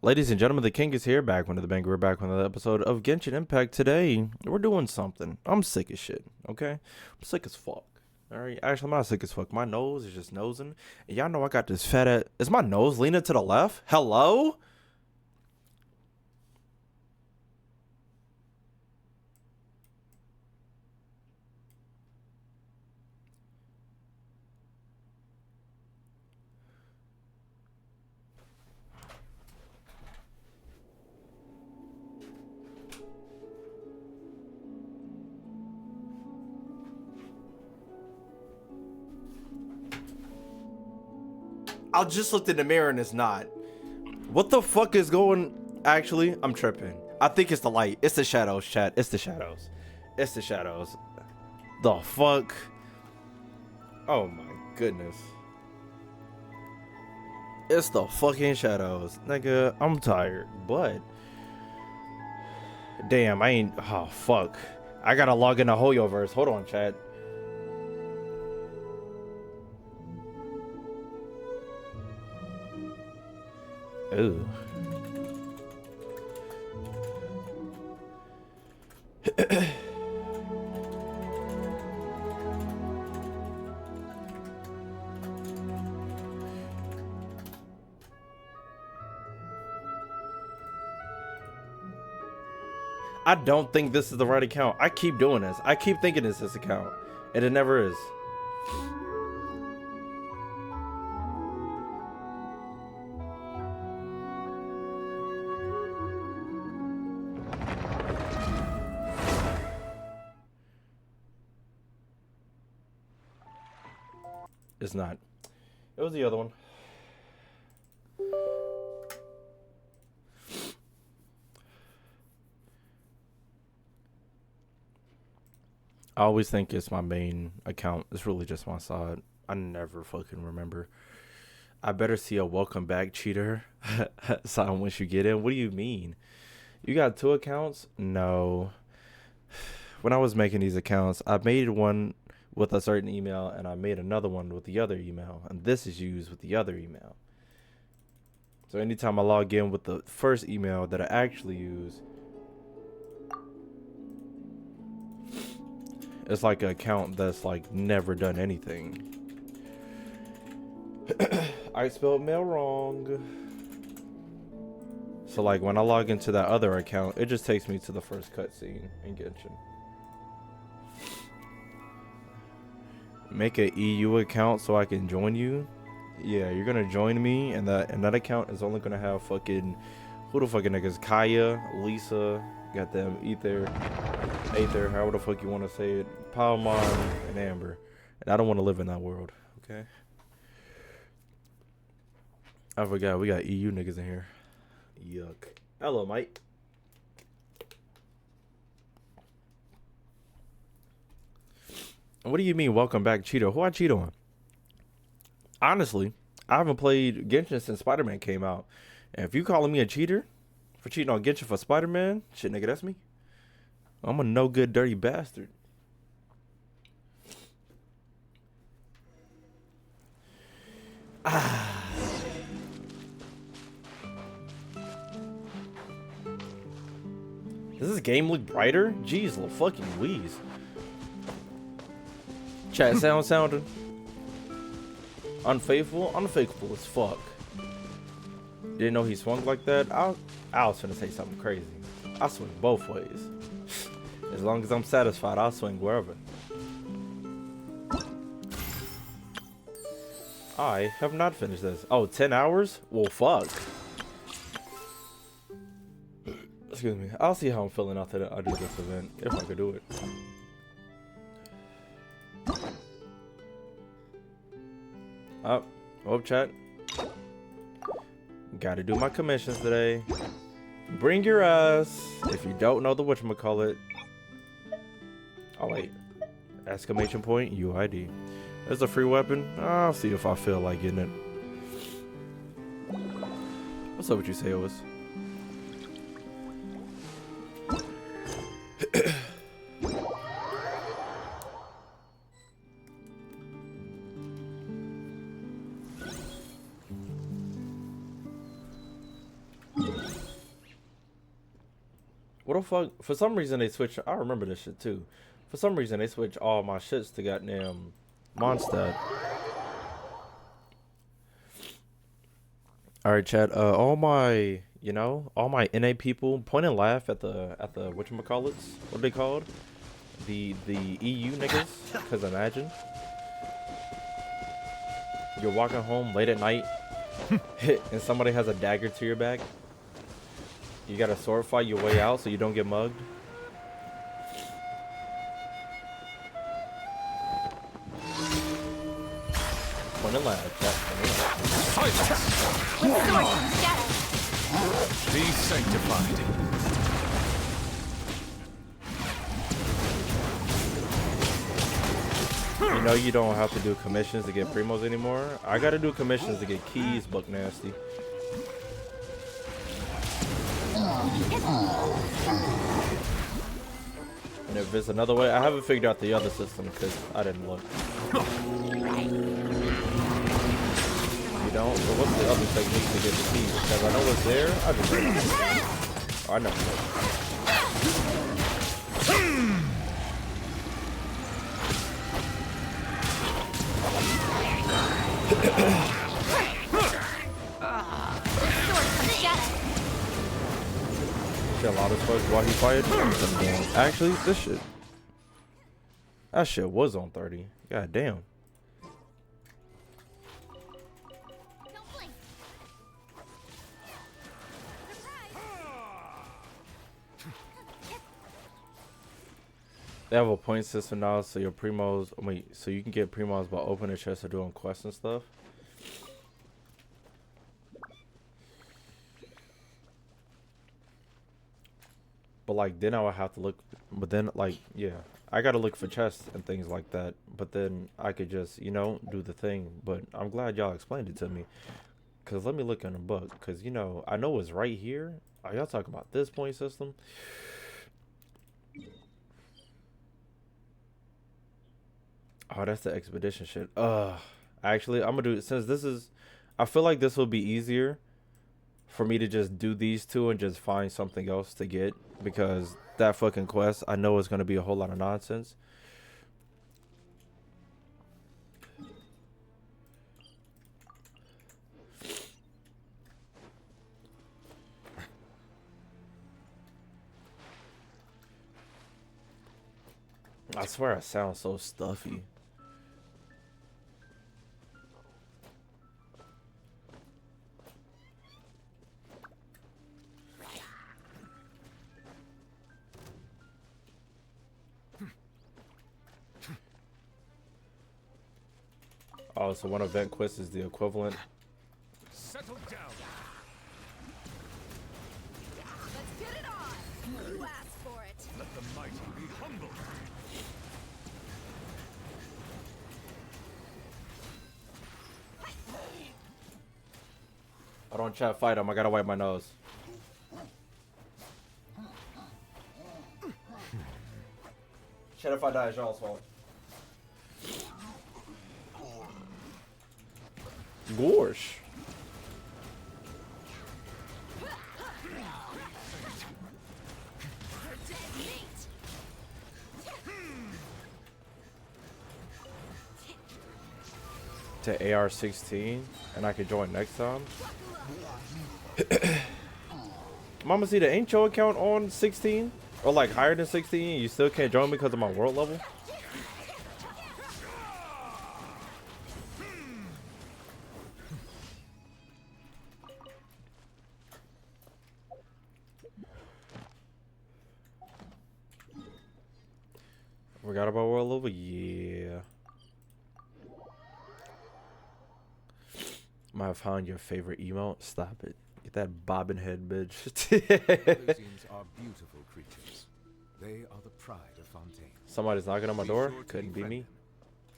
Ladies and gentlemen, the king is here, back with the bank. We're back with another episode of Genshin Impact. Today, we're doing something. I'm sick as shit, okay? I'm sick as fuck. Alright, actually, I'm not sick as fuck. My nose is just nosing. And y'all know I got this fat ass. Is my nose leaning to the left? Hello? I just looked in the mirror and it's not. What the fuck is going? Actually, I'm tripping. I think it's the light. It's the shadows, chat. It's the shadows. It's the shadows. The fuck? Oh my goodness. It's the fucking shadows. Nigga, I'm tired. But damn, I ain't. Oh fuck. I gotta log into Hoyoverse. Hold on, chat. Ooh. I don't think this is the right account. I keep doing this. I keep thinking it's this account. And it never is. It's not. It was the other one. I always think it's my main account. It's really just my side. I never fucking remember. I better see a welcome back cheater sign once you get in. What do you mean? You got two accounts? No. When I was making these accounts, I made one with a certain email and I made another one with the other email, and this is used with the other email. So anytime I log in with the first email that I actually use, it's like an account that's like never done anything. I spelled mail wrong. So like when I log into that other account, it just takes me to the first cutscene in Genshin. Make an EU account so I can join you. Yeah, you're gonna join me, and that account is only gonna have fucking who the fucking niggas? Kaya, Lisa, got them Aether, however the fuck you want to say it, Palmon, and Amber. And I don't want to live in that world. Okay. I forgot we got EU niggas in here. Yuck. Hello, Mike. What do you mean, welcome back, cheater? Who I cheat on? Honestly, I haven't played Genshin since Spider-Man came out. And if you calling me a cheater for cheating on Genshin for Spider-Man, shit, nigga, that's me. I'm a no good, dirty bastard. Does this game look brighter? Jeez, little fucking Louise. Chat sounding. Unfaithful as fuck. Didn't know he swung like that. I was finna say something crazy. I swing both ways. As long as I'm satisfied, I'll swing wherever. I have not finished this. Oh, 10 hours? Well, fuck. Excuse me. I'll see how I'm feeling after I do this event, if I could do it. Oh, chat. Gotta do my commissions today. Bring your ass. If you don't know the whatchamacallit. Oh, wait. Exclamation point, UID. There's a free weapon. I'll see if I feel like getting it. What's up with you, Sailors? What the fuck? For some reason they switched. I remember this shit too. For some reason they switched all my shits to goddamn Mondstadt. All right, Chad. All my, all my NA people point and laugh at the whatchamacallits. What are they called? The EU niggas. Cause imagine you're walking home late at night, and somebody has a dagger to your back. You gotta sword fight your way out so you don't get mugged. Point and laugh, Chad. Be sanctified. You know you don't have to do commissions to get primos anymore. I gotta do commissions to get keys, Buck Nasty. And if there's another way, I haven't figured out the other system because I didn't look. You don't? So what's the other technique to get the keys? Because I know it's there. I just don't know. Oh, I never know. Shit, a lot of folks while he fired. Actually, this shit. That shit was on 30. God damn. They have a point system now, so your primos. Wait, so you can get primos by opening chests or doing quests and stuff. But like, then I would have to look. But then, like, yeah, I gotta look for chests and things like that. But then I could just, do the thing. But I'm glad y'all explained it to me. Cause let me look in the book. Cause I know it's right here. Are y'all talking about this point system? Oh, that's the expedition shit. Actually, I'm gonna do it since this is. I feel like this will be easier for me to just do these two and just find something else to get, because that fucking quest, I know it's gonna be a whole lot of nonsense. I swear I sound so stuffy. Oh, so one event quest is the equivalent. Settle down. Let's get it on. You asked for it. Let the mighty be humble. I don't chat fight him. I gotta wipe my nose. Shit, if I die, it's y'all's fault. Gorsh. To AR-16, and I could join next time. Mama, see, the ain't your account on 16 or like higher than 16? You still can't join because of my world level. Forgot about world level? Yeah. Might have found your favorite emote. Stop it. Get that bobbin head, bitch. Rosines are beautiful creatures. They are the pride of Fontaine. Somebody's knocking on my Be door. sure to Couldn't be befriend me. them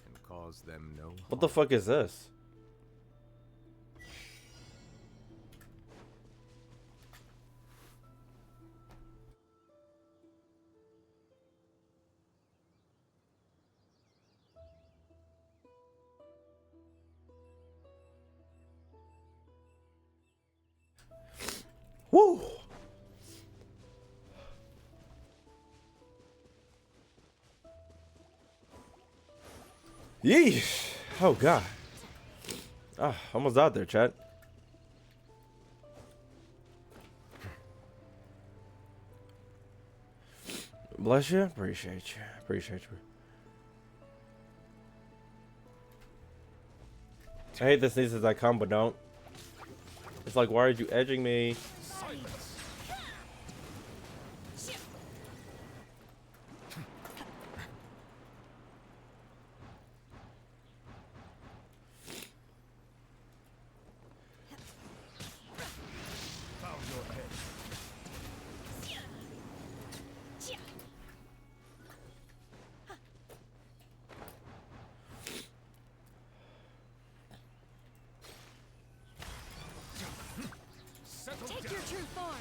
and cause them no What the harm. fuck is this? Woo! Yeesh. Oh god. Ah, almost out there, chat. Bless you. Appreciate you. Appreciate you. I hate this these as I come, but don't. It's like, why are you edging me? Silence. Bow your head. Settle Take down. your true form.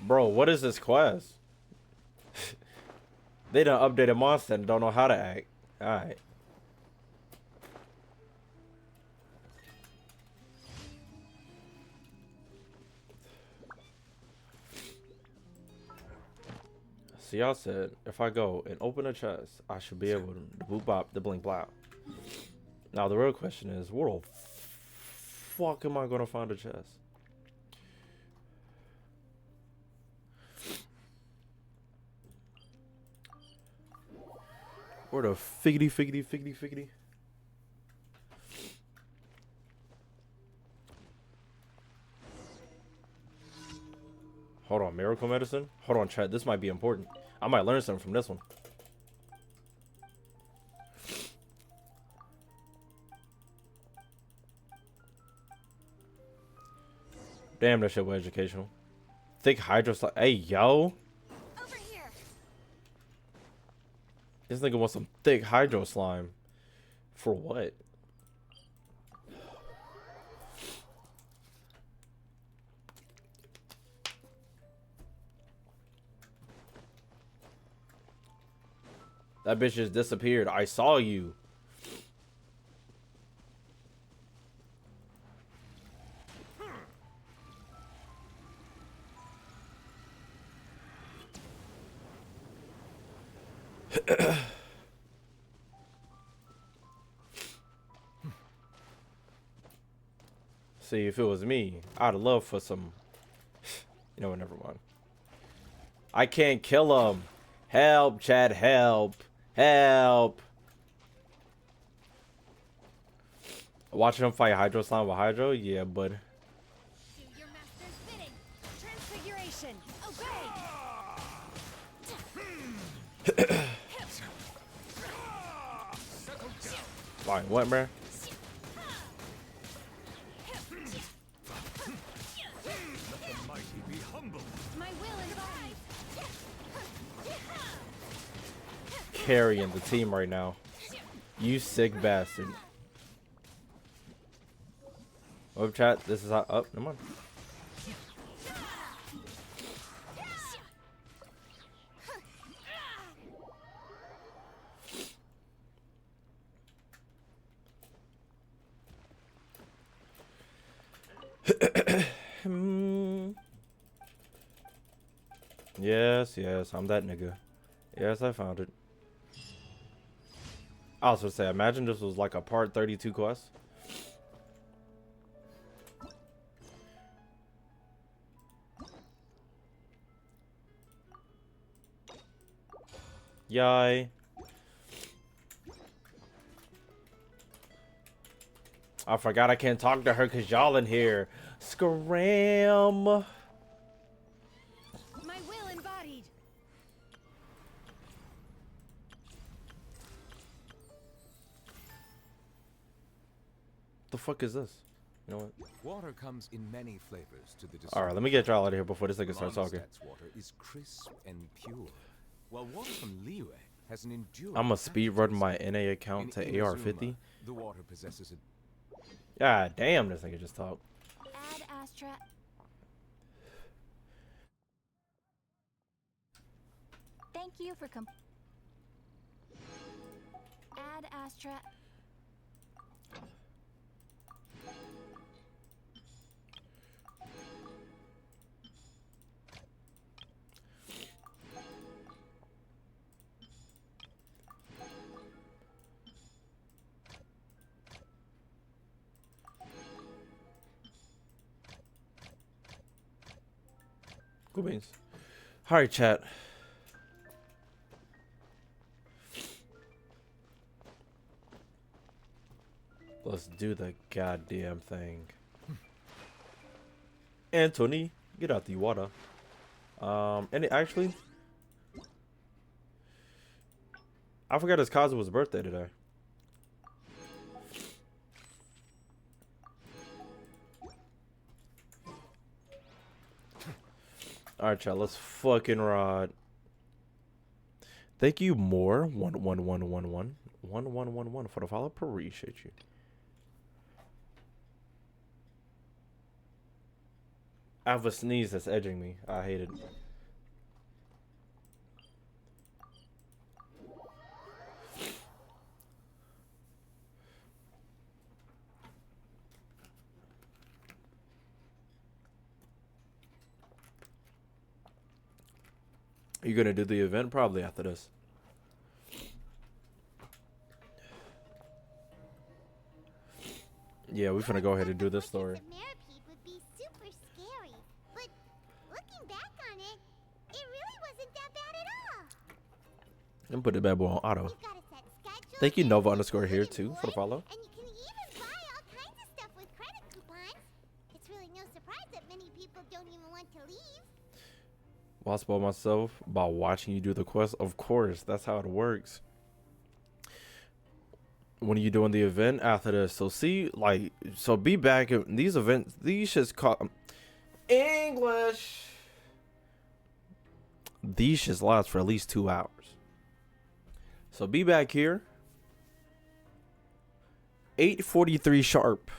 Bro, what is this quest? They done updated monster and don't know how to act. Alright. So y'all said if I go and open a chest, I should be able to boop bop the blink blow. Now the real question is, where the fuck am I gonna find a chest? Where the figgity? Hold on, miracle medicine? Hold on, chat. This might be important. I might learn something from this one. Damn, that shit was educational. Thick hydro slime. Hey, yo. Over here. This nigga wants some thick hydro slime. For what? That bitch just disappeared. I saw you. See, if it was me, I'd love for some... You know what, never mind. I can't kill him. Help, Chad, help. Help. Watching him fight Hydro Slime with Hydro? Yeah, bud. Do your master's bidding. Transfiguration. Obey. Settle down. Fine, what, bruh? Let the mighty be humble. My will and body. Carrying the team right now. You sick bastard. Oh, chat, this is how... Oh, come on. Yes, I'm that nigga. Yes, I found it. I was gonna say, imagine this was like a part 32 quest. Yay. I forgot I can't talk to her because y'all in here. Scram. My will embodied. The fuck is this? You know what? Water comes in many flavors to the Alright, let me get y'all out of here before this nigga starts talking. Mondstadt's water is crisp and pure, while water from Liyue has an enduring I'm gonna speed run my aftertaste. NA account to In AR50. Inazuma, the water possesses a God damn, this nigga just talked. Add Astra. Thank you for Add Astra. Cool beans. All right, chat. Let's do the goddamn thing. Anthony, get out the water. Actually, I forgot his cousin's birthday today. All right, chat. Let's fucking rod. Thank you, more 11111 for the follow. Appreciate you. I have a sneeze that's edging me. I hate it. You gonna do the event probably after this. Yeah, we're gonna go ahead and do this story. The Maripede would be super scary, but looking back on it, it really wasn't that bad at all. And put the bad boy on auto. You've got a set schedule. Thank you, and Nova it's underscore here including too for the wood, follow. And you can even buy all kinds of stuff with credit coupons. It's really no surprise that many people don't even want to leave. Well, I spoiled myself by watching you do the quest. Of course, that's how it works. When are you doing the event after this? So so be back in these events. These shits call English. These shits last for at least 2 hours. So be back here. 8:43 sharp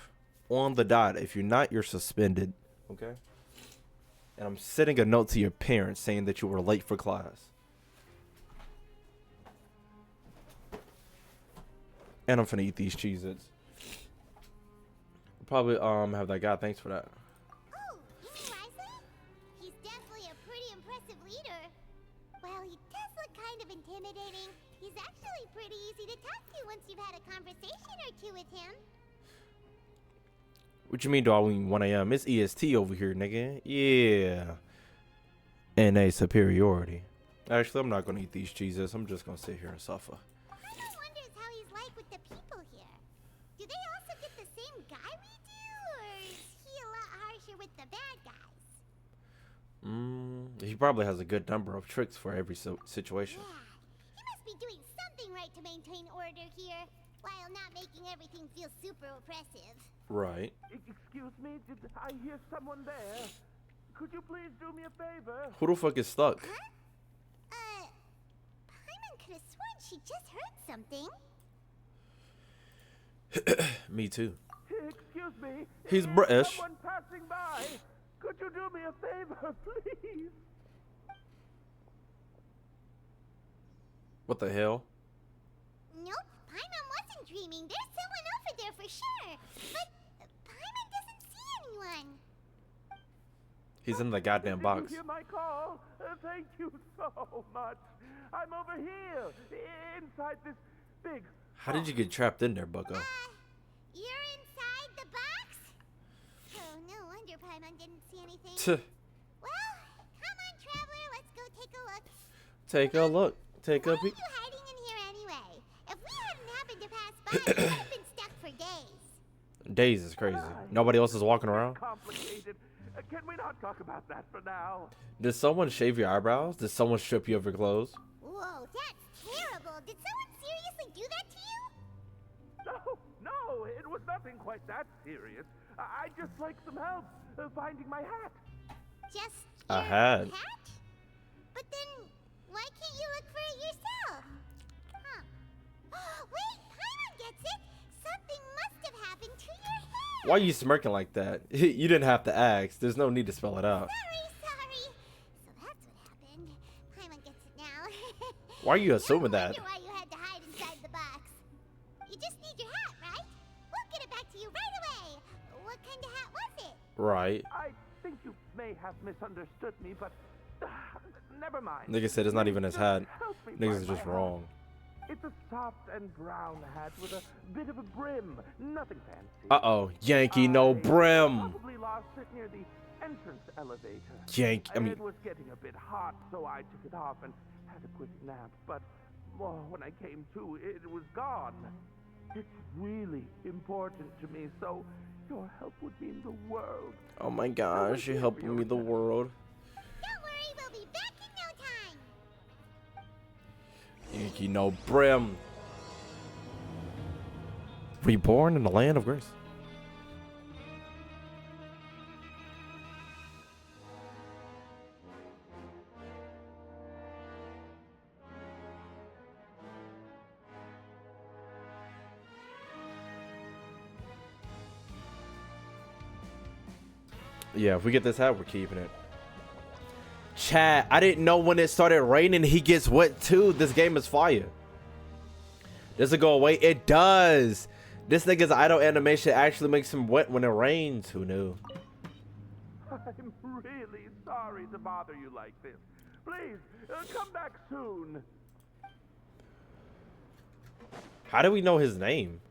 on the dot. If you're not, you're suspended. Okay. And I'm sending a note to your parents saying that you were late for class. And I'm finna eat these Cheez-Its. Probably have that guy. Thanks for that. Oh, you mean Wriothesley? He's definitely a pretty impressive leader. Well, he does look kind of intimidating. He's actually pretty easy to talk to once you've had a conversation or two with him. What you mean, do I mean 1 a.m.? It's EST over here, nigga. Yeah. NA superiority. Actually, I'm not gonna eat these Cheez-Its. I'm just gonna sit here and suffer. Paimon wonders how he's like with the people here. Do they also get the same guy we do, or is he a lot harsher with the bad guys? He probably has a good number of tricks for every situation. Yeah, he must be doing something right to maintain order here, while not making everything feel super oppressive. Right. Excuse me, did I hear someone there? Could you please do me a favor? Who the fuck is stuck? Paimon could have sworn she just heard something. Me too. Excuse me. He's is British. Someone passing by. Could you do me a favor, please? What the hell? Nope, Paimon wasn't dreaming. There's someone over there for sure. But Paimon doesn't see anyone. He's in the goddamn Did box. you hear my call? Thank you so much. I'm over here, inside this big... How did you get trapped in there, bucko? You're inside the box? Oh, no wonder Paimon didn't see anything. Well, come on, traveler. Let's go take a look. Take a look. Take Why a are peek. you hiding in here anyway? If we hadn't happened to pass by, we would have been stuck for days. Days is crazy. Nobody else is walking around. Complicated. Can we not talk about that for now? Did someone shave your eyebrows? Did someone strip you of your clothes? Whoa, that's terrible. Did someone seriously do that to you? No, it was nothing quite that serious. I'd just like some help finding my hat. Just A your hat? But then, why can't you look for it yourself? Huh. Wait, Paimon gets it. Something must have happened to your head. Why are you smirking like that? You didn't have to ask. There's no need to spell it out. Sorry. So that's what happened. Paimon gets it now. Why are you assuming No that? wonder why you had to hide inside the box. You just need your hat, right? We'll get it back to you right away. What kind of hat was it? Right. I think you may have misunderstood me, but never mind. Nigga said it's not even his hat. Help me Niggas find is just my hat. wrong. It's a soft and brown hat with a bit of a brim. Nothing fancy. Uh-oh. Yankee no I brim. Probably lost it near the entrance elevator. Jank. It was getting a bit hot, so I took it off and had a quick nap. But when I came to, it was gone. It's really important to me, so your help would mean the world. Oh my gosh, you're helping me the world. Don't worry, we'll be back in no time. Yankee no brim. Reborn in the land of grace. Yeah, if we get this hat, we're keeping it. Chat, I didn't know when it started raining he gets wet too. This game is fire. Does it go away? It does. This nigga's idle animation actually makes him wet when it rains. Who knew? I'm really sorry to bother you like this. Please, come back soon. How do we know his name?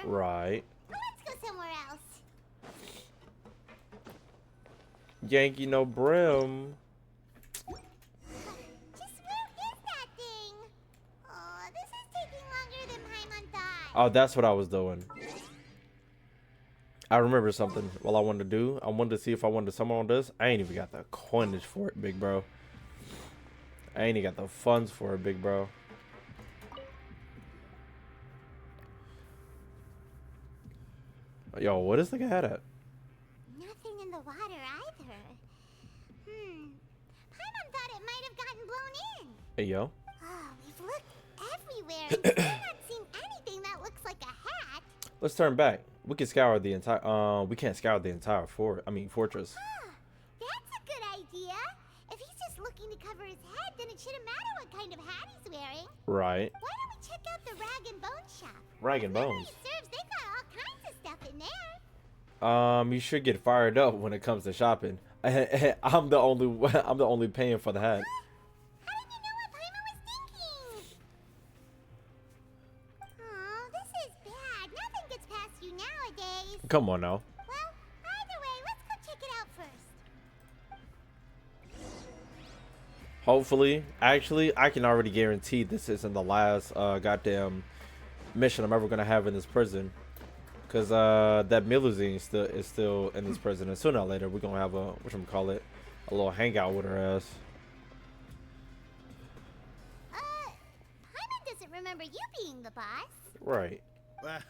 Right. Let's go somewhere else. Yankee no brim. Just where is that thing? Oh, this is taking longer than Paimon thought. Oh, that's what I was doing. I remember something. Well, I wanted to do. I wanted to see if I wanted to summon on this. I ain't even got the coinage for it, big bro. I ain't even got the funds for it, big bro. Yo, what is the guy at? Nothing in the water either. Paimon thought it might have gotten blown in. Hey, yo. Oh, we've looked everywhere and still not seen anything that looks like a hat. Let's turn back. We can scour the entire. We can't scour the entire fortress. That's a good idea. If he's just looking to cover his head, then it shouldn't matter what kind of hat he's wearing. Right. Why don't we check out the Rag and Bone shop? Rag and Memory Bones. serves, they got all kinds of stuff in there. You should get fired up when it comes to shopping. I'm the only paying for the hat. How did you know what Paimon was thinking? Oh, this is bad. Nothing gets past you nowadays. Come on now. Well, either way, let's go check it out first. Hopefully, actually, I can already guarantee this isn't the last goddamn mission I'm ever gonna have in this prison. Cause that Miluzine is still in this prison, and sooner or later we're gonna have a a little hangout with her ass. Paimon doesn't remember you being the boss. Right. Well,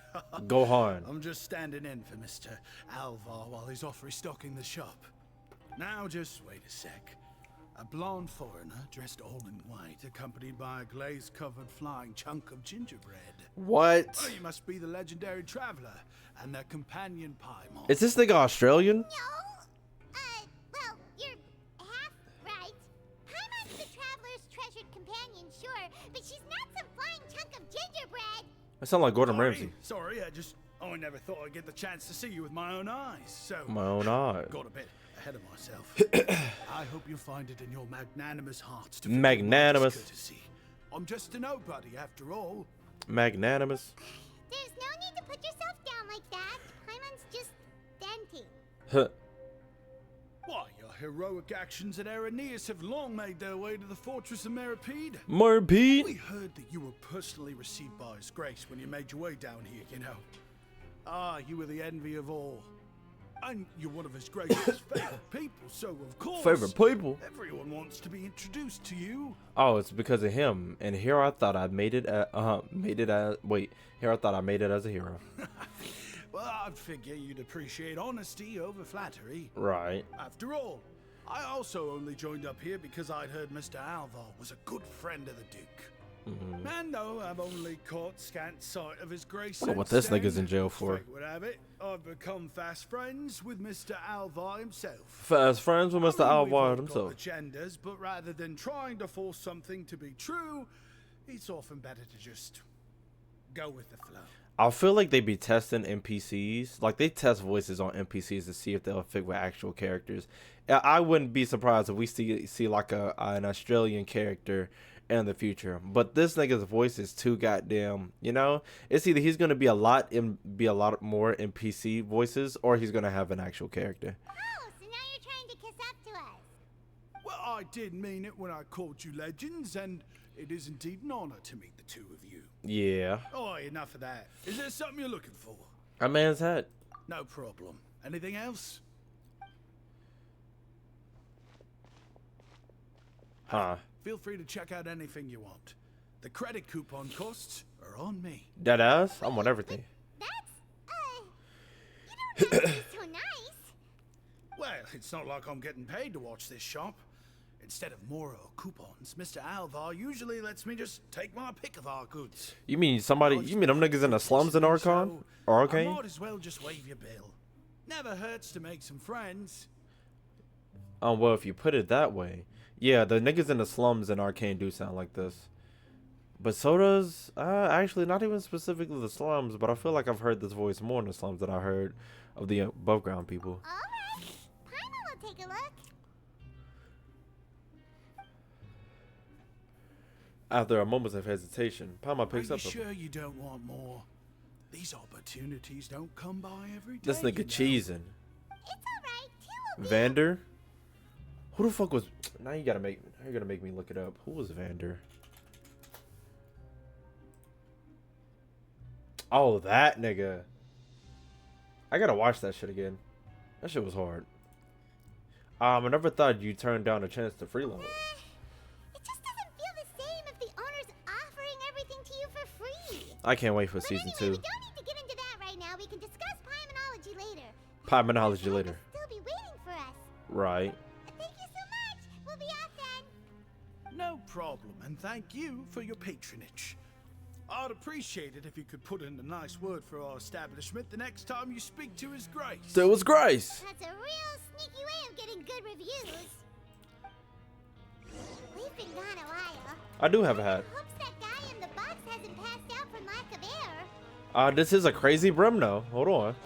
Gohan. I'm just standing in for Mr. Alvar while he's off restocking the shop. Now just wait a sec. A blonde foreigner dressed all in white, accompanied by a glaze-covered flying chunk of gingerbread. What? Oh, you must be the legendary traveler and their companion Paimon. Is this nigga Australian? No. Well, you're half right. Paimon's the traveler's treasured companion, sure, but she's not some flying chunk of gingerbread. That sound like Gordon Ramsay. Sorry, I never thought I'd get the chance to see you with my own eyes, so... My own eyes. Got a bit ahead of myself. I hope you find it in your magnanimous hearts to Magnanimous. courtesy. I'm just a nobody, after all. Magnanimous. There's no need to put yourself down like that. Paimon's just venting. Huh. Why, your heroic actions at Araneus have long made their way to the fortress of Meripede. We Merpede. heard that you were personally received by His Grace when you made your way down here, you know. Ah, you were the envy of all. And you're one of His Grace's favorite people, so of course... Favorite people? Everyone wants to be introduced to you. Oh, it's because of him. And here I thought I made it. Here I thought I made it as a hero. Well, I'd figure you'd appreciate honesty over flattery. Right. After all, I also only joined up here because I'd heard Mr. Alvar was a good friend of the Duke. And though I've only caught scant sight of His Grace Wonder what since this nigga's then, in jail for. fate would have it, I've become fast friends with Mr. Alvar himself. Fast friends with Mr. I mean, we've all Alvar got himself. agendas, but rather than trying to force something to be true, it's often better to just go with the flow. I feel like they be testing NPCs. Like, they test voices on NPCs to see if they'll fit with actual characters. I wouldn't be surprised if we see like an Australian character in the future. But this nigga's voice is too goddamn, you know? It's either he's gonna be a lot more NPC voices, or he's gonna have an actual character. Oh, so now you're trying to kiss up to us. Well, I did mean it when I called you legends, and it is indeed an honor to meet the two of you. Yeah. Oh, enough of that. Is there something you're looking for? A man's hat. No problem. Anything else? Huh. Feel free to check out anything you want. The credit coupon costs are on me. Dead ass? I want everything. That's, you don't have to be so nice. Well, it's not like I'm getting paid to watch this shop. Instead of more coupons, Mr. Alvar usually lets me just take my pick of our goods. You mean somebody? You mean them niggas in the slums in Archon? Or I Arcane? might as well just wave your bill. Never hurts to make some friends. Well, if you put it that way, yeah, the niggas in the slums in Arcane do sound like this. But so does, actually, not even specifically the slums, but I feel like I've heard this voice more in the slums than I heard of the above ground people. Alright, Paimon will take a look. After a moment of hesitation, Palma Are picks you up. sure you don't want more? These opportunities don't come by every day. This nigga you know. cheesing. It's alright, two will be. Vander? Who the fuck was? Now you're gonna make me look it up. Who was Vander? Oh, that nigga. I gotta watch that shit again. That shit was hard. I never thought you turned down a chance to freeload. It just doesn't feel the same if the owner's offering everything to you for free. I can't wait for But season anyway, 2. we don't need to get into that right now. We can discuss Paimonology later. Paimonology This later. will still be waiting for us. Right. Thank you so much. We'll be off then. No problem, and thank you for your patronage. I'd appreciate it if you could put in a nice word for our establishment the next time you speak to His Grace. So it was Grace. That's a real sneaky way of getting good reviews. We've been gone a while. I do have a hat. Hopes that guy in the box hasn't passed out from lack of air. This is a crazy Bremno. Hold on.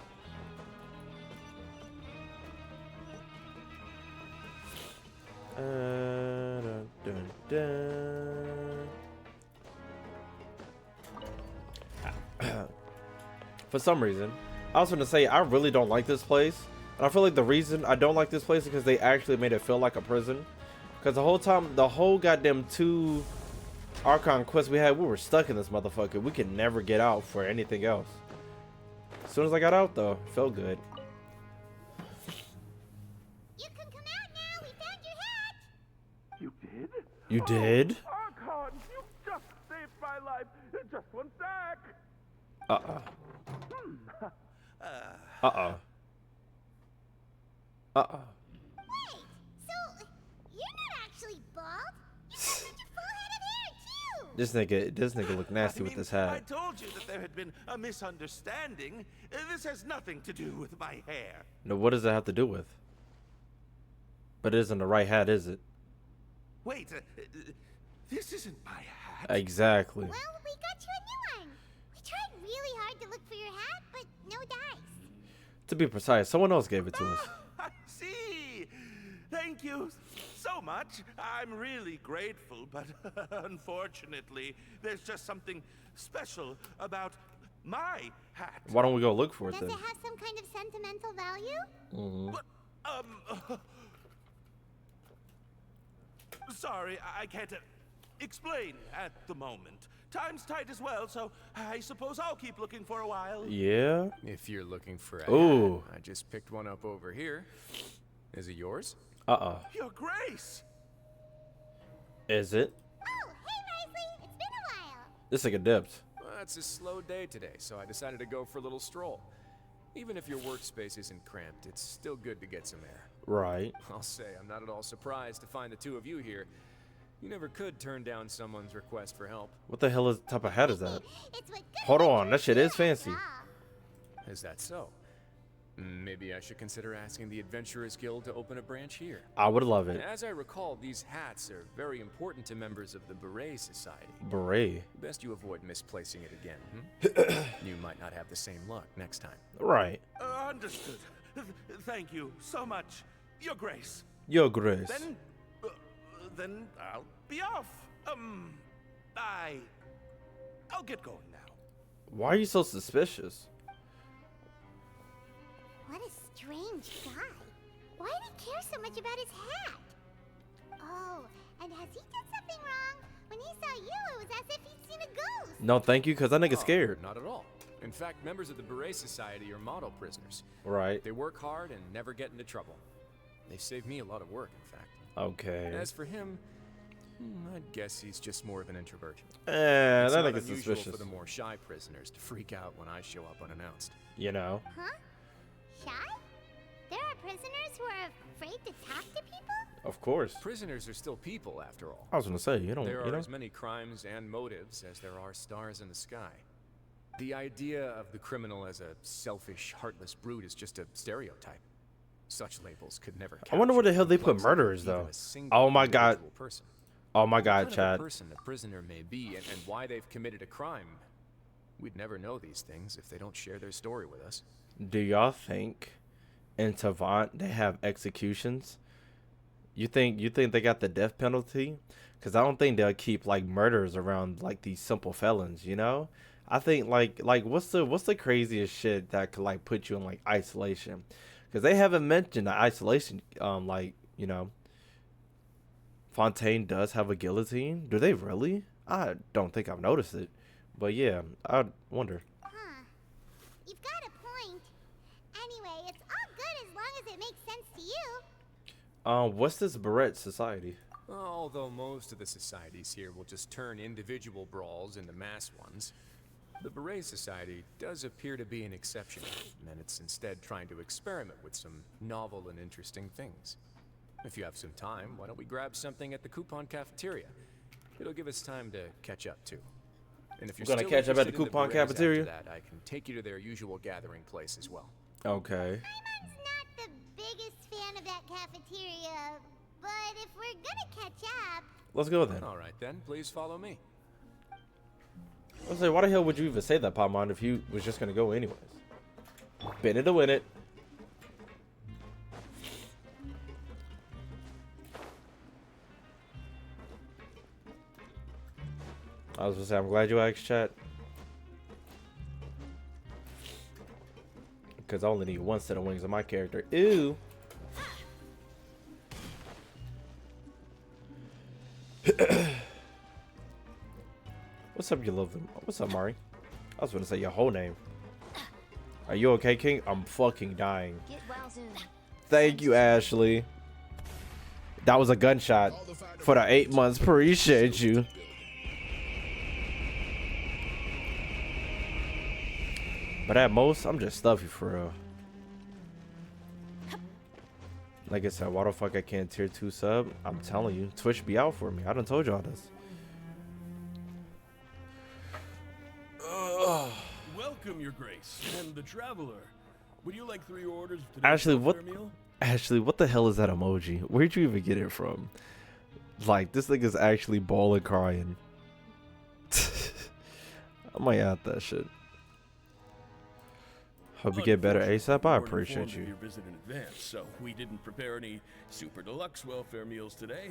Dun, dun, dun. For some reason, I was gonna say I really don't like this place, and I feel like the reason I don't like this place is because they actually made it feel like a prison. Because the whole time, the whole goddamn 2 Archon quests we had, we were stuck in this motherfucker. We could never get out for anything else. As soon as I got out, though, it felt good. You can come out now. We found your hat. You did? You did? Archon, you just saved my life. Just one sec. Uh-uh. Uh-uh. Uh-uh. Wait, so you're not actually bald? You got such a full head of hair too. This nigga look nasty with this hat. I told you that there had been a misunderstanding. This has nothing to do with my hair. No, what does that have to do with? But it isn't the right hat, is it? Wait, this isn't my hat. Exactly. Well, we got you a new one. We tried really hard to look for your hat, but no dice. To be precise, someone else gave it to us. I see. Thank you so much. I'm really grateful, but unfortunately, there's just something special about my hat. Why don't we go look for it Does then? it have some kind of sentimental value? But, sorry, I can't explain at the moment. Time's tight as well, so I suppose I'll keep looking for a while. Yeah? If you're looking for a Ooh. hat, I just picked one up over here. Is it yours? Uh-uh. Your Grace! Is it? Oh, hey Wriothesley, it's been a while. This nigga dipped. Well, it's a slow day today, so I decided to go for a little stroll. Even if your workspace isn't cramped, it's still good to get some air. Right. I'll say, I'm not at all surprised to find the two of you here. You never could turn down someone's request for help. What the hell type of hat is that? It's what good Hold on, adventurers that shit do is after fancy. all. Is that so? Maybe I should consider asking the Adventurers Guild to open a branch here. I would love it. As I recall, these hats are very important to members of the Beret Society. Beret. Best you avoid misplacing it again. You might not have the same luck next time. Right. Understood. Thank you so much, Your Grace. Your Grace. Then I'll be off. I'll get going now. Why are you so suspicious? What a strange guy. Why did he care so much about his hat? Oh, and has he done something wrong? When he saw you, it was as if he'd seen a ghost. No, thank you, because that nigga's scared. Not at all. In fact, members of the Beret Society are model prisoners. Right. They work hard and never get into trouble. They saved me a lot of work, in fact. Okay. As for him, I'd guess he's just more of an introvert. That It's not nigga's unusual suspicious. for the more shy prisoners to freak out when I show up unannounced. You know. Huh? Shy? There are prisoners who are afraid to talk to people? Of course. Prisoners are still people, after all. I was gonna say, you don't. There You are know. as many crimes and motives as there are stars in the sky. The idea of the criminal as a selfish, heartless brute is just a stereotype. Such labels could never I wonder where the capture hell they put complexity of murderers, even though. a single Oh my God. individual person. Oh my What God, kind of a Chad. person a prisoner may be and why they've committed a crime. We'd never know these things if they don't share their story with us. Do y'all think in Tavant they have executions? You think they got the death penalty? Because I don't think they'll keep like murderers around like these simple felons. You know. I think like what's the craziest shit that could like put you in like isolation? Because they haven't mentioned the isolation. Like you know. Fontaine does have a guillotine. Do they really? I don't think I've noticed it. But yeah, I wonder. Huh. You've got a point. Anyway, it's all good as long as it makes sense to you. What's this Beret Society? Although most of the societies here will just turn individual brawls into mass ones, the Beret Society does appear to be an exception, and it's instead trying to experiment with some novel and interesting things. If you have some time, why don't we grab something at the Coupon Cafeteria? It'll give us time to catch up, too. And if you're Gonna still catch up at the interested in Coupon Berets Cafeteria? after that, I can take you to their usual gathering place as well. Okay. Paimon's not the biggest fan of that cafeteria, but if we're gonna catch up... Let's go then. All right, then. Please follow me. I was like, why the hell would you even say that, Palmon, if you was just gonna go anyways? Been it to win it. I was gonna say, I'm glad you asked, chat. Because I only need one set of wings on my character. Ew. What's up, you love them? What's up, Mari? I was gonna say your whole name. Are you okay, King? I'm fucking dying. Get well soon. Thank you, Ashley. That was a gunshot for the 8 months. Appreciate you. But at most, I'm just stuffy for real. Like I said, why the fuck I can't tier 2 sub? I'm telling you, Twitch be out for me. I done told y'all this. Welcome, Your Grace, and the Traveler. Would you like 3 orders of today's Ashley, what? welfare meal? Ashley, what the hell is that emoji? Where'd you even get it from? Like, this thing is actually bawling, crying. I might add that shit. Hope you get better ASAP. I We weren't appreciate informed of you. your visit in advance, so we didn't prepare any super deluxe welfare meals today.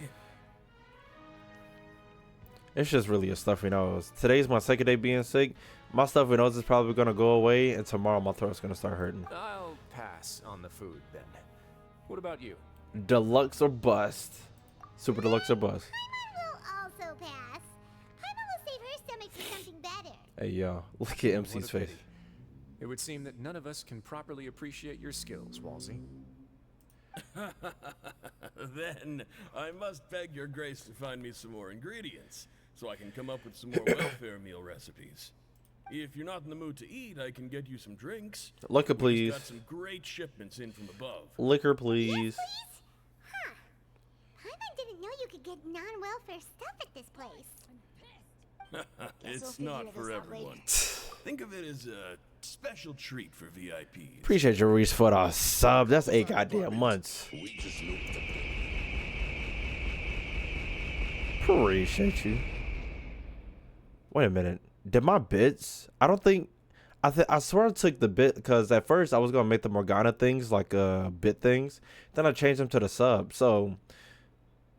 It's just really a stuffy nose. Today's my second day being sick. My stuffy nose is probably gonna go away, and tomorrow my throat's gonna start hurting. I'll pass on the food, then. What about you? Deluxe or bust. Super deluxe or bust. Paimon will also pass. Paimon will save her stomach for something better. Hey yo, look at MC's What a face. pity. It would seem that none of us can properly appreciate your skills, Walsey. Then I must beg Your Grace to find me some more ingredients, so I can come up with some more welfare meal recipes. If you're not in the mood to eat, I can get you some drinks. Liquor, We please. just got some great shipments in from above. Liquor, please. Please? Huh. Paimon didn't know you could get non-welfare stuff at this place. It's we'll not figure for this out later. everyone. Think of it as a special treat for VIPs. Appreciate your Reese for the sub. That's 8 goddamn months. Appreciate you. Wait a minute. Did my bits? I don't think. I swear I took the bit because at first I was gonna make the Morgana things like bit things. Then I changed them to the sub. So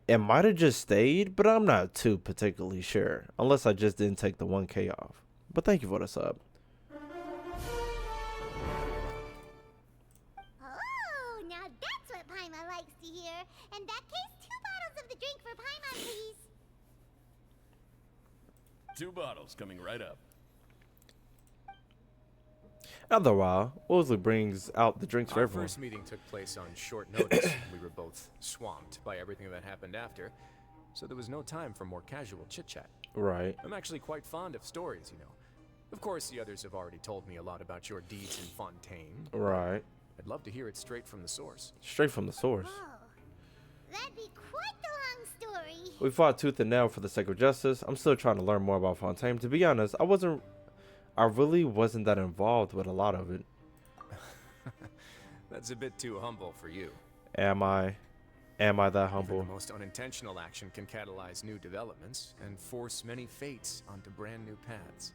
It might have just stayed, but I'm not too particularly sure. Unless I just didn't take the 1K off. But thank you for the sub. Oh, now that's what Paimon likes to hear. In that case, 2 bottles of the drink for Paimon, please. 2 bottles coming right up. After a while, Wolseley brings out the drinks for Our everyone. first meeting took place on short notice. We were both swamped by everything that happened after, so there was no time for more casual chit-chat. Right. I'm actually quite fond of stories, you know. Of course, the others have already told me a lot about your deeds in Fontaine. Right. I'd love to hear it straight from the source. Straight from the source. Oh, that'd be quite the long story. We fought tooth and nail for the sake of justice. I'm still trying to learn more about Fontaine. To be honest, I really wasn't that involved with a lot of it. That's a bit too humble for you. Am I that Even humble? the most unintentional action can catalyze new developments and force many fates onto brand new paths.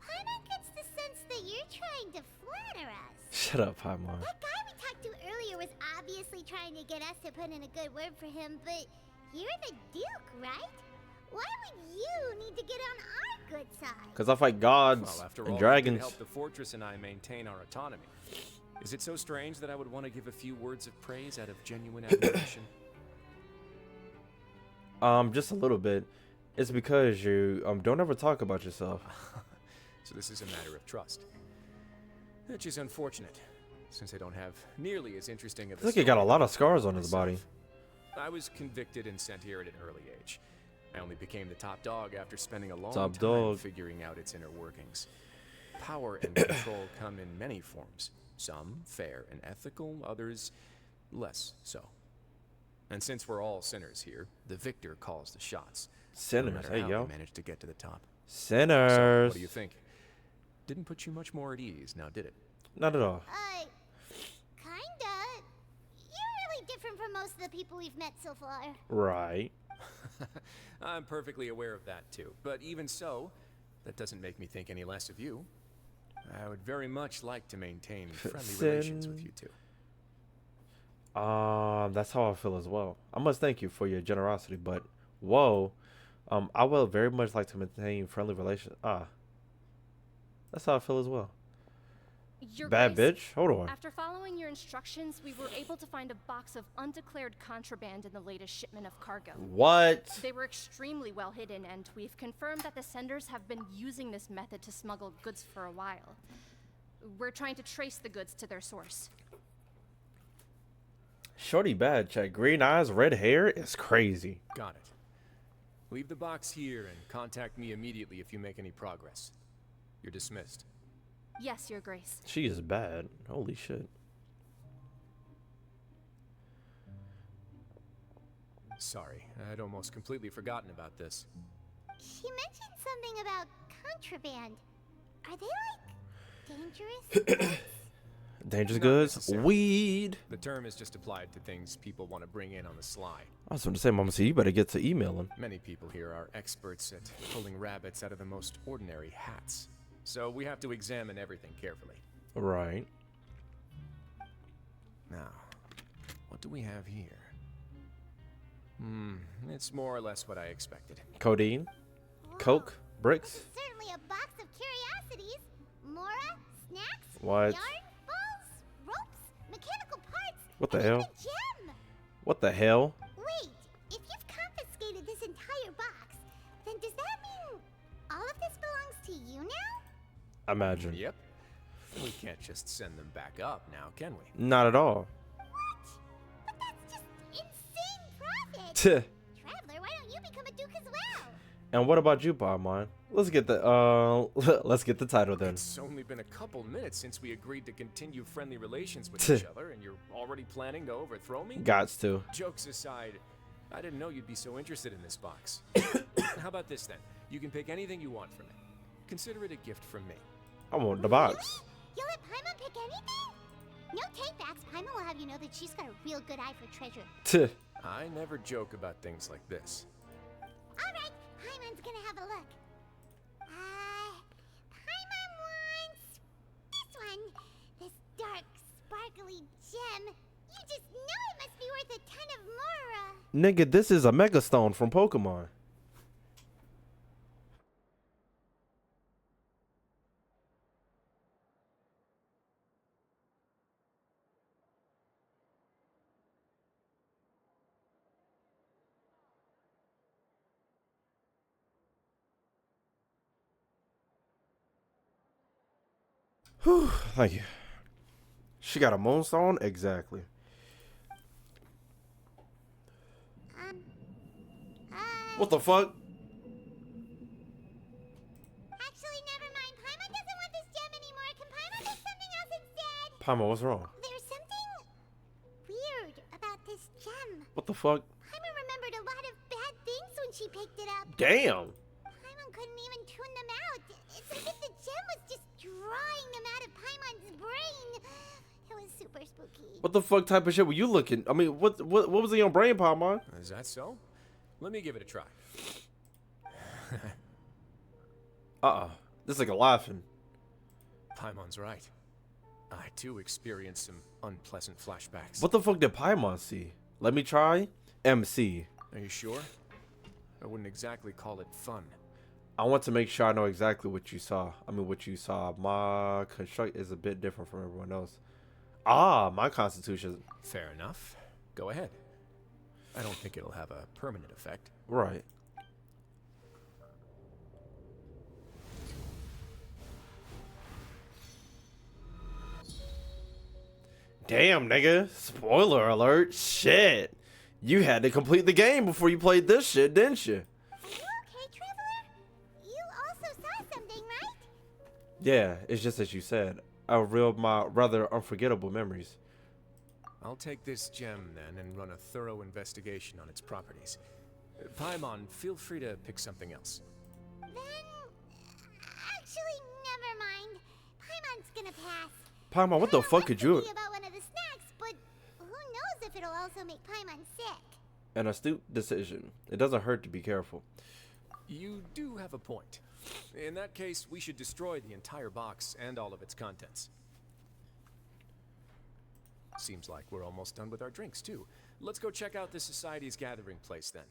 Paimon gets the sense that you're trying to flatter us. Shut up, Paimon. That guy we talked to earlier was obviously trying to get us to put in a good word for him, but you're the Duke, right? Why would you need to get on our good side? Because I fight gods Well, after and all, you dragons. did help the fortress and I maintain our autonomy. Is it so strange that I would want to give a few words of praise out of genuine admiration? Just a little bit. It's because you don't ever talk about yourself. So this is a matter of trust. Which is unfortunate, since I don't have nearly as interesting of a I think he got a story lot of to scars tell on his myself. body. I was convicted and sent here at an early age. I only became the top dog after spending a long Top time dog. figuring out its inner workings. Power and control come in many forms. Some fair and ethical, others less so. And since we're all sinners here, the victor calls the shots. No Sinners, matter there you how go. we managed to get to the top. So, Sinners. what do you think? Didn't put you much more at ease, now did it? Not at all. Kinda. You're really different from most of the people we've met so far. Right. I'm perfectly aware of that too. But even so, that doesn't make me think any less of you. I would very much like to maintain friendly relations with you two. That's how I feel as well. I must thank you for your generosity, but whoa, I will very much like to maintain friendly relations. That's how I feel as well. Your Bad Grace, bitch. Hold on. After following your instructions, we were able to find a box of undeclared contraband in the latest shipment of cargo. What? They were extremely well hidden, and we've confirmed that the senders have been using this method to smuggle goods for a while. We're trying to trace the goods to their source. Shorty bad. Check. Green eyes, red hair. It's crazy. Got it. Leave the box here and contact me immediately if you make any progress. You're dismissed. Yes, Your Grace. She is bad. Holy shit. Sorry, I'd almost completely forgotten about this. She mentioned something about contraband. Are they, like, dangerous? Dangerous Not goods. necessarily. Weed. The term is just applied to things people want to bring in on the sly. I was going to say, Mama, so you better get to emailing. Many people here are experts at pulling rabbits out of the most ordinary hats. So we have to examine everything carefully. Right. Now, what do we have here? It's more or less what I expected. Codeine. Whoa. Coke. Bricks. This is certainly a box of curiosities. Mora, snacks, What? yarn, balls, ropes, mechanical parts, What the and hell? even a gem. What the hell? Wait, if you've confiscated this entire box, then does that mean all of this belongs to you now? Imagine. Yep. We can't just send them back up now, can we? Not at all. What? But that's just insane profit. Tch. Traveler, why don't you become a duke as well? And what about you, Paimon? Let's get the let's get the title then. It's only been a couple minutes since we agreed to continue friendly relations with each other, and you're already planning to overthrow me? Gots to. Jokes aside, I didn't know you'd be so interested in this box. How about this then? You can pick anything you want from it. Consider it a gift from me. I want the box. Really? You'll let Paimon pick anything? No take-backs. Paimon will have you know that she's got a real good eye for treasure. Tch. I never joke about things like this. All right, Paimon's gonna have a look. Paimon wants this one. This dark, sparkly gem. You just know it must be worth a ton of Mora Nigga, this is a Mega Stone from Pokemon. Whew, thank you. She got a Moonstone? Exactly. What the fuck? Actually, never mind. Paimon doesn't want this gem anymore. Can Paimon make something else instead? Paimon, what's wrong? There's something weird about this gem. What the fuck? Paimon remembered a lot of bad things when she picked it up. Damn. Paimon couldn't even tune them out. It's as if the gem was just drawing them out of Paimon's brain. It was super spooky. What the fuck type of shit were you looking? I mean, what was in your brain, Paimon? Is that so? Let me give it a try. This is like a laughing. Paimon's right. I too experienced some unpleasant flashbacks. What the fuck did Paimon see? Let me try. MC. Are you sure? I wouldn't exactly call it fun. I want to make sure I know exactly what you saw. I mean, what you saw. My construct is a bit different from everyone else. My constitution. Fair enough. Go ahead. I don't think it'll have a permanent effect. Right. Damn, nigga. Spoiler alert. Shit. You had to complete the game before you played this shit, didn't you? Are you okay, Traveler? You also saw something, right? Yeah, it's just as you said. I revealed my rather unforgettable memories. I'll take this gem then and run a thorough investigation on its properties. Paimon, feel free to pick something else. Then, actually, never mind. Paimon's gonna pass. Paimon, what the fuck could you... About one of the snacks, but who knows if it'll also make Paimon sick. An astute decision. It doesn't hurt to be careful. You do have a point. In that case, we should destroy the entire box and all of its contents. Seems like we're almost done with our drinks, too. Let's go check out the Society's gathering place, then.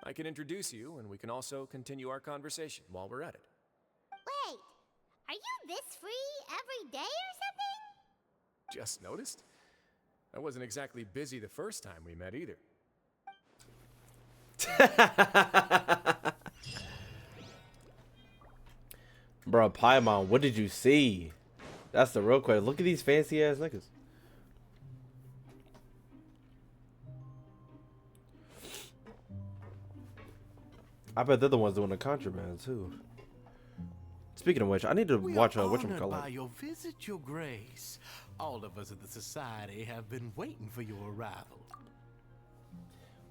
I can introduce you, and we can also continue our conversation while we're at it. Wait, are you this free every day or something? Just noticed? I wasn't exactly busy the first time we met, either. Bro, Paimon, what did you see? That's the real question. Look at these fancy ass niggas. I bet they're the ones doing the contraband too. Speaking of which, I need to watch whatchamacallit. By your visit, Your Grace. All of us at the Society have been waiting for your arrival.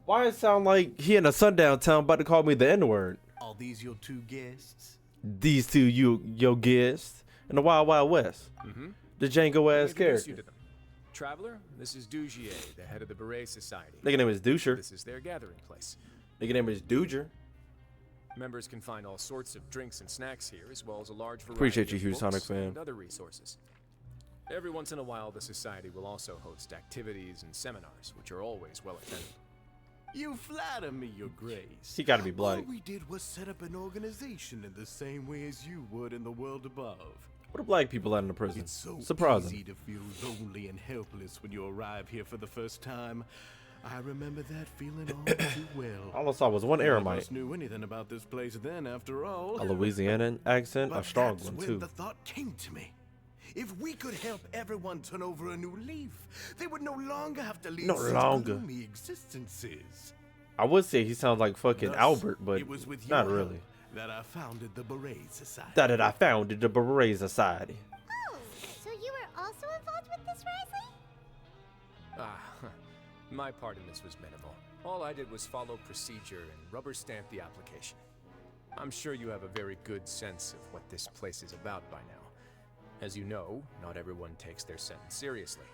Why it sound like he in a sundown town about to call me the N-word? Are these your two guests? These two your guests in the Wild Wild West. Mm-hmm. The Django ass character. You to them. Traveler, this is Dugier, the head of the Beret Society. Nigga name is Doucher. This is their gathering place. Nigga name is Douger. Members can find all sorts of drinks and snacks here, as well as a large variety Appreciate you, of Hugh books Sonic fan. and other resources. Every once in a while, the Society will also host activities and seminars, which are always well attended. You flatter me, Your Grace. He gotta be black. All we did was set up an organization in the same way as you would in the world above. What are black people out in the prison? It's so Surprising. easy to feel lonely and helpless when you arrive here for the first time. I remember that feeling all too well. All I saw was one None of Aramite. us knew anything about this place then, after all. A Louisiana accent, But a strong that's one when too. the thought came to me. If we could help everyone turn over a new leaf, they would no longer have to lead No such longer. gloomy existences. I would say he sounds like fucking Thus, Albert, but it was with not your really. help that I founded the Beret Society. That I founded the Beret Society. Oh, so you were also involved with this, Wriothesley? My part in this was minimal. All I did was follow procedure and rubber stamp the application. I'm sure you have a very good sense of what this place is about by now. As you know, not everyone takes their sentence seriously.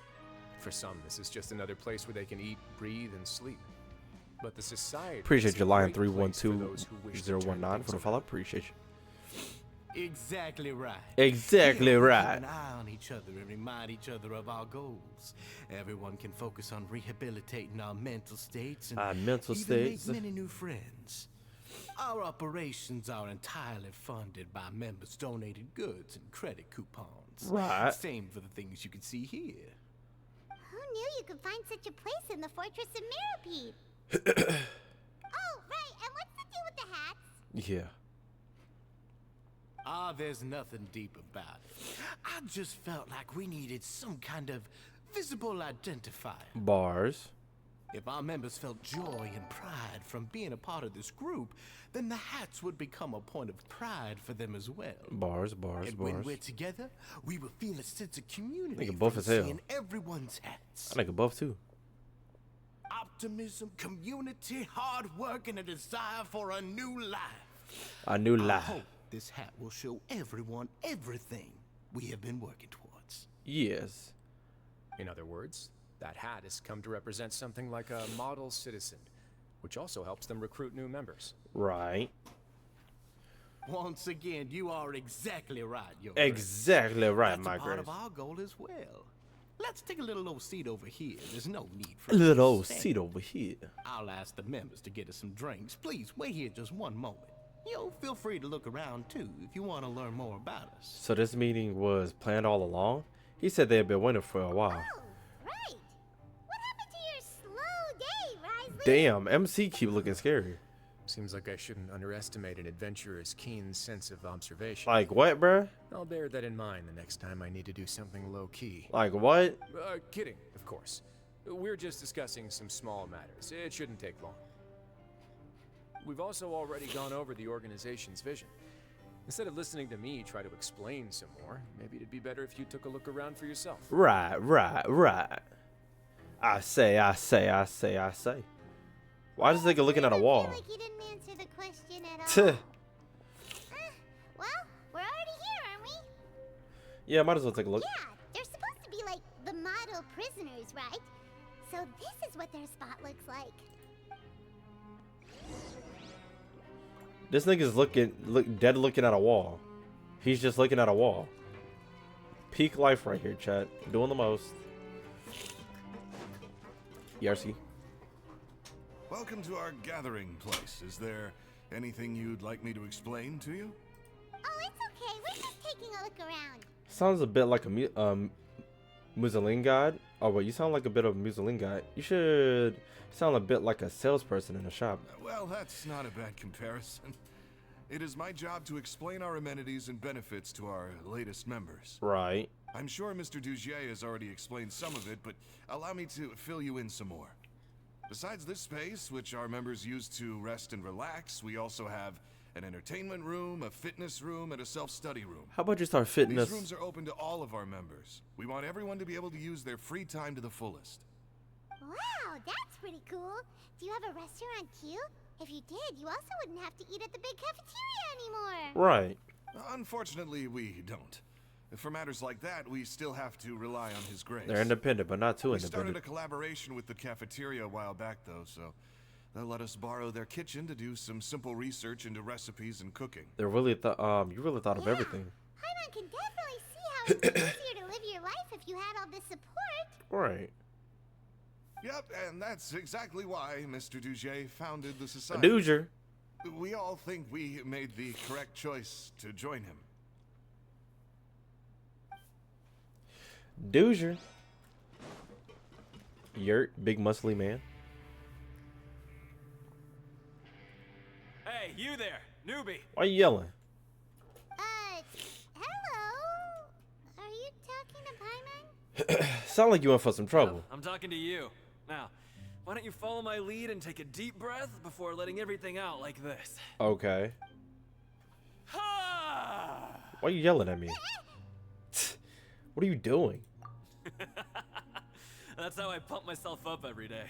For some, this is just another place where they can eat, breathe, and sleep. But the Society Appreciate is you, a Lion great place for those who wish to turn 312019 things for the around. follow. Appreciate you. Exactly right. Exactly Here, we right. keep an eye on each other and remind each other of our goals. Everyone can focus on rehabilitating our mental states and Our mental even states. make many new friends. Our operations are entirely funded by members' donated goods and credit coupons. Right. Same for the things you can see here. Who knew you could find such a place in the Fortress of Mirrorpeep? Oh, right, and what's the deal with the hats? Yeah. There's nothing deep about it. I just felt like we needed some kind of visible identifier. Bars. If our members felt joy and pride from being a part of this group, then the hats would become a point of pride for them as well. Bars, bars, And bars. when we're together, we will feel a sense of community Nigga buff from as hell. seeing everyone's hats. I nigga buff too. Optimism, community, hard work, and a desire for a new life. A new I life. hope this hat will show everyone everything we have been working towards. Yes. In other words, that hat has come to represent something like a model citizen, which also helps them recruit new members. Right. Once again, you are exactly right, yo. Exactly right, That's my a part grace. of our goal as well. Let's take a little old seat over here. There's no need for A us to little old stand. seat over here. I'll ask the members to get us some drinks. Please wait here just one moment. Yo, feel free to look around too if you want to learn more about us. So this meeting was planned all along? He said they had been waiting for a while. Oh, right. What happened to your slow day, Wriothesley? Damn, MC keep looking scary. Seems like I shouldn't underestimate an adventurer's keen sense of observation. Like what, bruh? I'll bear that in mind the next time I need to do something low-key. Like what? Kidding, of course. We're just discussing some small matters. It shouldn't take long. We've also already gone over the organization's vision. Instead of listening to me try to explain some more, maybe it'd be better if you took a look around for yourself. Right. I say. Why is this nigga looking at a wall? I feel like you didn't answer the question at all. Well, we're already here, aren't we? Yeah, might as well take a look. Yeah, they're supposed to be like the model prisoners, right? So this is what their spot looks like. This nigga's looking at a wall. He's just looking at a wall. Peak life right here, chat. Doing the most. Yarski. Welcome to our gathering place. Is there anything you'd like me to explain to you? Oh, it's okay. We're just taking a look around. Sounds a bit like a Muslin god. Oh wait, you sound like a bit of a Muslin god. You should sound a bit like a salesperson in a shop. Well, that's not a bad comparison. It is my job to explain our amenities and benefits to our latest members. Right. I'm sure Mr. Dugier has already explained some of it, but allow me to fill you in some more. Besides this space, which our members use to rest and relax, we also have an entertainment room, a fitness room, and a self-study room. How about you start fitness? These rooms are open to all of our members. We want everyone to be able to use their free time to the fullest. Wow, that's pretty cool. Do you have a restaurant too? If you did, you also wouldn't have to eat at the big cafeteria anymore. Right. Unfortunately, we don't. For matters like that, we still have to rely on his grace. They're independent, but not too We started independent. a collaboration with the cafeteria a while back, though, so they'll let us borrow their kitchen to do some simple research into recipes and cooking. They're really you really thought of everything. Paimon can definitely see how it'd be easier to live your life if you had all this support. Right. Yep, and that's exactly why Mr. Dugier founded the society. Duger. We all think we made the correct choice to join him. Duger. Yurt, big muscly man. Hey, you there, newbie. Why you yelling? Hello? Are you talking to Paimon? Sound like you in for some trouble. I'm talking to you. Now, why don't you follow my lead and take a deep breath before letting everything out like this? Okay. Ha! Why you yelling at me? What are you doing? That's how I pump myself up every day.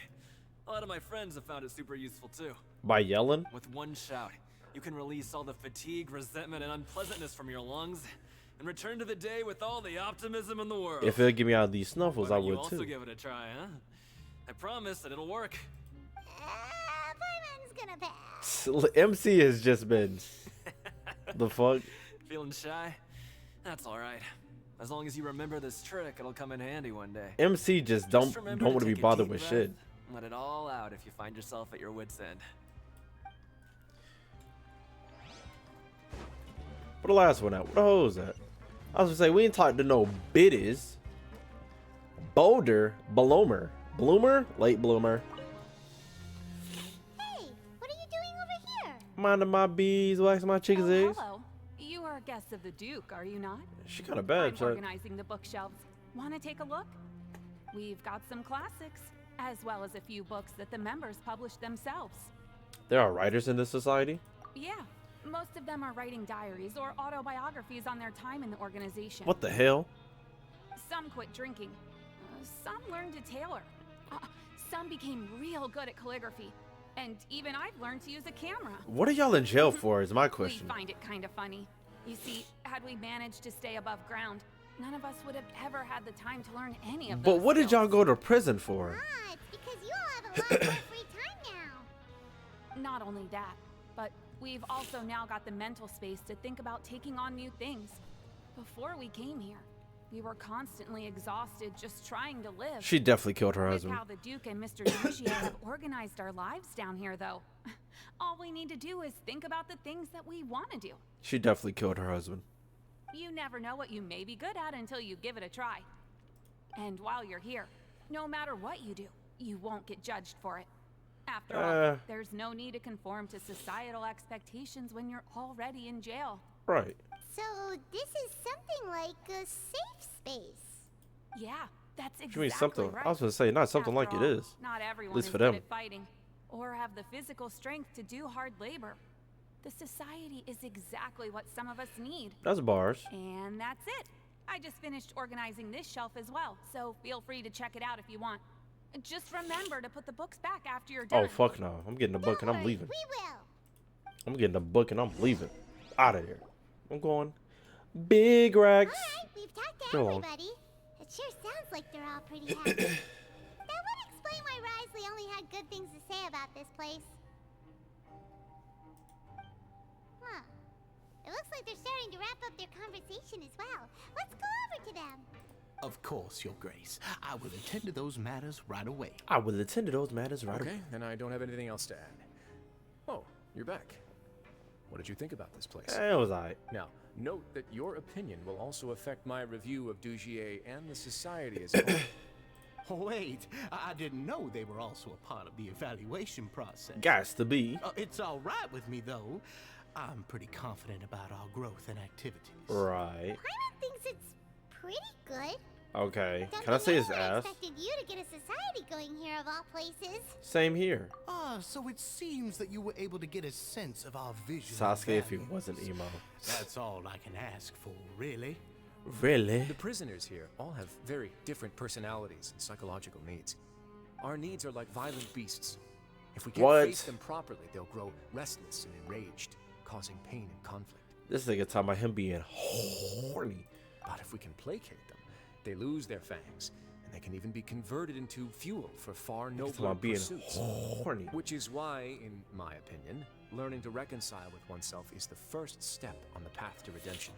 A lot of my friends have found it super useful too. By yelling? With one shout, you can release all the fatigue, resentment, and unpleasantness from your lungs and return to the day with all the optimism in the world. If it'll get me out of these snuffles, Why I don't you would also too. give it a try, huh? I promise that it'll work. Paimon's gonna pass. MC has just been the fuck. Feeling shy? That's alright. As long as you remember this trick, it'll come in handy one day. MC just don't remember want to be take a bothered deep with breath, shit. Let it all out if you find yourself at your wit's end. What the last one at? What the hell is that? I was gonna say we ain't talked to no biddies. Boulder, Bloomer, late bloomer. Hey, what are you doing over here? Minding my bees, waxing my chicken's eggs. Hello. You are guests of the Duke, are you not? She kind of bad, I'm so organizing the bookshelves. Want to take a look? We've got some classics, as well as a few books that the members publish themselves. there are writers in this society. Yeah, most of them are writing diaries or autobiographies on their time in the organization. What the hell? Some quit drinking. Some learned to tailor. Some became real good at calligraphy. And even I've learned to use a camera. What are y'all in jail for is my question. We find it kind of funny. You see, had we managed to stay above ground, none of us would have ever had the time to learn any of But those what did skills. y'all go to prison for? Ah, it's because you all have a lot more free time now. Not only that, but we've also now got the mental space to think about taking on new things. Before we came here, we were constantly exhausted just trying to live. She definitely killed her Look husband. how the Duke and Mr. Genshia have organized our lives down here, though. All we need to do is think about the things that we want to do. She definitely killed her husband. You never know what you may be good at until you give it a try. And while you're here, no matter what you do, you won't get judged for it. After all, there's no need to conform to societal expectations when you're already in jail. Right. So this is something like a safe space. Yeah, that's exactly She means something. right. I was gonna say not something After like it all, is. Not everyone At least is for good them. at fighting, or have the physical strength to do hard labor. The society is exactly what some of us need. That's bars. And that's it. I just finished organizing this shelf as well, so feel free to check it out if you want. Just remember to put the books back after you're done. Oh fuck no! I'm getting the book and I'm leaving. We will. I'm getting the book and I'm leaving. Out of here. I'm going. Big racks. Alright, we've talked to Go on. everybody. It sure sounds like they're all pretty happy. That would explain why Wriothesley only had good things to say about this place. Huh. It looks like they're starting to wrap up their conversation as well. Let's go over to them. Of course, Your Grace. I will attend to those matters right away. I will attend to those matters right Okay, away. then I don't have anything else to add. Oh, you're back. What did you think about this place? It was alright. Now, note that your opinion will also affect my review of Dugier and the society as a whole. Oh, wait, I didn't know they were also a part of the evaluation process. Gots to be. It's all right with me, though. I'm pretty confident about our growth and activities. Right. Paimon thinks it's pretty good. Okay. Don't Can I you say know, his I ass? expected you to get a society going here of all places. Same here. So it seems that you were able to get a sense of our vision. Sasuke, if he and wasn't values. emo. That's all I can ask for, really. Really? The prisoners here all have very different personalities and psychological needs. Our needs are like violent beasts. If we can't What? face them properly, they'll grow restless and enraged, causing pain and conflict. This nigga talking about him being horny. But if we can placate them, they lose their fangs, and they can even be converted into fuel for far Talking nobler about being pursuits. horny. Which is why, in my opinion, learning to reconcile with oneself is the first step on the path to redemption.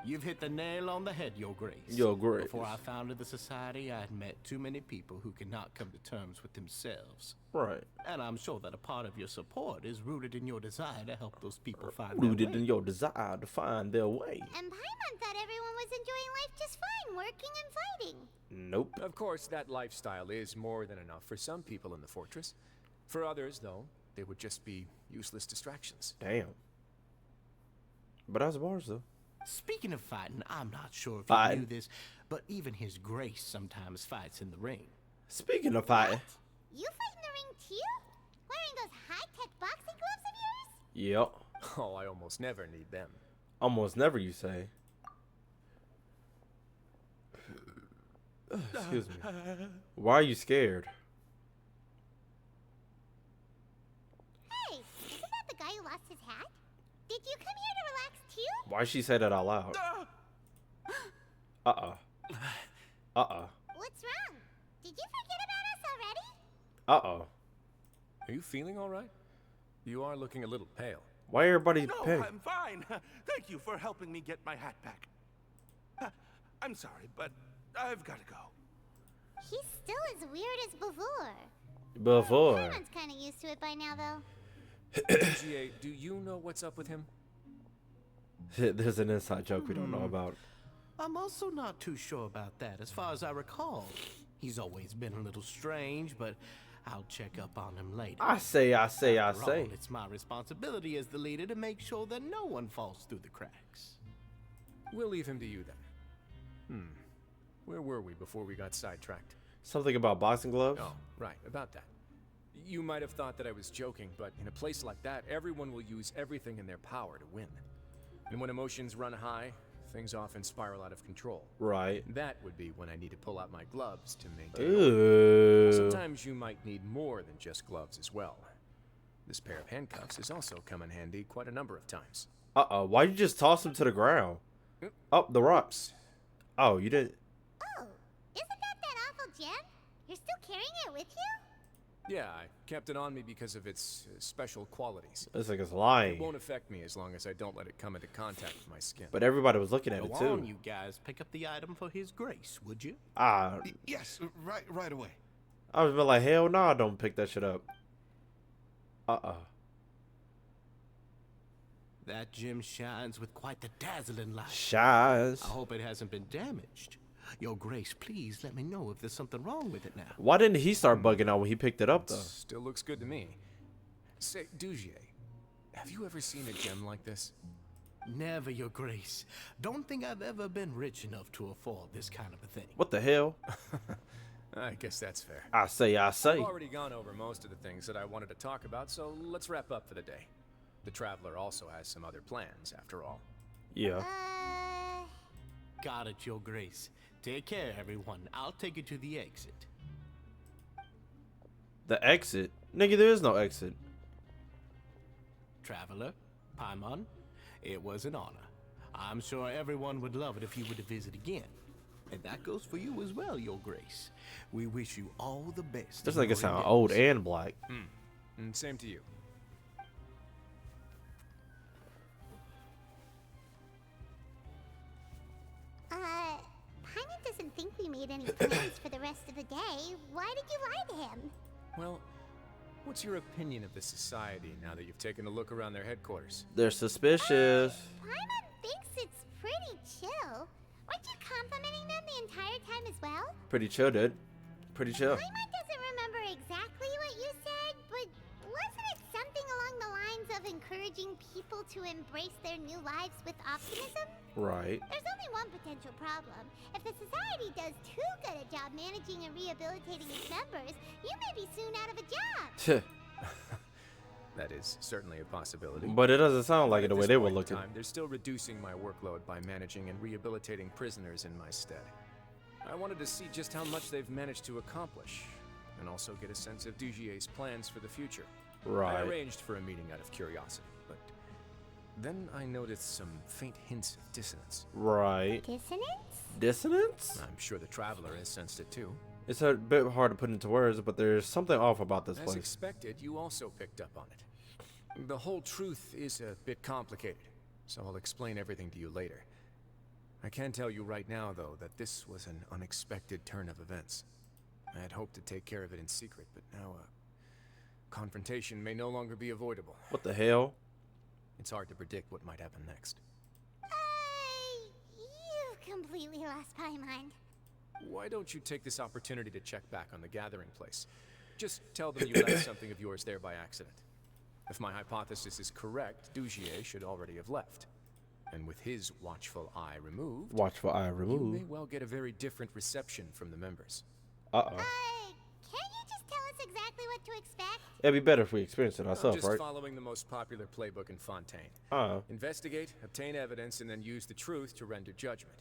You've hit the nail on the head, Your Grace. Your Grace. Before I founded the society, I had met too many people who could not come to terms with themselves. Right. And I'm sure that a part of your support is rooted in your desire to help those people find Rooted their way. in your desire to find their way. And Paimon thought everyone was enjoying life just fine, working and fighting. Nope. Of course, that lifestyle is more than enough for some people in the fortress. For others, though, they would just be useless distractions. Damn. But that's bars though. Speaking of fighting, I'm not sure if Fight. you knew this, but even His Grace sometimes fights in the ring. Speaking of fighting. You fight in the ring too? Wearing those high-tech boxing gloves of yours? Yep. Oh, I almost never need them. Almost never, you say. Excuse me. Why are you scared? Hey, isn't that the guy who lost his hat? Did you come here to relax too? Why'd she say that out loud? Uh-uh. Uh-uh. What's wrong? Did you forget about us already? Uh-oh. Are you feeling all right? You are looking a little pale. Why everybody No, panic? I'm fine. Thank you for helping me get my hat back. I'm sorry, but I've got to go. He's still as weird as before. Before. Paimon's kind of used to it by now, though. GA, do you know what's up with him? There's an inside joke we don't know about. I'm also not too sure about that. As far as I recall, he's always been a little strange, but I'll check up on him later. I say. After all, it's my responsibility as the leader to make sure that no one falls through the cracks. We'll leave him to you then. Where were we before we got sidetracked? Something about boxing gloves? Oh, right, about that. You might have thought that I was joking, but in a place like that, everyone will use everything in their power to win. And when emotions run high, things often spiral out of control. Right. That would be when I need to pull out my gloves to maintain Ooh. order. Sometimes you might need more than just gloves as well. This pair of handcuffs has also come in handy quite a number of times. Uh-oh, why'd you just toss him to the ground? Oh, the rocks. Oh, you did. Oh, isn't that awful gem? You're still carrying it with you? Yeah, I kept it on me because of its special qualities. It's like it's lying. It won't affect me as long as I don't let it come into contact with my skin. But everybody was looking at Go it too. on, you guys, pick up the item for his grace, would you? Yes, right away. I was like, hell no, I don't pick that shit up. That gem shines with quite the dazzling light. Shines. I hope it hasn't been damaged. Your Grace, please let me know if there's something wrong with it now. Why didn't he start bugging out when he picked it up, though? Still looks good to me. Say, Dugier, have you ever seen a gem like this? Never, Your Grace. Don't think I've ever been rich enough to afford this kind of a thing. What the hell? I guess that's fair. I say. I've already gone over most of the things that I wanted to talk about, so let's wrap up for the day. The Traveler also has some other plans, after all. Yeah. Got it, Your Grace. Take care, everyone. I'll take you to the exit. The exit? Nigga, there is no exit. Traveler, Paimon, it was an honor. I'm sure everyone would love it if you were to visit again. And that goes for you as well, Your Grace. We wish you all the best. This nigga sound old and black. And same to you. Paimon doesn't think we made any plans for the rest of the day. Why did you lie to him? Well, what's your opinion of the society now that you've taken a look around their headquarters? They're suspicious. Paimon thinks it's pretty chill. Weren't you complimenting them the entire time as well? Pretty chill, dude. Pretty chill. Paimon doesn't remember exactly what you said, but wasn't it something along the lines of encouraging people to embrace their new lives with optimism? Right. There's only one potential problem. If the society does too good a job managing and rehabilitating its members, you may be soon out of a job. That is certainly a possibility. But it doesn't sound like it the way they were looking. They're still reducing my workload by managing and rehabilitating prisoners in my stead. I wanted to see just how much they've managed to accomplish, and also get a sense of Dugier's plans for the future. Right. I arranged for a meeting out of curiosity, but then I noticed some faint hints of dissonance. Right. Dissonance? Dissonance? I'm sure the Traveler has sensed it too. It's a bit hard to put into words, but there's something off about this As place. expected, you also picked up on it. The whole truth is a bit complicated, so I'll explain everything to you later. I can tell you right now, though, that this was an unexpected turn of events. I had hoped to take care of it in secret, but now confrontation may no longer be avoidable. What the hell? It's hard to predict what might happen next. You've completely lost my mind. Why don't you take this opportunity to check back on the gathering place? Just tell them you left something of yours there by accident. If my hypothesis is correct, Dugier should already have left. And with his watchful eye removed, you may well get a very different reception from the members. Can't you just tell us exactly what to expect? It'd be better if we experienced it ourselves, just right? following the most popular playbook in Fontaine. Investigate, obtain evidence, and then use the truth to render judgment.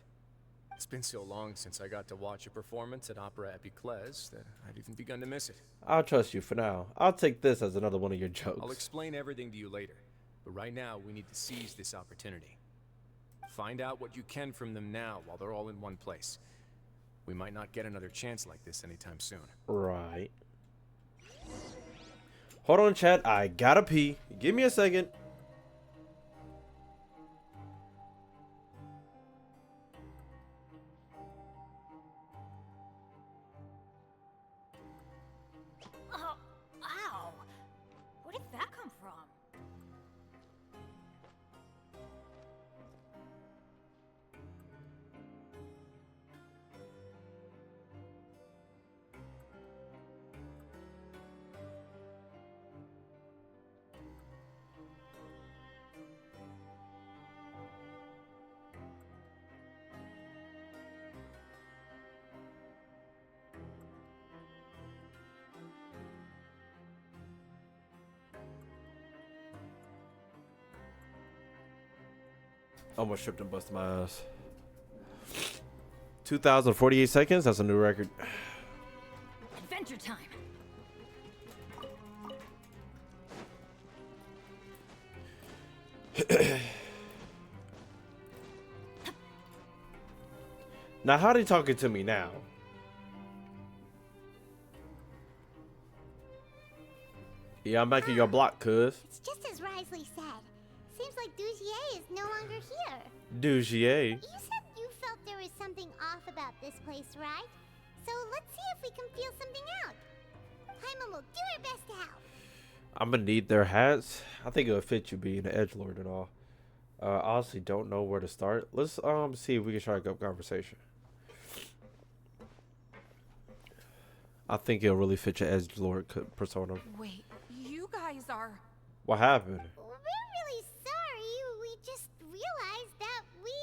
It's been so long since I got to watch a performance at Opera Epiclese that I've even begun to miss it. I'll trust you for now. I'll take this as another one of your jokes. I'll explain everything to you later, but right now we need to seize this opportunity. Find out what you can from them now while they're all in one place. We might not get another chance like this anytime soon. Right. Hold on, chat. I gotta pee. Give me a second. Almost tripped and busted my ass. 2,048 seconds. That's a new record. Adventure time. Now, how they talking to me now? Yeah, I'm back in your block, cuz. It's just as Wriothesley said. Seems like Dugier is no longer here. Dugier? You said you felt there was something off about this place, right? So let's see if we can feel something out. Paimon will do her best to help. I'm gonna need their hats. I think it'll fit you being an edgelord and all. Honestly, don't know where to start. Let's see if we can strike up conversation. I think it'll really fit your edgelord persona. Wait, you guys are... What happened? We're really sorry. We just realized that we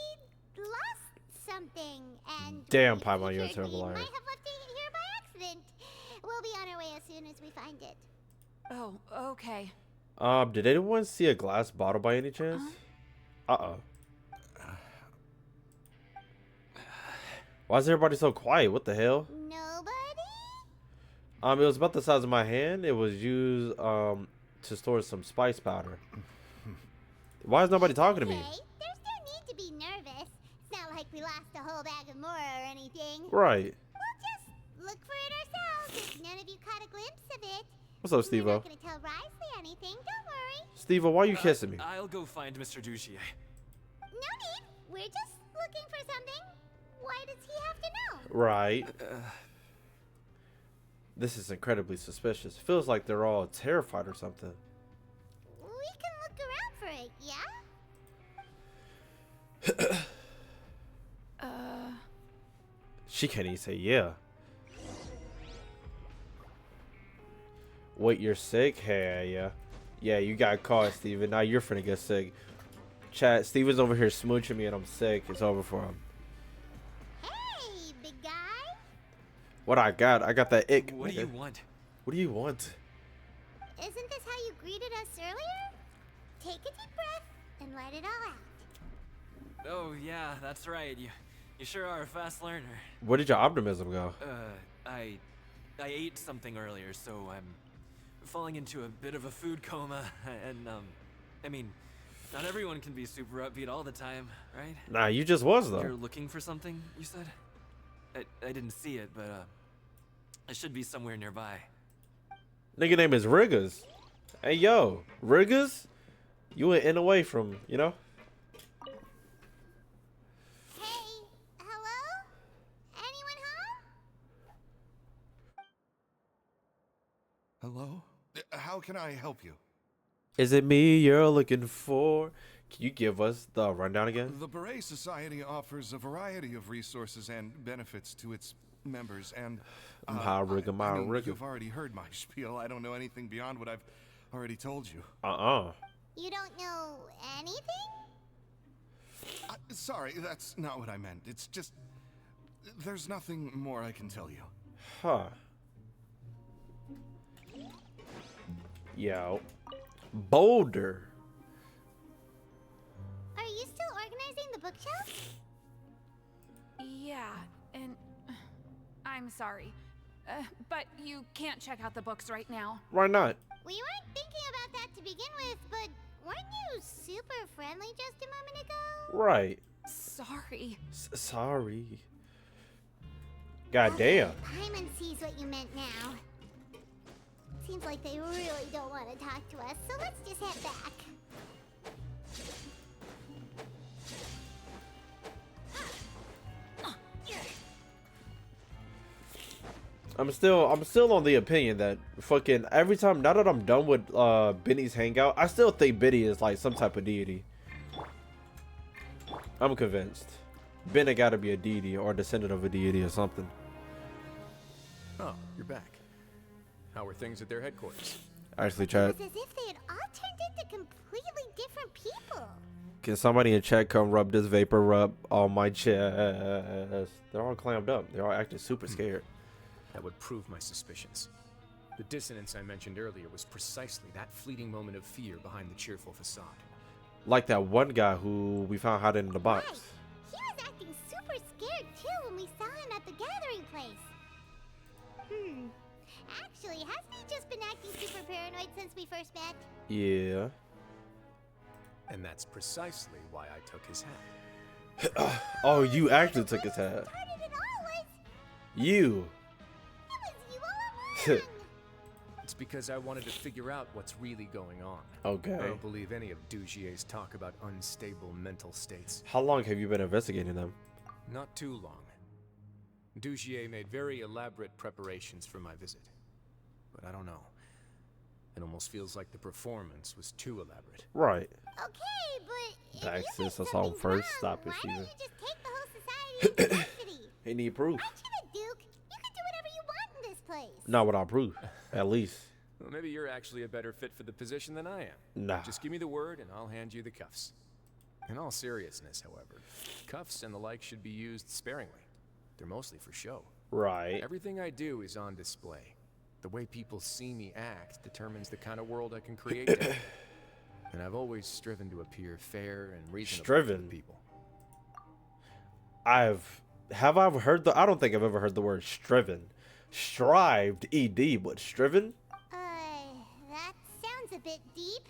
lost something, and Damn, Paimon, you're a terrible we liar. might have left it here by accident. We'll be on our way as soon as we find it. Oh, okay. Did anyone see a glass bottle by any chance? Why is everybody so quiet? What the hell? Nobody? It was about the size of my hand. It was used to store some spice powder. Why is nobody talking to me? Okay, there's no need to be nervous. It's not like we lost a whole bag of Mora or anything. Right. We'll just look for it ourselves if none of you caught a glimpse of it. What's up, We're Steve-O? not gonna tell Wriothesley anything, don't worry. Steve-O, why are you kissing me? I'll go find Mr. Dugier. No need. We're just looking for something. Why does he have to know? Right. This is incredibly suspicious. Feels like they're all terrified or something. We can look around for it, yeah? She can't even say yeah. Wait, you're sick? Hey, yeah. Yeah, you got caught, Steven. Now you're finna get sick. Chat, Steven's over here smooching me and I'm sick. It's over for him. Hey, big guy. What I got that ick. What do nigga. you want? What do you want? Isn't this how you greeted us earlier? Take a deep breath and let it all out. Oh yeah, that's right. You sure are a fast learner. Where did your optimism go? I ate something earlier, so I'm falling into a bit of a food coma, and I mean, not everyone can be super upbeat all the time, right? Nah, you just was though. You're looking for something, you said? I didn't see it, but it should be somewhere nearby. Nigga name is Riggers. Hey yo, Riggers? You went in away from, you know? Hey, hello? Anyone home? Hello? How can I help you? Is it me you're looking for? Can you give us the rundown again? The Beret Society offers a variety of resources and benefits to its members, and Rigger. you've already heard my spiel. I don't know anything beyond what I've already told you. You don't know anything? Sorry, that's not what I meant. It's just there's nothing more I can tell you. Huh. Yo. Boulder. Are you still organizing the bookshelf? Yeah, and I'm sorry. But you can't check out the books right now. Why not? We weren't thinking about that to begin with, but weren't you super friendly just a moment ago? Right. Sorry. Sorry. God damn. Paimon sees what you meant now. Seems like they really don't want to talk to us, so let's just head back. I'm still on the opinion that fucking every time, now that I'm done with Benny's hangout, I still think Benny is like some type of deity. I'm convinced. Benny gotta be a deity or a descendant of a deity or something. Oh, you're back. How were things at their headquarters? Actually, chat. It's as if they had all turned into completely different people. Can somebody in chat come rub this vapor rub on my chest? They're all clammed up. They're all acting super scared. That would prove my suspicions. The dissonance I mentioned earlier was precisely that fleeting moment of fear behind the cheerful facade. Like that one guy who we found hiding in the box. Right. He was acting super scared too when we saw him at the gathering place. Actually, hasn't he just been acting super paranoid since we first met? Yeah. And that's precisely why I took his hat. Oh, you actually took his hat. Started it all was You. it was you all along. It's because I wanted to figure out what's really going on. Okay. I don't believe any of Dugier's talk about unstable mental states. How long have you been investigating them? Not too long. Dugier made very elaborate preparations for my visit. But I don't know. It almost feels like the performance was too elaborate. Right. Okay, but Back if you sis, did that's all something first. wrong, Stop it, why Steven. don't you just take the whole society into custody? He need proof. Aren't you the Duke? You can do whatever you want in this place. Not without proof, at least. Well, maybe you're actually a better fit for the position than I am. Nah. Just give me the word and I'll hand you the cuffs. In all seriousness, however, cuffs and the like should be used sparingly. They're mostly for show. Right. Everything I do is on display. The way people see me act determines the kind of world I can create down. And I've always striven to appear fair and reasonable to the people. Have I heard the? I don't think I've ever heard the word striven. Strived, ed, but striven. That sounds a bit deep.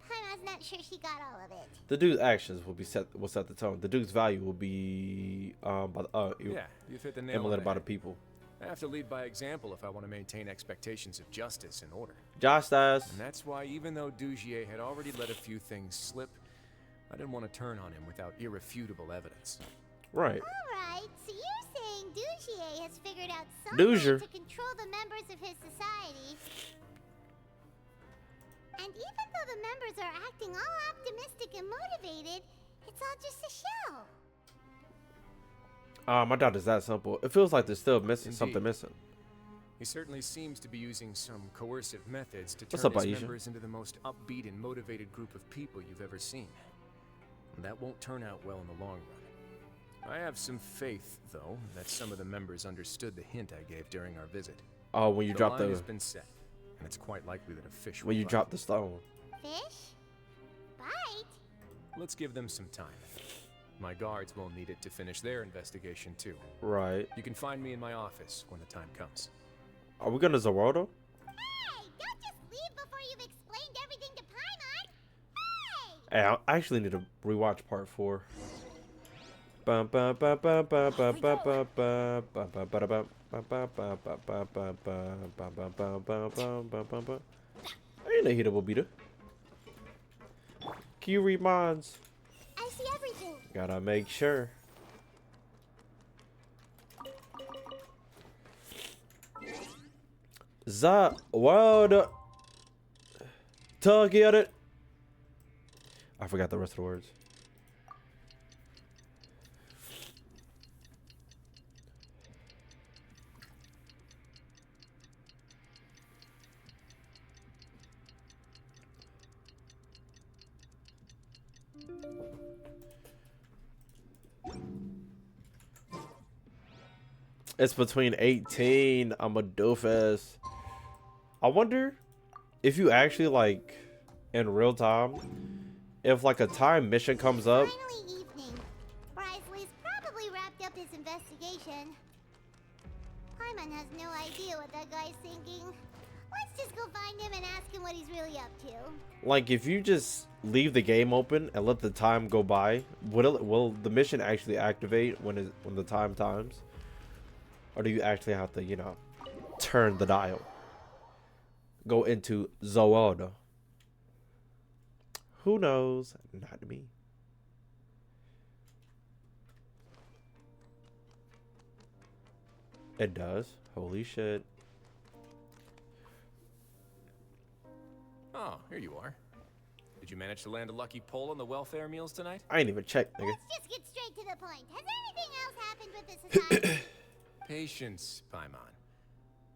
Paimon's not sure she got all of it. The dude's actions will set the tone. The dude's value will be Yeah, you've hit the nail on emulated the by the head. people. I have to lead by example if I want to maintain expectations of justice and order. Justice. And that's why even though Dugier had already let a few things slip, I didn't want to turn on him without irrefutable evidence. Right. Alright, so you're saying Dugier has figured out some Dugier. way to control the members of his society. And even though the members are acting all optimistic and motivated, it's all just a show. My doubt is that simple. It feels like there's still missing something Indeed. missing. He certainly seems to be using some coercive methods to What's turn up, his Aisha? members into the most upbeat and motivated group of people you've ever seen. And that won't turn out well in the long run. I have some faith, though, that some of the members understood the hint I gave during our visit. Oh, when you drop line the has been set, and it's quite likely that a fish when will you bite. drop the stone. Fish? Bite? Let's give them some time. My guards won't need it to finish their investigation, too. Right. You can find me in my office when the time comes. Are we gonna Zorodo? Hey, don't just leave before you've explained everything to Paimon. Hey! Hey, I actually need to rewatch part 4. I ain't a hittable beater. Can you read minds? I see everything. Gotta make sure. The world to get it. I forgot the rest of the words. It's between 18. I'm a doofus. I wonder if you actually, like, in real time, if like a time mission comes up. Finally evening. Wriothesley''s probably wrapped up his investigation. Paimon has no idea what that guy's thinking. Let's just go find him and ask him what he's really up to. Like, if you just leave the game open and let the time go by, will the mission actually activate when the time times? Or do you actually have to, you know, turn the dial? Go into Zoada. Who knows? Not me. It does. Holy shit. Oh, here you are. Did you manage to land a lucky pull on the welfare meals tonight? I ain't even checked, nigga. Let's just get straight to the point. Has anything else happened with the society? Patience, Paimon.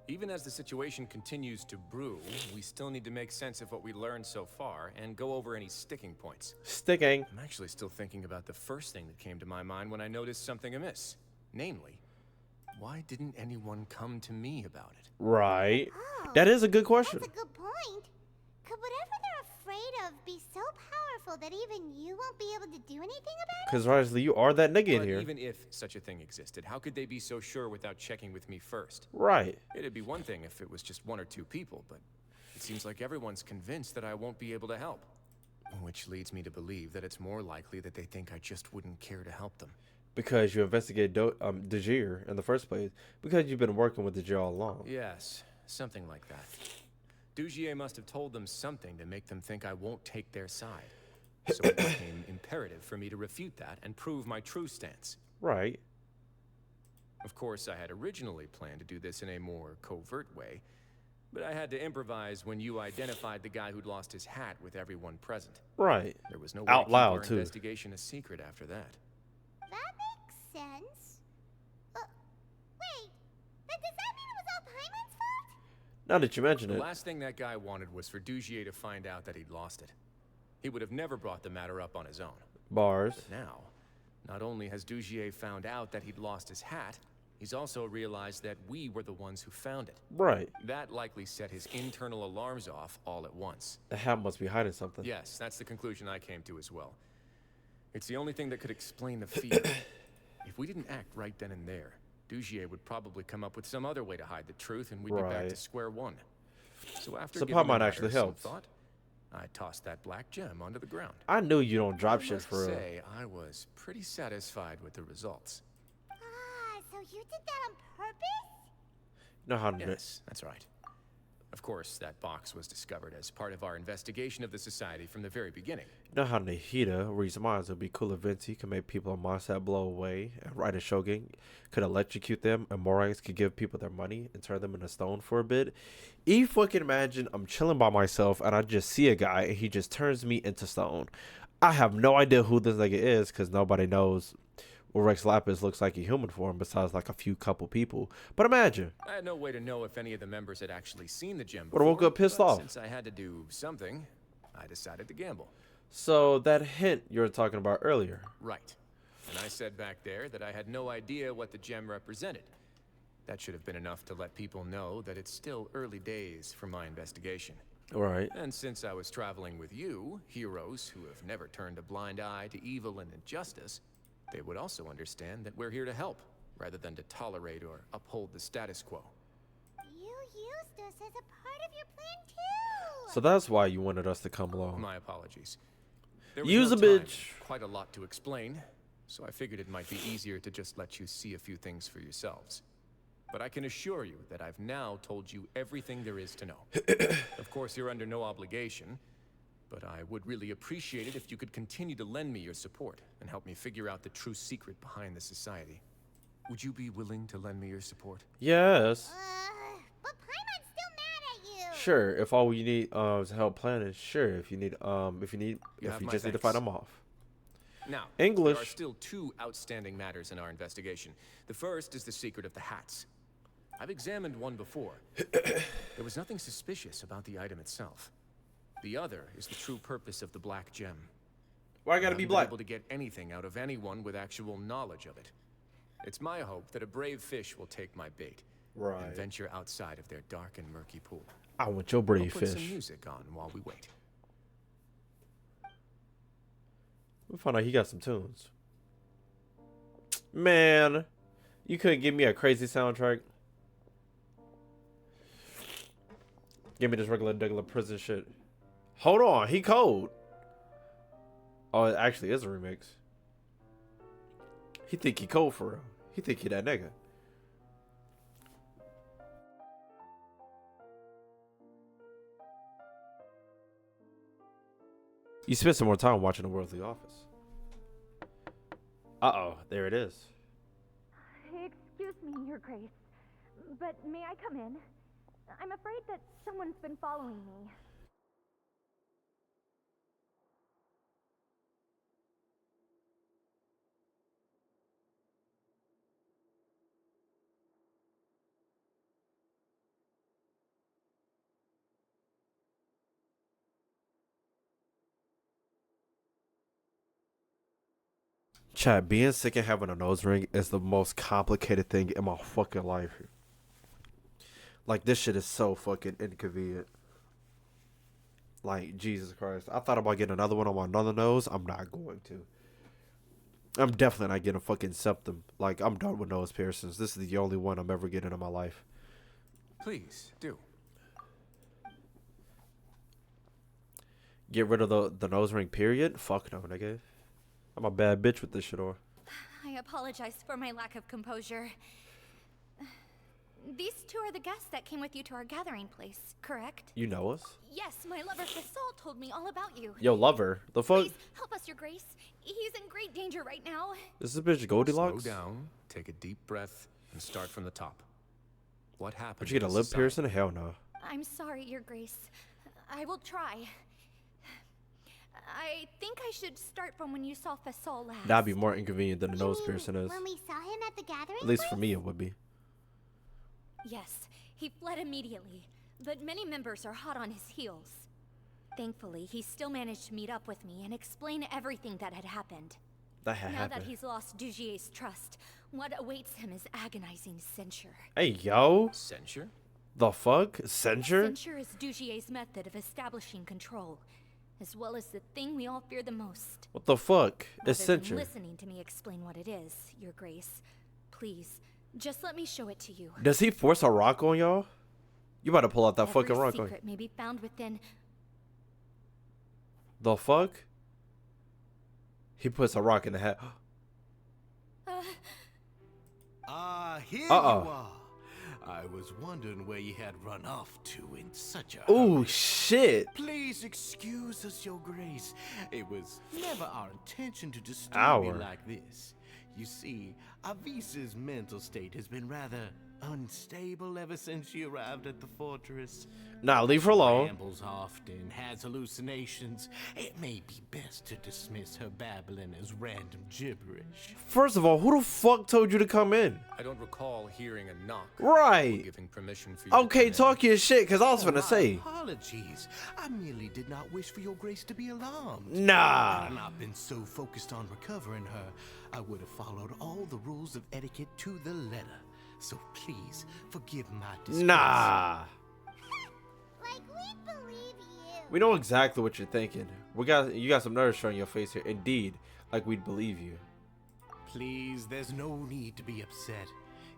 Even as the situation continues to brew, we still need to make sense of what we learned so far and go over any sticking points. Sticking. I'm actually still thinking about the first thing that came to my mind when I noticed something amiss. Namely, why didn't anyone come to me about it? Right. Oh, That is a good question. That's a good point. Could whatever they're afraid of be so powerful that even you won't be able to do anything about it? Because Wriothesley, you are that nigga in But here. even if such a thing existed, how could they be so sure without checking with me first? Right. It'd be one thing if it was just one or two people, but it seems like everyone's convinced that I won't be able to help. Which leads me to believe that it's more likely that they think I just wouldn't care to help them. Because you investigated Dajir in the first place. Because you've been working with Dajir all along. Yes, something like that. Dugier must have told them something to make them think I won't take their side. So it became imperative for me to refute that and prove my true stance. Right. Of course, I had originally planned to do this in a more covert way, but I had to improvise when you identified the guy who'd lost his hat with everyone present. Right. There was no way Out to keep loud, our too. investigation a secret after that. That makes sense. Wait, then does that mean it was all Paimon's fault? Now that you mention The it. last thing that guy wanted was for Dugier to find out that he'd lost it. He would have never brought the matter up on his own. Bars. But now, not only has Dugier found out that he'd lost his hat, he's also realized that we were the ones who found it. Right. That likely set his internal alarms off all at once. The hat must be hiding something. Yes, that's the conclusion I came to as well. It's the only thing that could explain the fear. If we didn't act right then and there, Dugier would probably come up with some other way to hide the truth, and we'd be back to Right. square one. So after So giving Pop the might matter actually some help. thought, I tossed that black gem onto the ground. I knew you don't drop shit must for real. say, I was pretty satisfied with the results. Ah, so you did that on purpose? Know how to Yes, that's right. Of course, that box was discovered as part of our investigation of the society from the very beginning. You know how Nahida reads minds. It would be cool if Vinci could make people on Mondstadt blow away, and Raiden Shogun could electrocute them, and Morax could give people their money and turn them into stone for a bit. You fucking imagine I'm chilling by myself and I just see a guy and he just turns me into stone. I have no idea who this nigga is because nobody knows what Rex Lapis looks like in human form besides like a few couple people. But imagine. I had no way to know if any of the members had actually seen the gem Would've woke before, up pissed but off. Since I had to do something, I decided to gamble. So that hint you were talking about earlier. Right. And I said back there that I had no idea what the gem represented. That should have been enough to let people know that it's still early days for my investigation. Right. And since I was traveling with you, heroes who have never turned a blind eye to evil and injustice, they would also understand that we're here to help, rather than to tolerate or uphold the status quo. You used us as a part of your plan too! So that's why you wanted us to come along. My apologies. There was Use no a time, bitch. quite a lot to explain, so I figured it might be easier to just let you see a few things for yourselves. But I can assure you that I've now told you everything there is to know. Of course, you're under no obligation, but I would really appreciate it if you could continue to lend me your support and help me figure out the true secret behind the society. Would you be willing to lend me your support? Yes. But Paimon's still mad at you! Sure. If all you need is help planning, sure. If you have just need to my fight thanks. them off. Now, English. there are still two outstanding matters in our investigation. The first is the secret of the hats. I've examined one before. There was nothing suspicious about the item itself. The other is the true purpose of the black gem. Why I gotta I be haven't been black? able to get anything out of anyone with actual knowledge of it. It's my hope that a brave fish will take my bait Right. and venture outside of their dark and murky pool. I want your I'll brave put some fish. music on while we wait. We found out he got some tunes. Man, you couldn't give me a crazy soundtrack. Give me this regular prison shit. Hold on, he cold. Oh, it actually is a remix. He think he cold for real. He think he that nigga. You spent some more time watching the Worldly Office. Uh-oh, there it is. Excuse me, Your Grace, but may I come in? I'm afraid that someone's been following me. Chat, being sick and having a nose ring is the most complicated thing in my fucking life. Like, this shit is so fucking inconvenient. Like, Jesus Christ. I thought about getting another one on my other nose. I'm not going to. I'm definitely not getting a fucking septum. Like, I'm done with nose piercings. This is the only one I'm ever getting in my life. Please, do. Get rid of the nose ring, period? Fuck no, nigga. I'm a bad bitch with this shit on. I apologize for my lack of composure. These two are the guests that came with you to our gathering place, correct? You know us? Yes, my lover Fasol told me all about you. Yo, lover. The fuck? Please help us, Your Grace. He's in great danger right now. Is this bitch Goldilocks? Slow down, take a deep breath, and start from the top. What happened? Would you get a lip piercing? Hell no. I'm sorry, Your Grace. I will try. I think I should start from when you saw Fasol last. That'd be more inconvenient than a nose piercing is. When we saw him at the gathering At least place? for me, it would be. Yes, he fled immediately, but many members are hot on his heels. Thankfully, he still managed to meet up with me and explain everything that had happened. That had Now happened. that he's lost Dugier's trust, what awaits him is agonizing censure. Hey, yo. Censure? The fuck? Censure? Censure is Dugier's method of establishing control, as well as the thing we all fear the most. What the fuck? Rather It's than censure. listening to me explain what it is, Your Grace, please, just let me show it to you. Does he force a rock on y'all? You about to pull out that Every fucking rock on secret may be found within. The fuck? He puts a rock in the hat. Here Uh-oh. you are. I was wondering where you had run off to in such a Ooh, hurry. shit. Please excuse us, Your Grace. It was never our intention to disturb you Our. like this. You see, Avisa's mental state has been rather unstable ever since she arrived at the fortress. Nah, leave her alone. Rambles often, has hallucinations. It may be best to dismiss her babbling as random gibberish. First of all, who the fuck told you to come in? I don't recall hearing a knock. Right. Or giving permission for you to Okay, come in. talk your shit, because I was Oh, finna my say. apologies. I merely did not wish for Your Grace to be alarmed. Nah. Had I not been so focused on recovering her, I would have followed all the rules of etiquette to the letter. So please, forgive my disgrace. Nah. Like, we believe you. We know exactly what you're thinking. You got some nerves showing your face here. Indeed, like we'd believe you. Please, there's no need to be upset.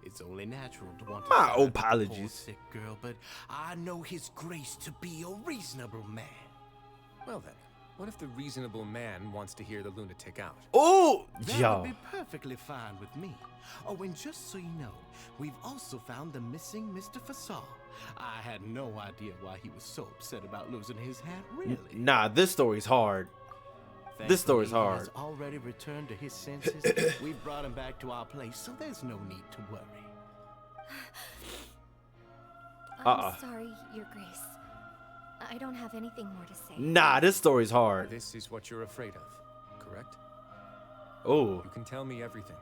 It's only natural to want to My side with the poor apologies. sick girl, but I know His Grace to be a reasonable man. Well then, what if the reasonable man wants to hear the lunatic out? Oh, That yo. would be perfectly fine with me. Oh, and just so you know, we've also found the missing Mr. Fasal. I had no idea why he was so upset about losing his hat, really. Nah, this story's hard. This story's Thankfully, hard. He has already returned to his senses. We've brought him back to our place, so there's no need to worry. I'm sorry, Your Grace. I don't have anything more to say. Nah, this story's hard. This is what you're afraid of, correct? Oh. You can tell me everything.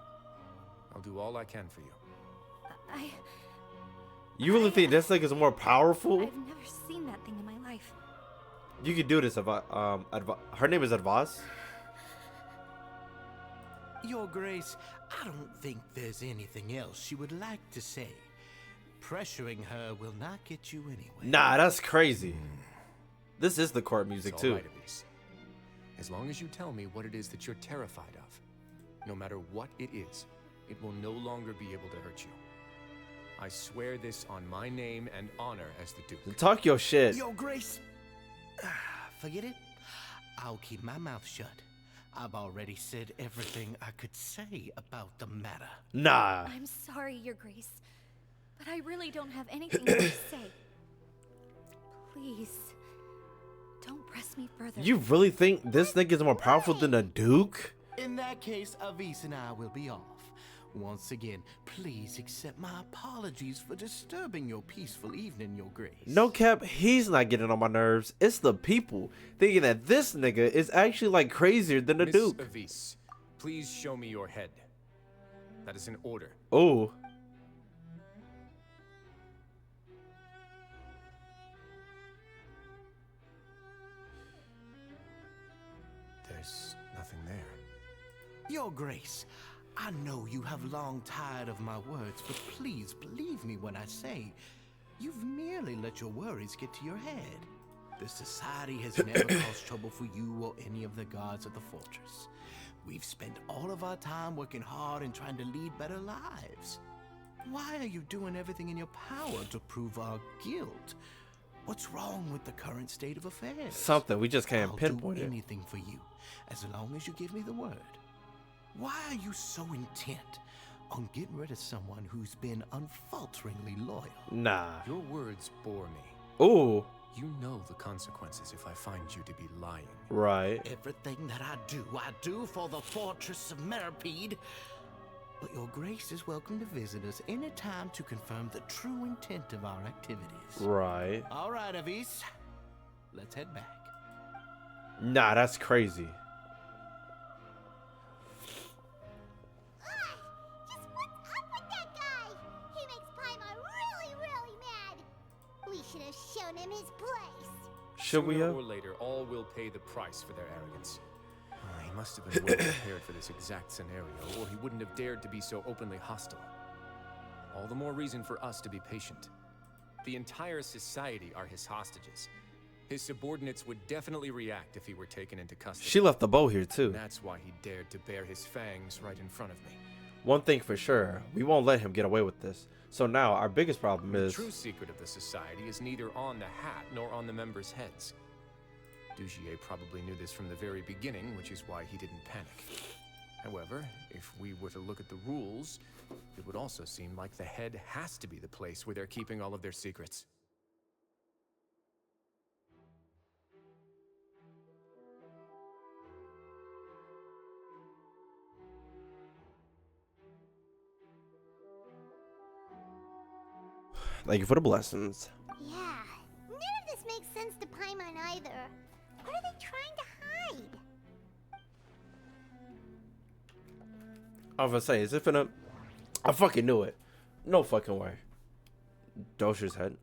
I'll do all I can for you. You really think this thing is more powerful? I've never seen that thing in my life. You could do this. Her name is Advas. Your Grace, I don't think there's anything else she would like to say. Pressuring her will not get you anywhere. Nah, that's crazy. This is the court music It's too. all right, Elise. As long as you tell me what it is that you're terrified of, no matter what it is, it will no longer be able to hurt you. I swear this on my name and honor as the Duke. Talk your shit. Your Grace, forget it. I'll keep my mouth shut. I've already said everything I could say about the matter. Nah. I'm sorry, Your Grace, but I really don't have anything more to say. Please, don't press me further. You really think this thing is more powerful than the Duke? In that case, Avis and I will be off. Once again, please accept my apologies for disturbing your peaceful evening, Your Grace. No cap, he's not getting on my nerves. It's the people thinking that this nigga is actually like crazier than the Miss Duke. Avis, please show me your head. That is an order. Oh. There's nothing there. Your Grace, I know you have long tired of my words, but please believe me when I say you've merely let your worries get to your head. The society has never caused trouble for you or any of the guards of the fortress. We've spent all of our time working hard and trying to lead better lives. Why are you doing everything in your power to prove our guilt? What's wrong with the current state of affairs? Something. We just can't pinpoint I'll do it. anything for you, as long as you give me the word. Why are you so intent on getting rid of someone who's been unfalteringly loyal? Nah. Your words bore me. Ooh. You know the consequences if I find you to be lying. Right. Everything that I do for the fortress of Meripede. But your grace is welcome to visit us anytime to confirm the true intent of our activities. Right. All right, Avis. Let's head back. Nah, that's crazy. Just what's up with that guy? He makes Paimon really, really mad. We should have shown him his place. Should we Sooner have? or later, all will pay the price for their arrogance. He must have been well prepared for this exact scenario, or he wouldn't have dared to be so openly hostile. All the more reason for us to be patient. The entire society are his hostages. His subordinates would definitely react if he were taken into custody. She left the bow here too. That's why he dared to bare his fangs right in front of me. One thing for sure, we won't let him get away with this. So now our biggest problem The is true secret of the society is neither on the hat nor on the members' heads. Dugier probably knew this from the very beginning, which is why he didn't panic. However, if we were to look at the rules, it would also seem like the head has to be the place where they're keeping all of their secrets. thank you for the blessings. Yeah, none of this makes sense to Paimon either. What are they trying to hide? I was gonna say, is it finna? I fucking knew it. No fucking way. Dosha's head.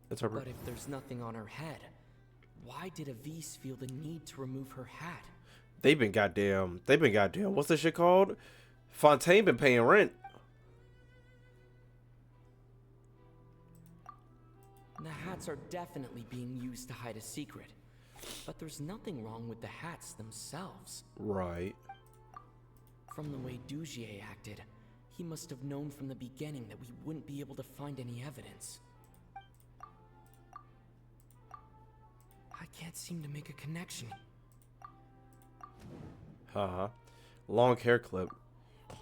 It's her. But if there's nothing on her head, why did Avis feel the need to remove her hat? They've been goddamn. What's this shit called? Fontaine been paying rent. The hats are definitely being used to hide a secret. But there's nothing wrong with the hats themselves. Right. From the way Dugier acted, he must have known from the beginning that we wouldn't be able to find any evidence. I can't seem to make a connection. Long hair clip. I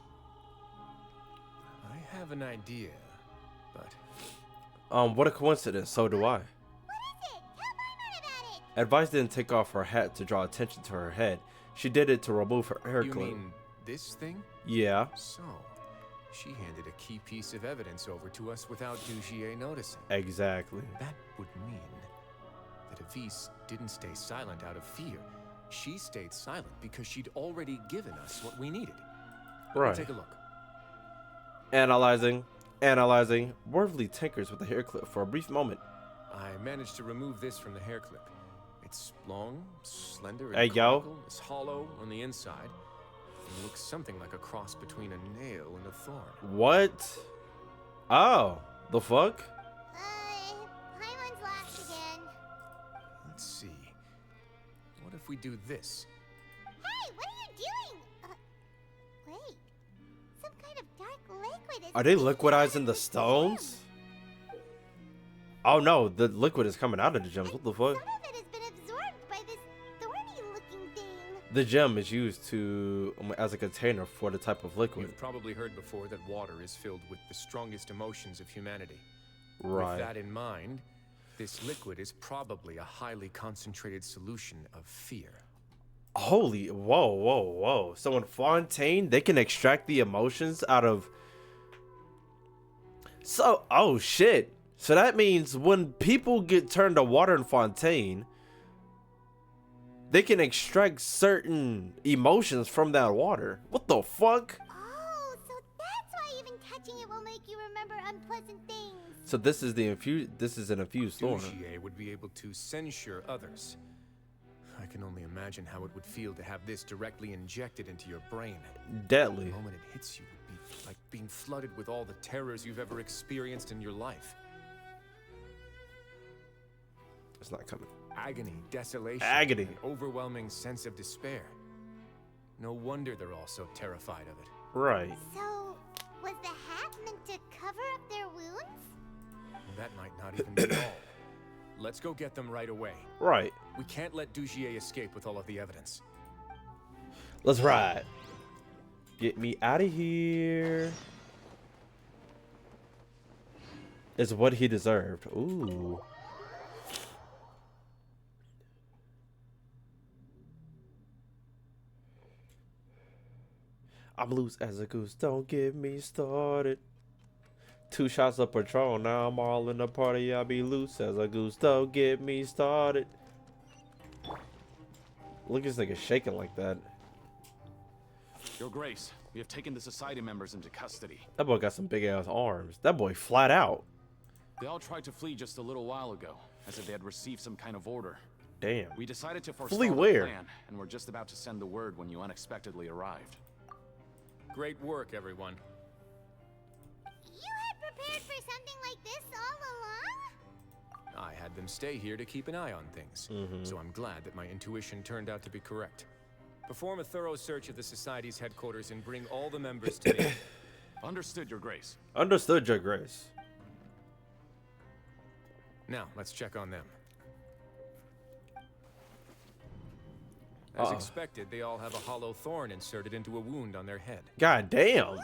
have an idea, but... What a coincidence. So do I. Advice didn't take off her hat to draw attention to her head. She did it to remove her hair clip. You mean this thing? Yeah. So, she handed a key piece of evidence over to us without Dugier noticing. Exactly. That would mean that Avis didn't stay silent out of fear. She stayed silent because she'd already given us what we needed. Right. Take a look. Analyzing. Worthily tinkers with the hair clip for a brief moment. I managed to remove this from the hair clip. It's long, slender, and Hey, yo. conical. It's hollow on the inside. It looks something like a cross between a nail and a thorn. What? Oh, the fuck? Paimon's last again. Let's see. What if we do this? Hey, what are you doing? Wait. Some kind of dark liquid is... Are they liquidizing the stones? Oh no, the liquid is coming out of the gems. What the fuck? Some of it has been absorbed by this thorny-looking thing. The gem is used to as a container for the type of liquid. You've probably heard before that water is filled with the strongest emotions of humanity. Right. With that in mind, this liquid is probably a highly concentrated solution of fear. Holy, whoa. So in Fontaine, they can extract the emotions out of... So, oh shit. So that means when people get turned to water in Fontaine, they can extract certain emotions from that water. What the fuck? Oh, so that's why even touching it will make you remember unpleasant things. So this is an infused thorn. Dugier would be able to censure others. I can only imagine how it would feel to have this directly injected into your brain. Deadly. The moment it hits you would be like being flooded with all the terrors you've ever experienced in your life. It's not coming. Agony, desolation, Agony. an overwhelming sense of despair. No wonder they're all so terrified of it. Right. So, was the hat meant to cover up their wounds? That might not even be all. Let's go get them right away. Right. We can't let Dugier escape with all of the evidence. Let's ride. Get me out of here. Is what he deserved. Ooh. I'm loose as a goose. Don't get me started. 2 shots of Patron. Now I'm all in the party. I'll be loose as a goose. Don't get me started. Look at this nigga shaking like that. Your Grace, we have taken the Society members into custody. That boy got some big ass arms. That boy flat out. They all tried to flee just a little while ago, as if they had received some kind of order. Damn. We decided to forestall Flee the where? plan, and we're just about to send the word when you unexpectedly arrived. Great work, everyone. You had prepared for something like this all along? I had them stay here to keep an eye on things, so I'm glad that my intuition turned out to be correct. Perform a thorough search of the Society's headquarters and bring all the members to me. Understood, Your Grace. Understood, Your Grace. Now, let's check on them. As expected, they all have a hollow thorn inserted into a wound on their head. God damn.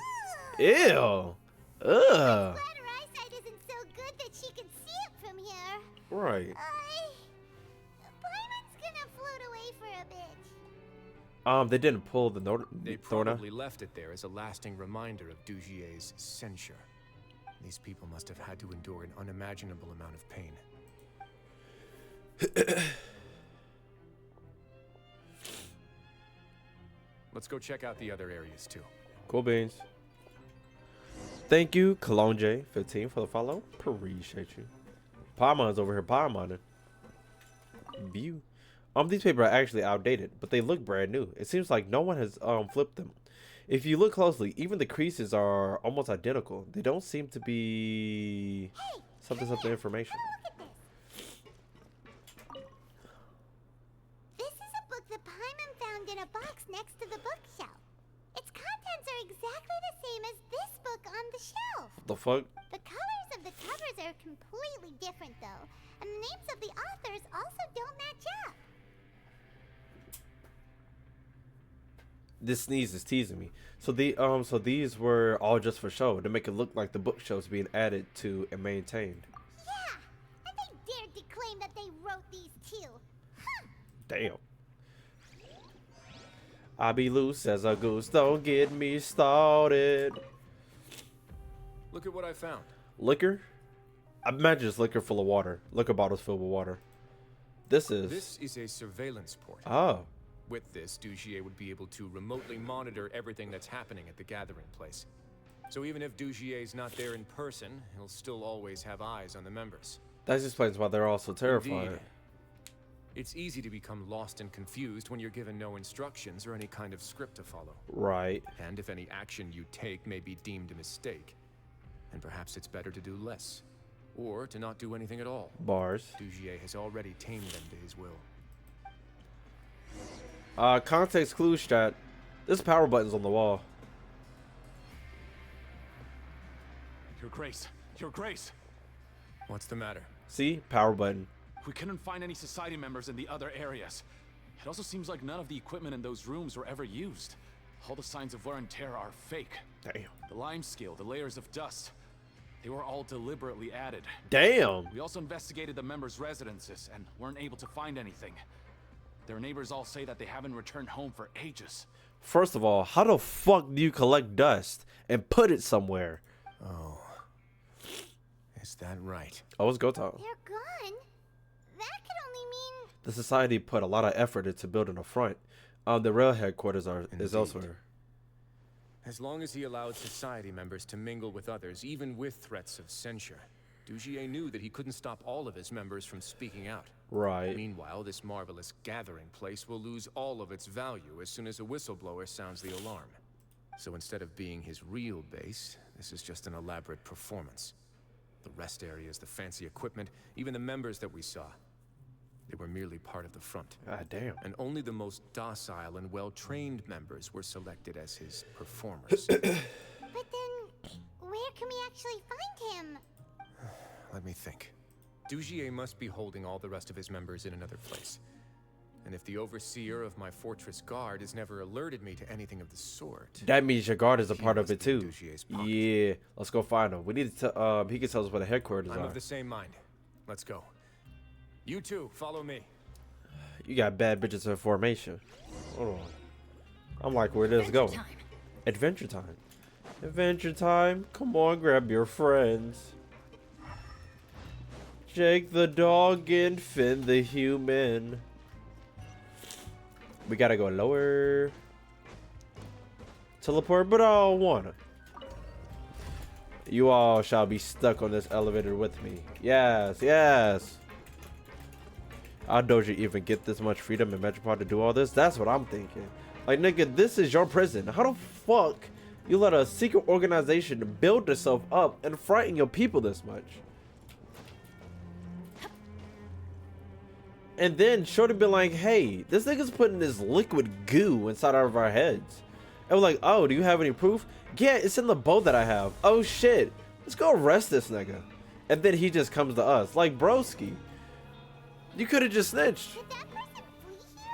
Ew. Ugh. Glad her eyesight isn't so good that she can see it from here. Right. Paimon's gonna float away for a bit. They didn't pull the They Thorna. probably left it there as a lasting reminder of Dugier's censure. These people must have had to endure an unimaginable amount of pain. Let's go check out the other areas too. Cool beans. Thank you, Kalonje15 for the follow. Appreciate you. Paimon's over here Paimon'ing. View. These papers are actually outdated, but they look brand new. It seems like no one has flipped them. If you look closely, even the creases are almost identical. They don't seem to be something information. This is a book that Paimon found in a box next to the bookshelf. Its contents are exactly the same as this book on the shelf. The fuck? The colors of the covers are completely different though, and the names of the authors also don't match up. This sneeze is teasing me. So these were all just for show to make it look like the bookshelves being added to and maintained. Yeah, and they dared to claim that they wrote these too. Huh. Damn. I be loose as a goose. Don't get me started. Look at what I found. Liquor? I imagine it's liquor full of water. Liquor bottles filled with water. This is a surveillance port. Oh. With this, Dugier would be able to remotely monitor everything that's happening at the gathering place. So even if Dugier's not there in person, he'll still always have eyes on the members. That explains why they're all so terrified. Indeed. It's easy to become lost and confused when you're given no instructions or any kind of script to follow. Right. And if any action you take may be deemed a mistake, then perhaps it's better to do less. Or to not do anything at all. Bars. Dugier has already tamed them to his will. Context clue chat. There's power buttons on the wall. Your Grace, Your Grace. What's the matter? See? Power button. We couldn't find any Society members in the other areas. It also seems like none of the equipment in those rooms were ever used. All the signs of wear and tear are fake. Damn. The lime scale, the layers of dust, they were all deliberately added. Damn. We also investigated the members' residences and weren't able to find anything. Their neighbors all say that they haven't returned home for ages. First of all, how the fuck do you collect dust and put it somewhere? Oh. Is that right? Oh, it's go time. They're gone? That could only mean... The Society put a lot of effort into building a front. The rail headquarters is elsewhere. As long as he allowed Society members to mingle with others, even with threats of censure, Dugier knew that he couldn't stop all of his members from speaking out. Right. Meanwhile, this marvelous gathering place will lose all of its value as soon as a whistleblower sounds the alarm. So instead of being his real base, this is just an elaborate performance. The rest areas, the fancy equipment, even the members that we saw. They were merely part of the front. God damn. And only the most docile and well-trained members were selected as his performers. But then, where can we actually find him? Let me think. Dugier must be holding all the rest of his members in another place. And if the overseer of my fortress guard has never alerted me to anything of the sort... That means your guard is a part of it too. Yeah, let's go find him. We need to, he can tell us where the headquarters I'm are. of the same mind. Let's go. You two, follow me. You got bad bitches in formation. Hold on. I'm like, where does this go? Adventure time. Adventure time. Come on, grab your friends. Jake the dog and Finn the human. We gotta go lower. Teleport, but I don't wanna. You all shall be stuck on this elevator with me. Yes, yes. How don't you even get this much freedom in Metropod to do all this? That's what I'm thinking. Like, nigga, this is your prison. How the fuck you let a secret organization build itself up and frighten your people this much? And then Shorty be like, hey, this nigga's putting this liquid goo inside of our heads. And we're like, oh, do you have any proof? Yeah, it's in the boat that I have. Oh shit, let's go arrest this nigga. And then he just comes to us. Like, broski, you could have just snitched. Did that person flee here?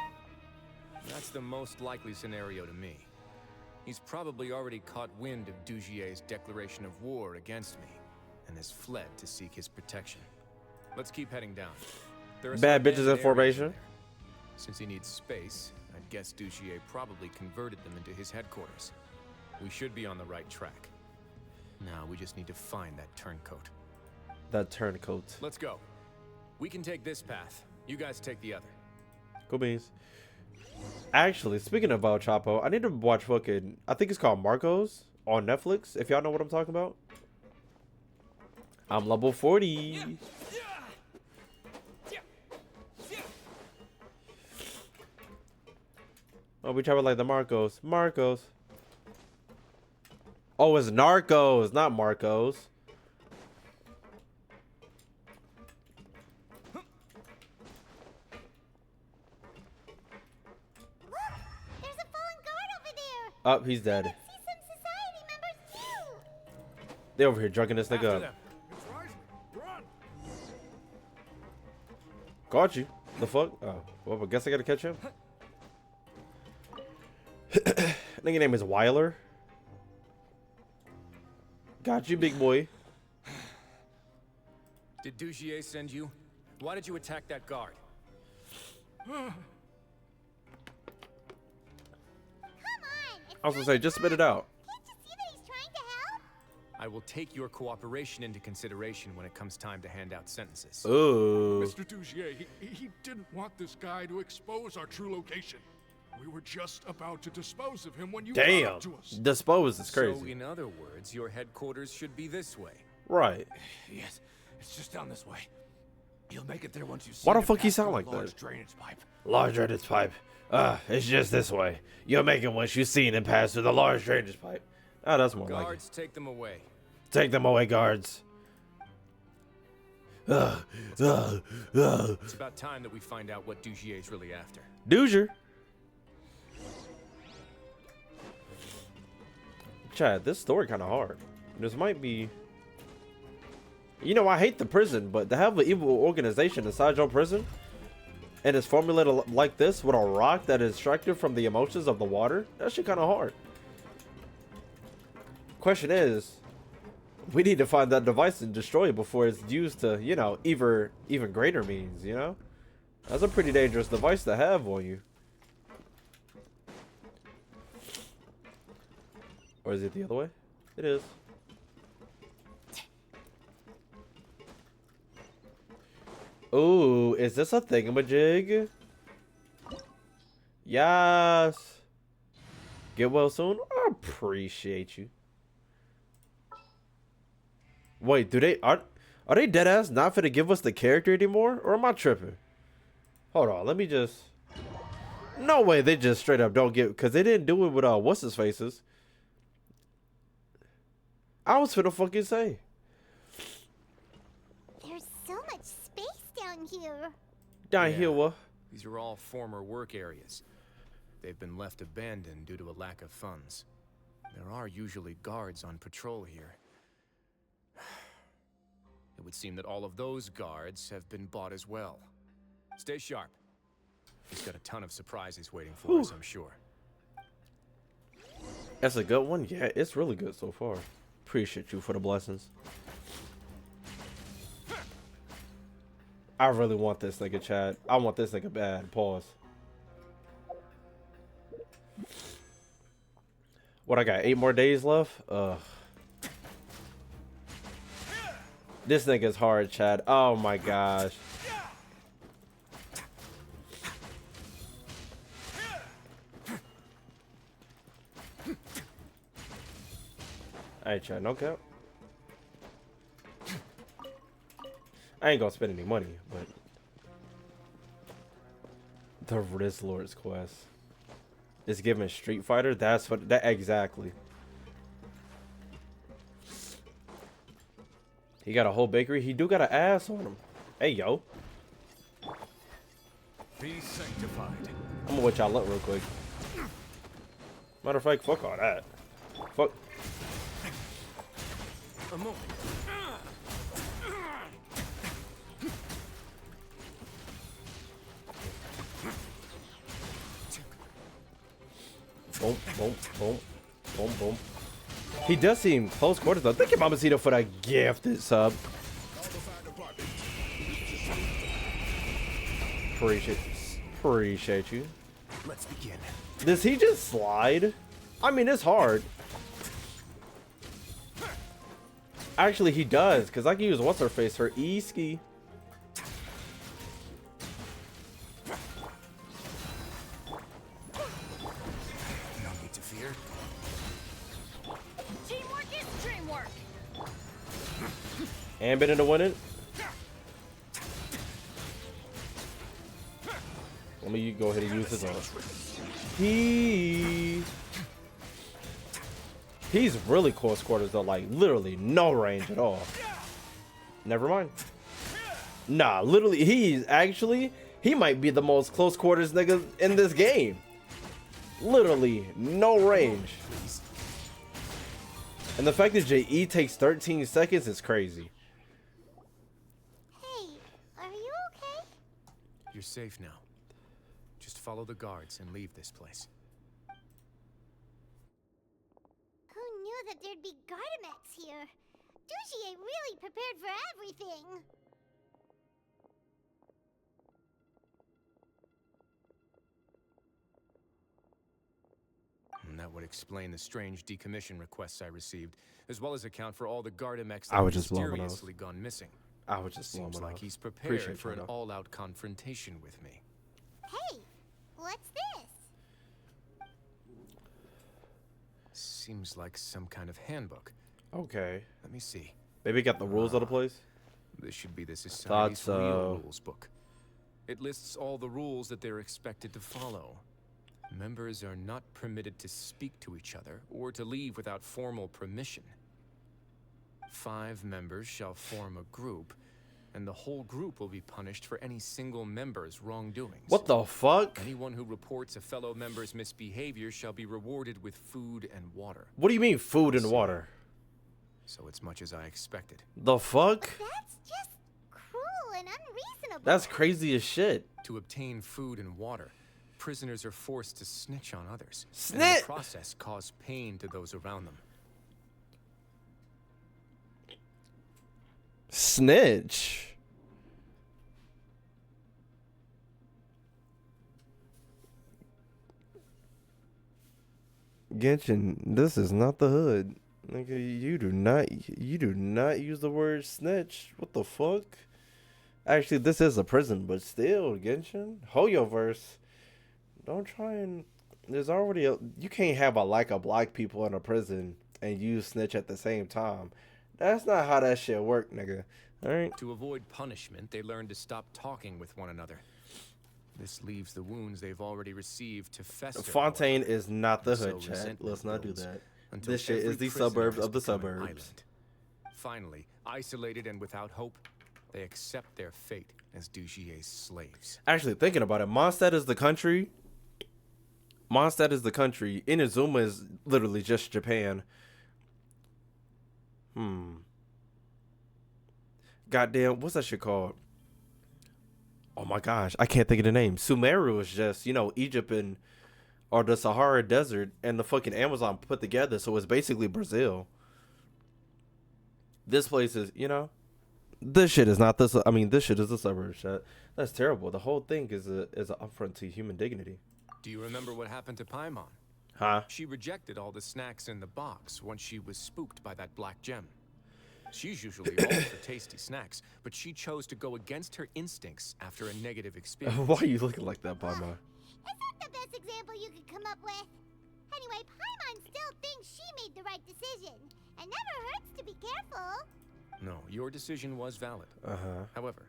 That's the most likely scenario to me. He's probably already caught wind of Dugier's declaration of war against me and has fled to seek his protection. Let's keep heading down. There are Bad some bitches in abandoned formation. areas in there. Since he needs space, I'd guess Dugier probably converted them into his headquarters. We should be on the right track. Now we just need to find that turncoat. That turncoat. Let's go. We can take this path. You guys take the other. Cool beans. Actually, speaking of El Chapo, I need to watch fucking, I think it's called Marcos on Netflix, if y'all know what I'm talking about. I'm level 40. Oh, we travel like the Marcos. Marcos. Oh, it's Narcos, not Marcos. There's a fallen guard over there. Oh, he's dead. See some society members too. They over here drugging this nigga up. Got you. The fuck? Oh, well, I guess I gotta catch him. I think your name is Weiler. Got you, big boy. Did Dugier send you? Why did you attack that guard? Come on. I was gonna say, just spit it out. Can't you see that he's trying to help? I will take your cooperation into consideration when it comes time to hand out sentences. Oh. Mr. Dugier, he didn't want this guy to expose our true location. We were just about to dispose of him when you brought Damn. it to us. Dispose is crazy. So, in other words, your headquarters should be this way. Right. Yes, it's just down this way. You'll make it there once you see. Why the fuck he sound like large that? drainage pipe. Large drainage pipe. It's just this way. You'll make it once you've seen him pass through the large drainage pipe. Ah, that's more like it. Guards, take them away. Take them away, guards. It's about time that we find out what Dugier's really after. Dugier. Chad, this story kind of hard. This might be... You know, I hate the prison, but to have an evil organization inside your prison and it's formulated like this with a rock that is extracted from the emotions of the water, that shit kind of hard. Question is, we need to find that device and destroy it before it's used to, you know, even greater means, you know? That's a pretty dangerous device to have on you. Or is it the other way? It is. Ooh, is this a thingamajig? Yes. Get well soon. I appreciate you. Wait, are they dead ass not finna give us the character anymore? Or am I tripping? Hold on, let me just... No way they just straight up don't give... Because they didn't do it with what's his faces. I was finna fucking say. There's so much space down here. Dahiwa. These are all former work areas. They've been left abandoned due to a lack of funds. There are usually guards on patrol here. It would seem that all of those guards have been bought as well. Stay sharp. He's got a ton of surprises waiting for us, I'm sure. That's a good one. Yeah, it's really good so far. Appreciate you for the blessings. I really want this nigga, Chad. I want this nigga bad. Pause. What, I got 8 more days left? Ugh. This nigga's hard, Chad. Oh my gosh. Alright, Chad, no cap. I ain't gonna spend any money, but the Wriothesley'S quest is giving Street Fighter. That's what that exactly. He got a whole bakery. He do got an ass on him. Hey yo. Be sanctified. I'm gonna let y'all look real quick. Matter of fact, fuck all that. Fuck. A moment. Boom, boom, boom, boom, boom. He does seem close quarters though. Thank you, Mamacita, for that gifted sub. Appreciate you. Let's begin. Does he just slide? I mean, it's hard. Actually, he does, because I can use what's her face for E-ski. No need to fear. Teamwork is dreamwork. And been in to win it. Let me go ahead and use his own. He's really close quarters though, like literally no range at all. Never mind. Nah, literally, he might be the most close quarters nigga in this game. Literally no range. And the fact that JE takes 13 seconds is crazy. Hey, are you okay? You're safe now. Just follow the guards and leave this place. Who knew that there'd be Gardamex here? Dougie really prepared for everything. And that would explain the strange decommission requests I received, as well as account for all the Gardamex I that would have just blow him off. mysteriously gone missing. I would just blow him Seems like off. he's prepared Appreciate for you, an though. all-out confrontation with me. Hey, what's this? Seems like some kind of handbook. Okay. Let me see. Maybe got the rules of the place. This should be the Society's so. real rules book. It lists all the rules that they're expected to follow. Members are not permitted to speak to each other or to leave without formal permission. 5 members shall form a group, and the whole group will be punished for any single member's wrongdoings. What the fuck? Anyone who reports a fellow member's misbehavior shall be rewarded with food and water. What do you mean food and water? So it's much as I expected. The fuck? That's just cruel and unreasonable. That's crazy as shit. To obtain food and water, prisoners are forced to snitch on others. And in Snitch! the process cause pain to those around them. Snitch. Genshin, this is not the hood. Nigga, you do not use the word snitch. What the fuck? Actually, this is a prison, but still, Genshin, Hoyoverse. Don't try and. There's already you can't have a black people in a prison and use snitch at the same time. That's not how that shit work, nigga. All right. To avoid punishment, they learn to stop talking with one another. This leaves the wounds they've already received to fester. Fontaine however. is not the So hood, chat. resentment Let's not do builds that. until This shit every is the prisoner suburbs has of the become an suburbs. island. Finally, isolated and without hope, they accept their fate as Dugier's slaves. Actually, thinking about it, Mondstadt is the country. Mondstadt is the country. Inazuma is literally just Japan. Goddamn, what's that shit called? Oh my gosh, I can't think of the name. Sumeru is just, you know, Egypt and or the Sahara Desert and the fucking Amazon put together, so it's basically Brazil. This place is, you know, this shit is not this. I mean, this shit is a suburb shit. That's terrible. The whole thing is an affront to human dignity. Do you remember what happened to Paimon? Huh? She rejected all the snacks in the box once she was spooked by that black gem. She's usually all for tasty snacks, but she chose to go against her instincts after a negative experience. Why are you looking like that, Paimon? Is that the best example you could come up with? Anyway, Paimon still thinks she made the right decision. It never hurts to be careful. No, your decision was valid. However,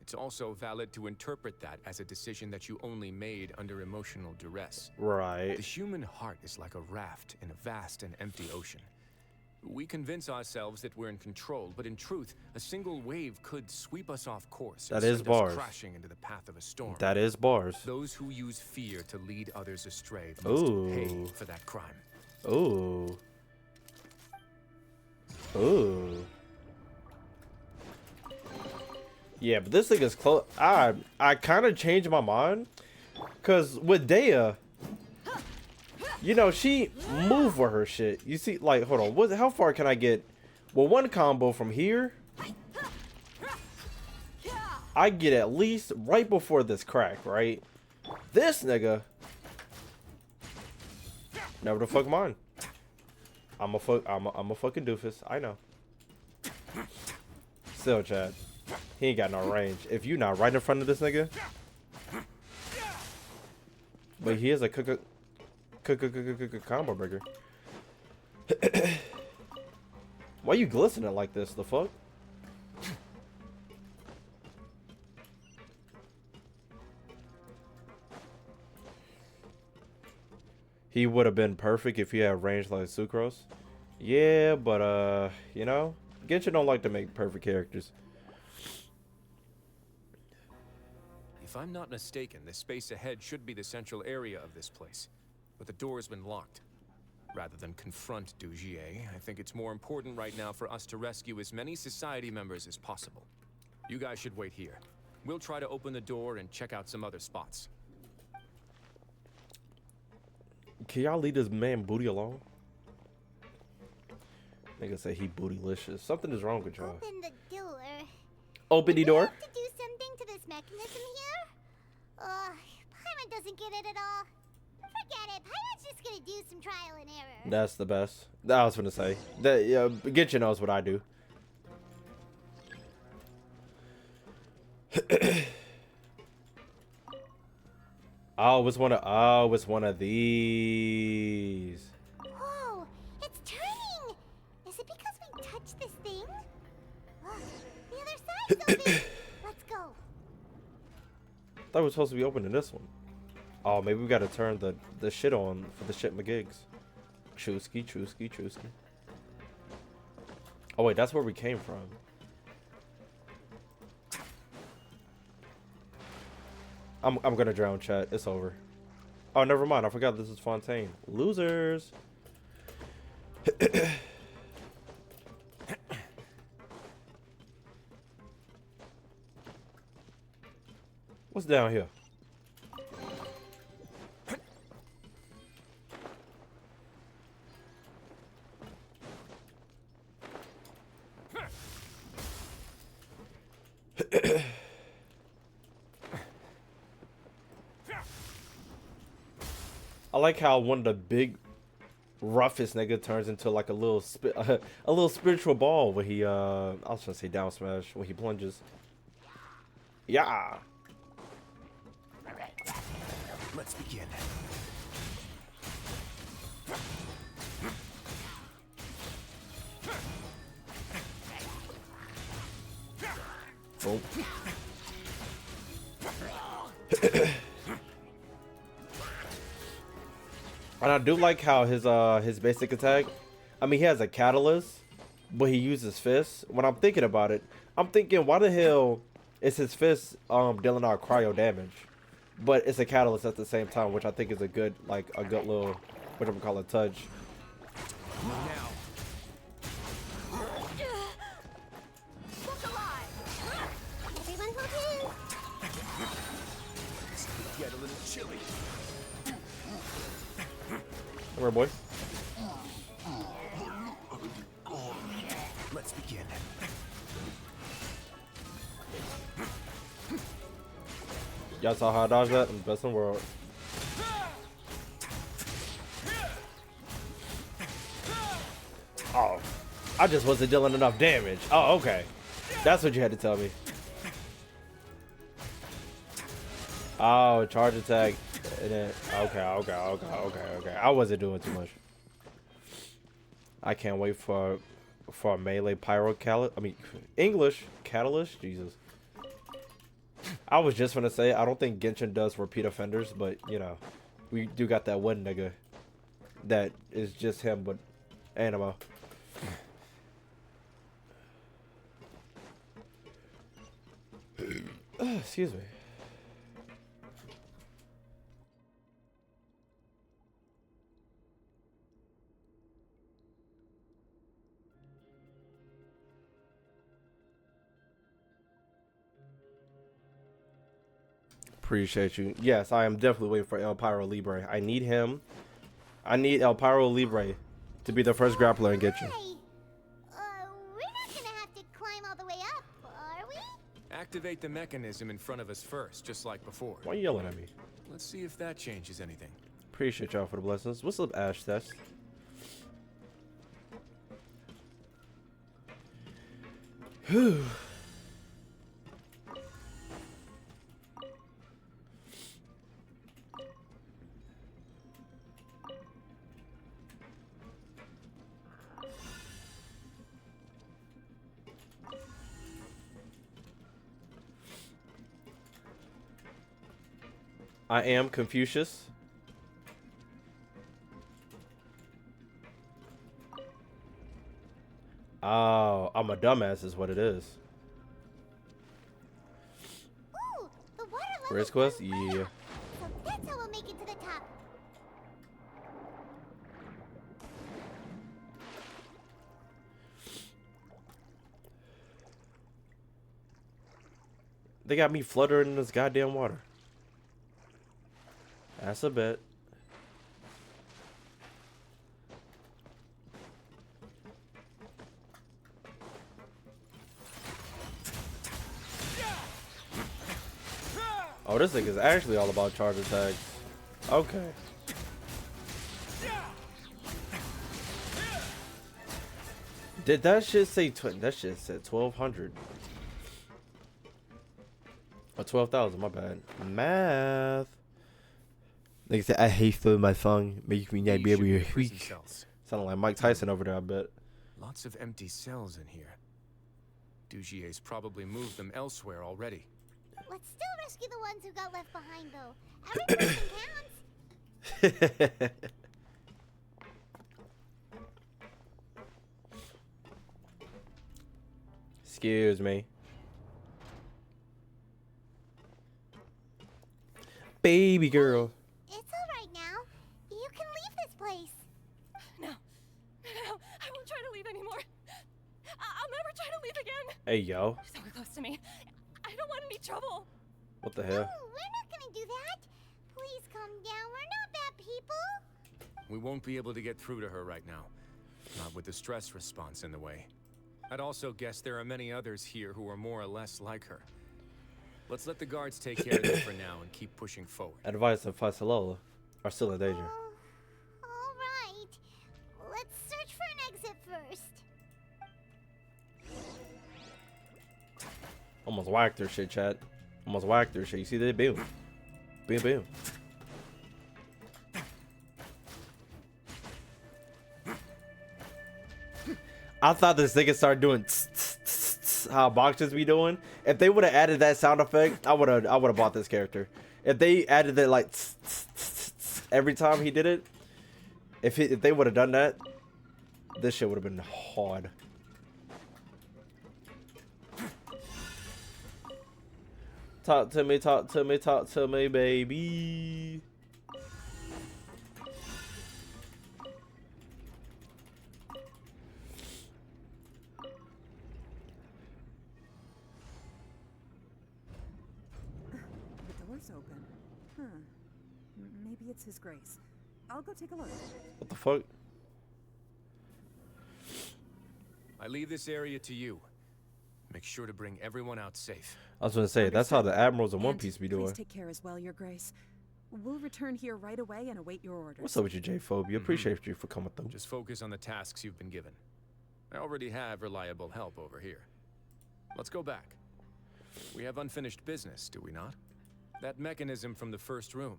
it's also valid to interpret that as a decision that you only made under emotional duress. Right. The human heart is like a raft in a vast and empty ocean. We convince ourselves that we're in control, but in truth, a single wave could sweep us off course. That and is send bars. us crashing into the path of a storm. That is bars. Those who use fear to lead others astray must pay for that crime. Ooh. Ooh. Yeah, but this thing is close. I kind of changed my mind, cause with Dea, you know, she moved for her shit. You see, like, hold on, how far can I get? Well, one combo from here, I get at least right before this crack, right? This nigga, never the fuck mind. I'm a fucking doofus. I know. Still, Chad. He ain't got no range. If you not right in front of this nigga. But he is a combo breaker. Why you glistening like this? The fuck? He would have been perfect if he had range like Sucrose. Yeah, but you know, Genshin don't like to make perfect characters. If I'm not mistaken, the space ahead should be the central area of this place, but the door has been locked. Rather than confront Dugier, I think it's more important right now for us to rescue as many society members as possible. You guys should wait here. We'll try to open the door and check out some other spots. Can y'all leave this man booty alone? Nigga say he bootylicious. Something is wrong with y'all. Open the door. Open the door. Do we have to do something to this mechanism here? Paimon doesn't get it at all. Forget it. Paimon's just gonna do some trial and error. That's the best. I was gonna say that. Yeah, Genshin knows what I do. Oh, it's one of these. Whoa, it's turning. Is it because we touched this thing? The other side's open. Let's go. I thought we were supposed to be opening this one. Oh, maybe we gotta turn the shit on for the shit McGigs. Chusky. Oh wait, that's where we came from. I'm gonna drown, chat. It's over. Oh, never mind. I forgot this is Fontaine. Losers. What's down here? I like how one of the big roughest nigga turns into like a little spiritual ball when he I was gonna say down smash when he plunges. Yeah. Let's begin. Boom. And I do like how his basic attack, I mean, he has a catalyst, but he uses fists. When I'm thinking about it, I'm thinking, why the hell It's his fist dealing out cryo damage, but it's a catalyst at the same time, which I think is a good little whatever touch. Now. Everyone hold hands. Get a little chilly. Come here, boy. Let's begin. Y'all saw how I dodged that? I'm the best in the world. Oh, I just wasn't dealing enough damage. Oh, okay. That's what you had to tell me. Oh, charge attack. And then, okay. I wasn't doing too much. I can't wait for a melee pyro catalyst. I mean, English catalyst. Jesus. I was just gonna say I don't think Genshin does repeat offenders, but you know, we do got that one nigga that is just him, but animo. Excuse me. Appreciate you. Yes, I am definitely waiting for El Pyro Libre. I need him. I need El Pyro Libre to be the first grappler and get you. We're not gonna have to climb all the way up, are we? Activate the mechanism in front of us first, just like before. Why are you yelling at me? Let's see if that changes anything. Appreciate y'all for the blessings. What's up, Ash Test? Whew. I am Confucius. Oh, I'm a dumbass is what it is. Ooh, the water level. Race quest? Yeah. So that's how we'll make it to the top. They got me fluttering in this goddamn water. That's a bit. Oh, this thing is actually all about charge attacks. Okay. Did that shit say that shit said 1200? Or 12,000, my bad. Math. Like I said, I hate filling my song. Make me not be able to speak. Sounding like Mike Tyson over there, I bet. Lots of empty cells in here. Dugier's probably moved them elsewhere already. Let's still rescue the ones who got left behind, though. Every person counts. Excuse me. Baby girl. It's all right now. You can leave this place. No, I won't try to leave anymore. I'll never try to leave again. Hey, yo. So close to me. I don't want any trouble. What the hell? No, we're not gonna do that. Please calm down. We're not bad people. We won't be able to get through to her right now. Not with the stress response in the way. I'd also guess there are many others here who are more or less like her. Let's let the guards take care of them for now and keep pushing forward. Advice of Fasalola are still in danger. All right. Let's search for an exit first. Almost whacked her shit, chat. Almost whacked her shit. You see that? Boom. Boom, boom. I thought this thing could start doing how boxes be doing. If they would have added that sound effect, I would have bought this character. If they added that like every time he did it, if they would have done that, this shit would have been hard. Talk to me, talk to me, talk to me, baby. The door's open. Huh. Maybe it's His Grace. I'll go take a look. What the fuck? I leave this area to you. Make sure to bring everyone out safe. I was gonna say, that's how the admirals in One Piece be doing. Please take care as well, Your Grace. We'll return here right away and await your orders. What's up with you, J-Phobia? Appreciate you for coming through. Just focus on the tasks you've been given. I already have reliable help over here. Let's go back. We have unfinished business, do we not? That mechanism from the first room.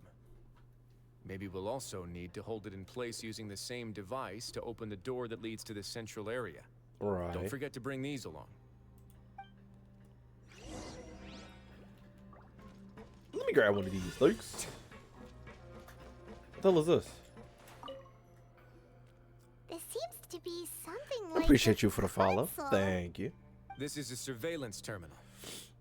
Maybe we'll also need to hold it in place using the same device to open the door that leads to the central area. Right. Don't forget to bring these along. Let me grab one of these, thanks. What the hell is this? This seems to be something I like appreciate you for the follow. console. Thank you. This is a surveillance terminal.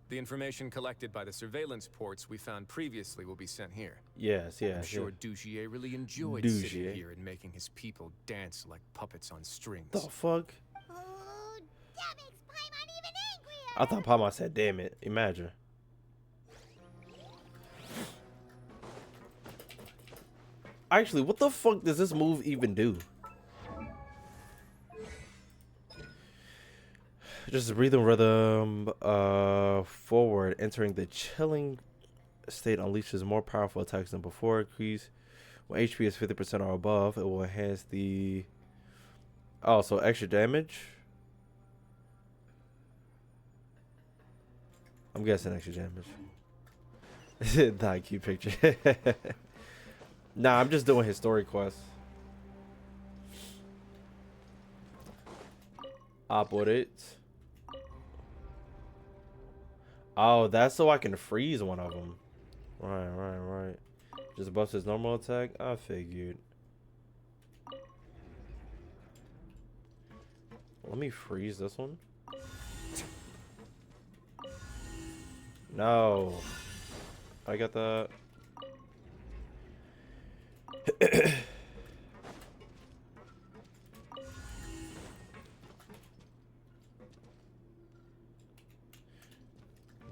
The information collected by the surveillance ports we found previously will be sent here. Yes, yes. I'm sure yeah. Dugier really enjoyed Dugier. sitting here and making his people dance like puppets on strings. The fuck? Oh, that makes Paimon even angrier. I thought Paimon said, damn it. Imagine. Actually, what the fuck does this move even do? Just breathing rhythm forward, entering the chilling state unleashes more powerful attacks than before. Increase when HP is 50% or above. It will enhance the so extra damage. I'm guessing extra damage. That cute picture. Nah, I'm just doing his story quest. Up with it. Oh, that's so I can freeze one of them. Right. Just buffs his normal attack. I figured. Let me freeze this one. No. I got that.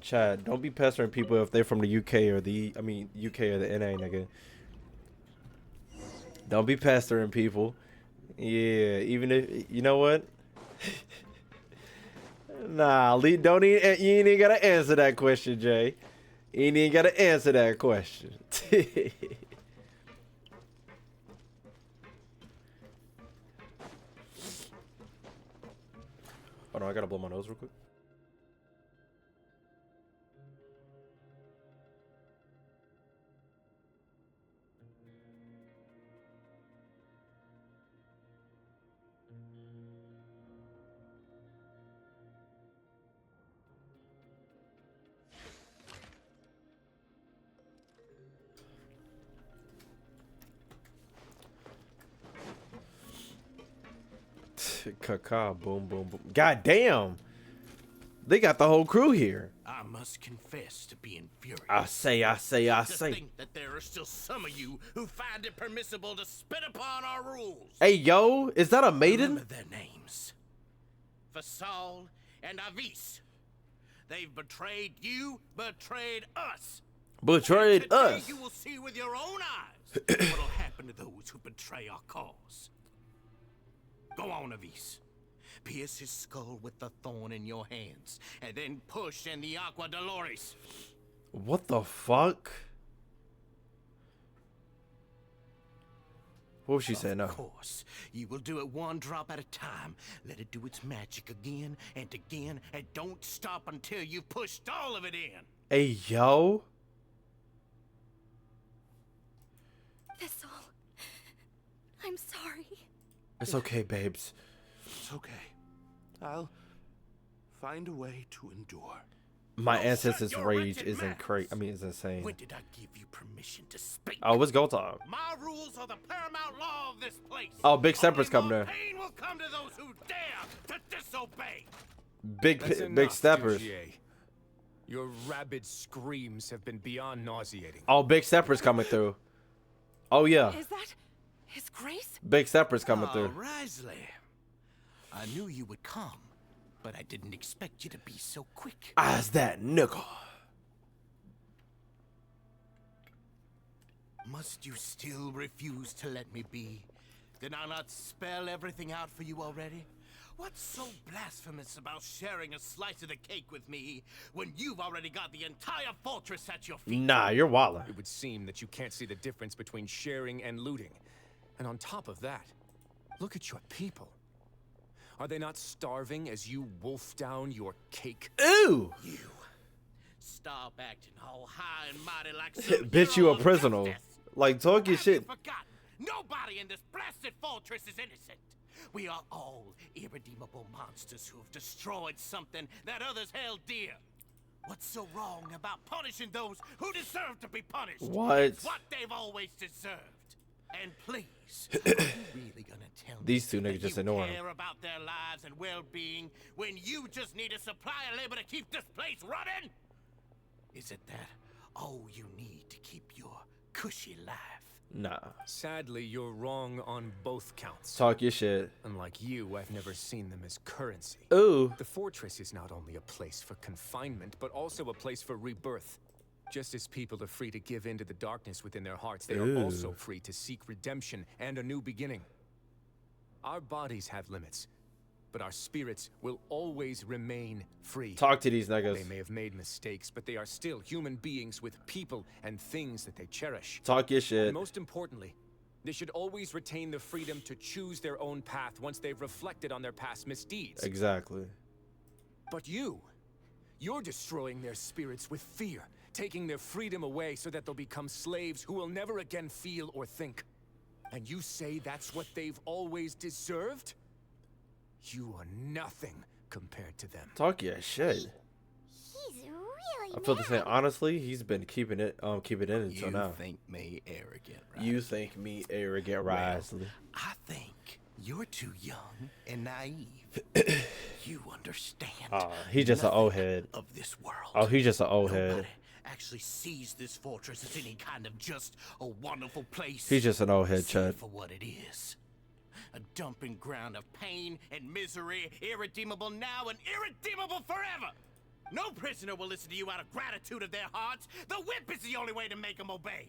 Chad, don't be pestering people if they're from the UK or the UK or the NA, nigga. Don't be pestering people. Yeah, even if you know what? Nah, don't even, you ain't even gotta answer that question, Jay. You ain't even gotta answer that question. Hold on, I gotta blow my nose real quick. Caca, boom, boom, boom. God damn. They got the whole crew here. I must confess to being furious. I say. To think that there are still some of you who find it permissible to spit upon our rules. Hey, yo, is that a maiden? Remember their names. Fasal and Avis. They've betrayed you, betrayed us. Betrayed Today us. You will see with your own eyes what'll happen to those who betray our cause. Go on, Avis. Pierce his skull with the thorn in your hands, and then push in the Aqua Dolores. What the fuck? What was she saying? Of course. You will do it one drop at a time. Let it do its magic again and again, and don't stop until you've pushed all of it in. Hey, yo. That's all. I'm sorry. It's okay, babes. It's okay. I'll find a way to endure. My ancestors' rage is is insane. When did I give you permission to speak? Oh, what's go time? My rules are the paramount law of this place. Oh, Big Stepper's coming there. Pain will come to those who dare to disobey. Big Steppers. Dugier. Your rabid screams have been beyond nauseating. Oh, Big Stepper's coming through. Oh yeah. Is that His Grace? Big Stepper's coming through. Wriothesley. I knew you would come, but I didn't expect you to be so quick. As that nigga. Must you still refuse to let me be? Did I not spell everything out for you already? What's so blasphemous about sharing a slice of the cake with me when you've already got the entire fortress at your feet? Nah, you're wildin'. It would seem that you can't see the difference between sharing and looting. And on top of that, look at your people. Are they not starving as you wolf down your cake? Ooh! You stop acting all high and mighty like some Bitch, you hero a of prisoner. justice. Like, talk your shit. Forgotten. Nobody in this blasted fortress is innocent. We are all irredeemable monsters who have destroyed something that others held dear. What's so wrong about punishing those who deserve to be punished? What? It's what they've always deserved. And please, are you really gonna tell me These two niggas that just you ignoring care him. about their lives and well-being when you just need a supply of labor to keep this place running? Is it that all you need to keep your cushy life? Nah. Sadly, you're wrong on both counts. Talk your shit. Unlike you, I've never seen them as currency. Ooh. The fortress is not only a place for confinement, but also a place for rebirth. Just as people are free to give in to the darkness within their hearts, they are also free to seek redemption and a new beginning. Our bodies have limits, but our spirits will always remain free. Talk to these niggas. They may have made mistakes, but they are still human beings with people and things that they cherish. Talk your shit. And most importantly, they should always retain the freedom to choose their own path once they've reflected on their past misdeeds. Exactly. But you're destroying their spirits with fear, taking their freedom away so that they'll become slaves who will never again feel or think. And you say that's what they've always deserved? You are nothing compared to them. Talk your shit. He's really I feel the same. Honestly, he's been keeping it in until now. You think me arrogant, right? You think me arrogant, Wriothesley. I think you're too young and naive. You understand. He's just an old head. Of this world. Oh, he's just an old Nobody head. actually sees this fortress as any kind of just a wonderful place. He's just an old head, See it Chad. for what it is. A dumping ground of pain and misery, irredeemable now and irredeemable forever. No prisoner will listen to you out of gratitude of their hearts. The whip is the only way to make them obey.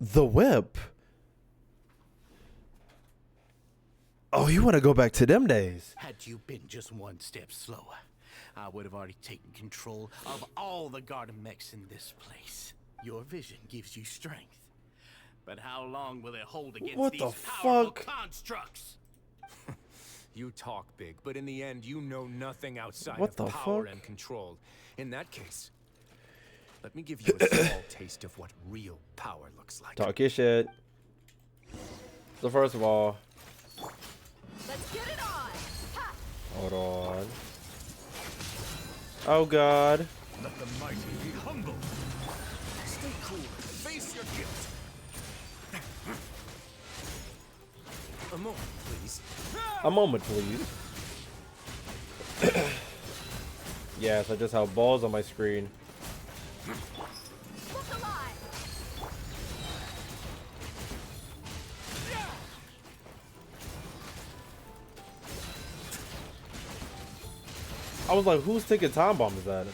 The whip? Oh, you want to go back to them days? Had you been just one step slower, I would have already taken control of all the garden mechs in this place. Your vision gives you strength. But how long will it hold against What these the powerful fuck? constructs? You talk big, but in the end, you know nothing outside What of the power fuck? and control. In that case, let me give you a small taste of what real power looks like. Talk your shit. So first of all, Let's get it on. Ha! hold on. Oh God. Let the mighty be humble. Stay cool and face your guilt. A moment, please. A moment, please. Yes, I just have balls on my screen. Look alive. I was like, whose ticking time bomb is that?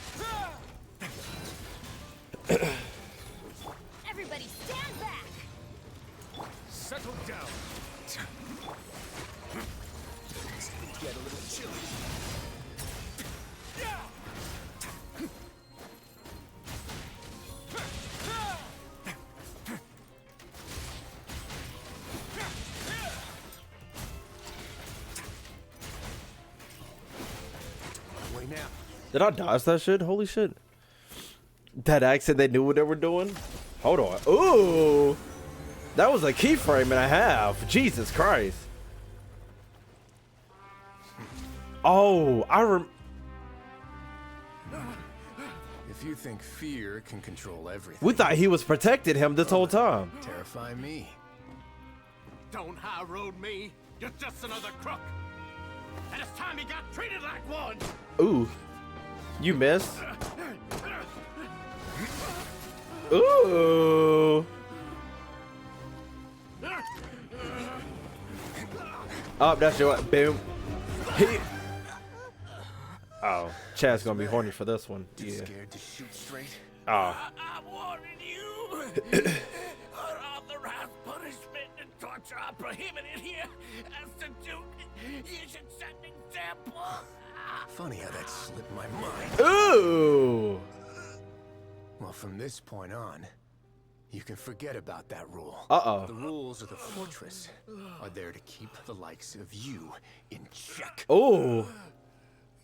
Everybody stand back. Settle down. Get a little chilly. Way now. Did I dodge that shit? Holy shit. That accent, they knew what they were doing? Hold on. Ooh. That was a keyframe and a half. Jesus Christ. Oh, If If you think fear can control everything, We thought he was protecting him this whole time. terrify me. Don't high road me. You're just another crook. And it's time you got treated like one. Ooh. You missed. Ooh. Oh, that's your boom. Oh, Chad's gonna be horny for this one. Too Yeah. scared to shoot straight? Oh. I warned you. Unauthorized punishment and torture are prohibited here. As the Duke, you should set an example. Funny how that slipped my mind. Ooh. Well, from this point on, you can forget about that rule. Uh-oh. The rules of the fortress are there to keep the likes of you in check. Ooh.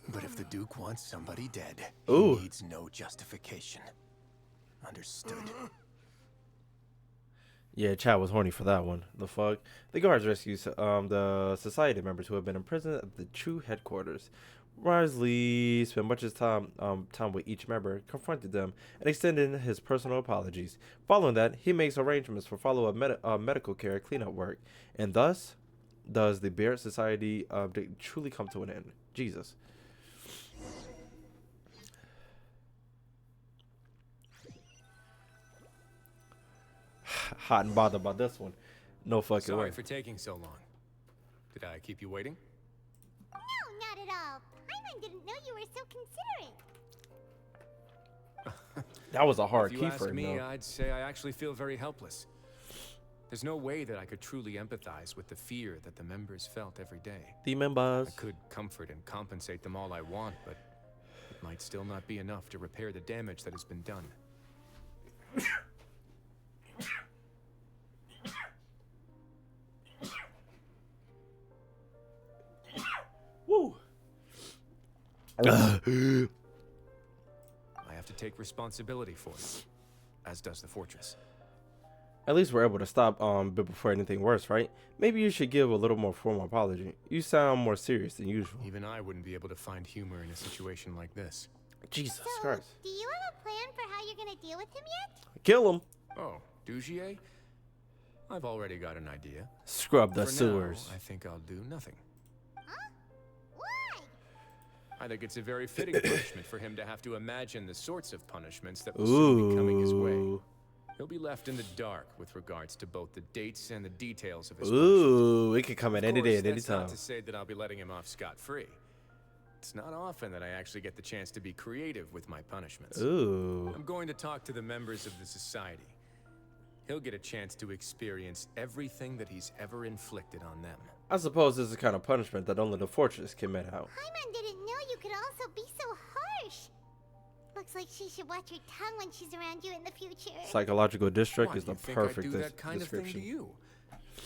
But if the Duke wants somebody dead, Ooh. he needs no justification. Understood. Yeah, Chad was horny for that one. The fuck? The guards rescue the society members who have been imprisoned at the true headquarters. Wriothesley spent much of his time with each member, confronted them, and extended his personal apologies. Following that, he makes arrangements for follow-up medical care, cleanup work, and thus does the Barrett Society truly come to an end. Jesus. Hot and bothered by this one. No fucking Sorry way. for taking so long. Did I keep you waiting? No, not at all. Paimon didn't know you were so considerate. That was a hard If key you ask for him, me, though. I'd say I actually feel very helpless. There's no way that I could truly empathize with the fear that the members felt every day. The members. I could comfort and compensate them all I want, but it might still not be enough to repair the damage that has been done. Woo. I have to take responsibility for it, as does the fortress. At least we're able to stop before anything worse, right? Maybe you should give a little more formal apology. You sound more serious than usual. Even I wouldn't be able to find humor in a situation like this. Jesus So, Christ. do you have a plan for how you're gonna deal with him yet? Kill him. Oh, Dugier? I've already got an idea. Scrub the For sewers. now, I think I'll do nothing. Huh? Why? I think it's a very fitting punishment for him to have to imagine the sorts of punishments that will soon be coming his way. Ooh. He'll be left in the dark with regards to both the dates and the details of his Ooh, it could come at any day, at any That's not time. to say that I'll be letting him off scot-free. It's not often that I actually get the chance to be creative with my punishments. Ooh. I'm going to talk to the members of the society. He'll get a chance to experience everything that he's ever inflicted on them. I suppose this is the kind of punishment that only the fortress can mete out. Paimon didn't know you could also be so harsh. Looks like she should watch her tongue when she's around you in the future. Psychological district Why, is do the you think I perfect do that kind of thing to description. you?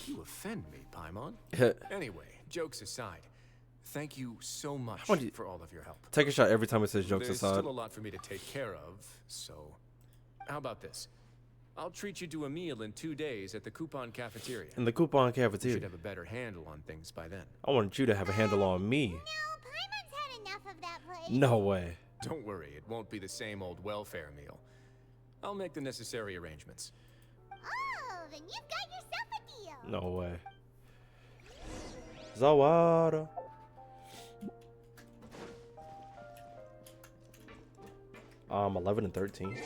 You offend me, Paimon. Anyway, jokes aside, thank you so much Why do you- for all of your help. Take a shot every time it says jokes There's aside. still a lot for me to take care of, so how about this? I'll treat you to a meal in 2 days at the Coupon Cafeteria. In the coupon You should cafeteria. have a better handle on things by then. I want you to have a handle on me. No, Paimon's had enough of that place. No way. Don't worry, it won't be the same old welfare meal. I'll make the necessary arrangements. Oh, then you've got yourself a deal. No way. Zawada. 11 and 13.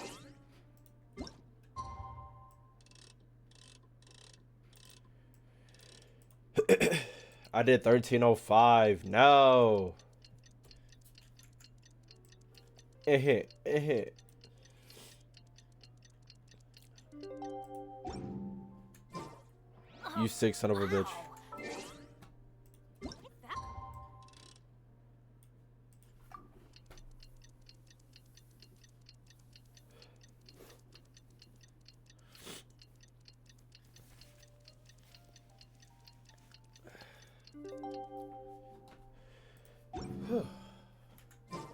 I did 1305. No. It hit. It hit. You sick son of a bitch.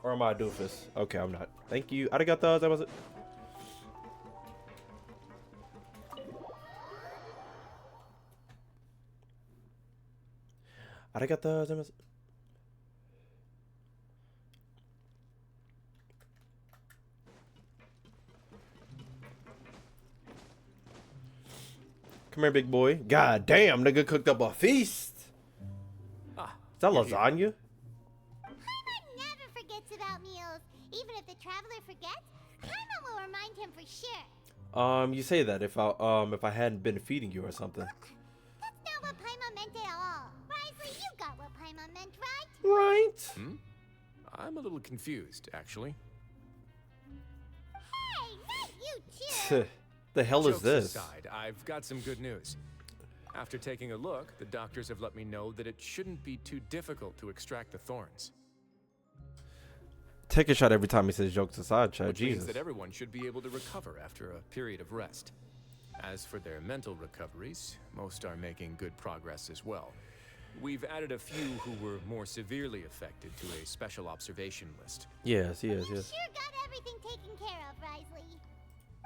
Or am I a doofus? Okay, I'm not. Thank you. Arigato. That was it. Arigato. That was it. Come here, big boy. God damn, nigga cooked up a feast. Ah, is that lasagna? Paimon never forgets about meals. Even if the traveler forgets, Paimon will remind him for sure. You say that if I hadn't been feeding you or something. That's not what Paimon meant at all. Wriothesley, you got what Paimon meant, right? Right. Hmm? I'm a little confused, actually. Hey, not you too. The hell is Jokes this? aside, I've got some good news. After taking a look, the doctors have let me know that it shouldn't be too difficult to extract the thorns. Take a shot every time he says jokes aside, Chad. Which Jesus. means that everyone should be able to recover after a period of rest. As for their mental recoveries, most are making good progress as well. We've added a few who were more severely affected to a special observation list. Yes. You sure got everything taken care of, Wriothesley.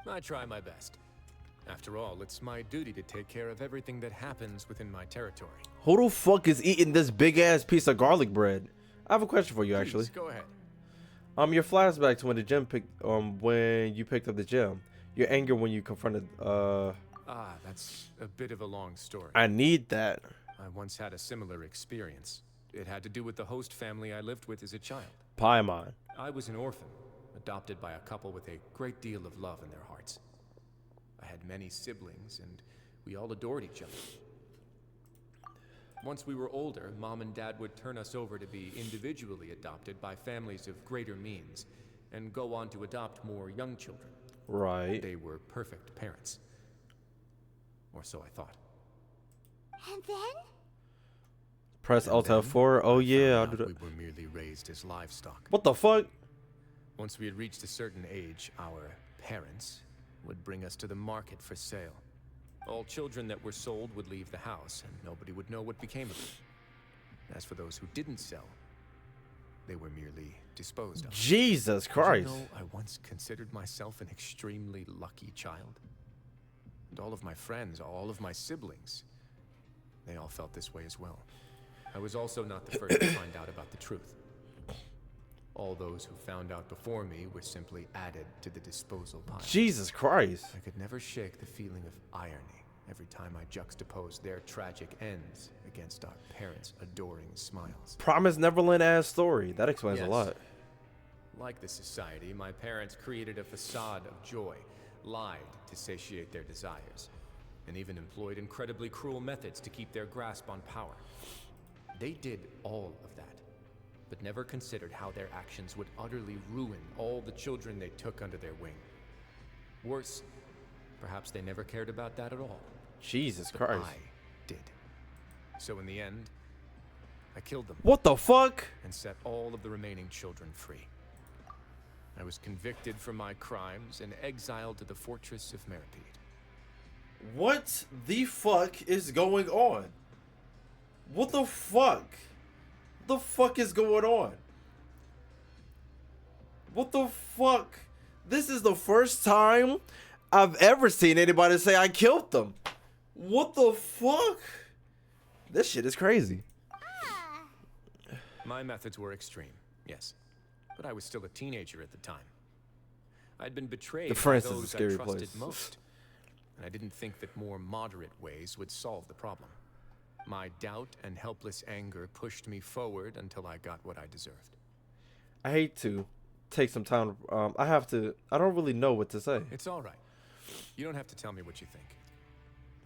I try my best. After all, it's my duty to take care of everything that happens within my territory. Who the fuck is eating this big ass piece of garlic bread? I have a question for you, actually. Please, go ahead. Your flashback to when the gym when you picked up the gym, your anger when you confronted That's a bit of a long story. I need that. I once had a similar experience. It had to do with the host family I lived with as a child. Paimon. I was an orphan, adopted by a couple with a great deal of love in their hearts. I had many siblings, and we all adored each other. Once we were older, Mom and Dad would turn us over to be individually adopted by families of greater means, and go on to adopt more young children. Right. They were perfect parents. Or so I thought. And then? Press Alt F4. Oh yeah, I'll do that. We were merely raised as livestock. What the fuck? Once we had reached a certain age, our parents would bring us to the market for sale. All children that were sold would leave the house, and nobody would know what became of them. As for those who didn't sell, they were merely disposed of. Jesus Christ. Did you know I once considered myself an extremely lucky child? And all of my friends, all of my siblings, they all felt this way as well. I was also not the first to find out about the truth. All those who found out before me were simply added to the disposal pile. Jesus Christ. I could never shake the feeling of irony every time I juxtaposed their tragic ends against our parents' adoring smiles. Promise Neverland ass story. That explains a lot. Like the society, my parents created a facade of joy, lied to satiate their desires, and even employed incredibly cruel methods to keep their grasp on power. They did all of that, but never considered how their actions would utterly ruin all the children they took under their wing. Worse, perhaps they never cared about that at all. Jesus But Christ. I did. So in the end, I killed them. What the fuck? And set all of the remaining children free. I was convicted for my crimes and exiled to the fortress of Meripede. What the fuck is going on? What the fuck? What the fuck is going on? What the fuck? This is the first time I've ever seen anybody say I killed them. What the fuck? This shit is crazy. My methods were extreme, yes. But I was still a teenager at the time. I'd been betrayed The by France is a those I scary trusted place. most. And I didn't think that more moderate ways would solve the problem. My doubt and helpless anger pushed me forward until I got what I deserved. I hate to take some time. I don't really know what to say. It's all right. You don't have to tell me what you think.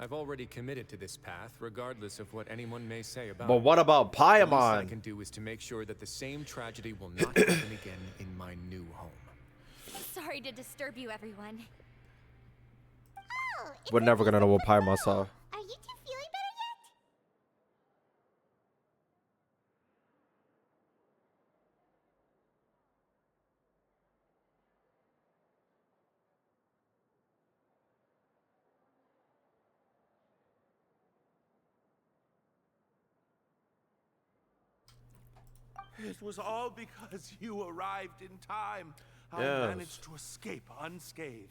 I've already committed to this path, regardless of what anyone may say about it. But what about The least I Paimon? can do is to make sure that the same tragedy will not happen again in my new home. Sorry to disturb you, everyone. Oh, We're never gonna know what Paimon saw. are you two feeling better yet? It was all because you arrived in time. I Yes. managed to escape unscathed.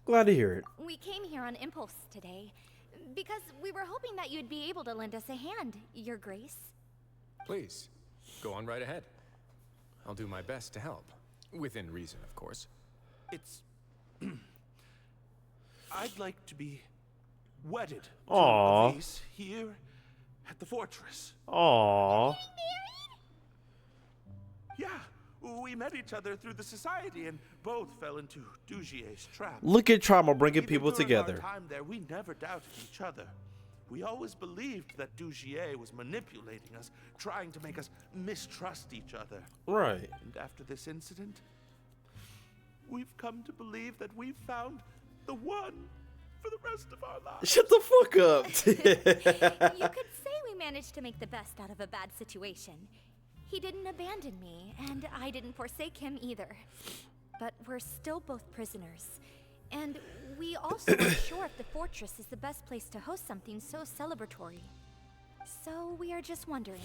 Glad to hear it. We came here on impulse today because we were hoping that you'd be able to lend us a hand, Your Grace. Please, go on right ahead. I'll do my best to help. Within reason, of course. It's... I'd like to be wedded to Aw. Elise here at the fortress. Aww. Yeah, we met each other through the society and both fell into Dugier's trap. Look at trauma bringing Even people during together. Our time there, we never doubted each other. We always believed that Dugier was manipulating us, trying to make us mistrust each other. Right. And after this incident, we've come to believe that we've found the one for the rest of our lives. Shut the fuck up. You could say we managed to make the best out of a bad situation. He didn't abandon me, and I didn't forsake him either. But we're still both prisoners. And we also aren't sure if the fortress is the best place to host something so celebratory. So we are just wondering,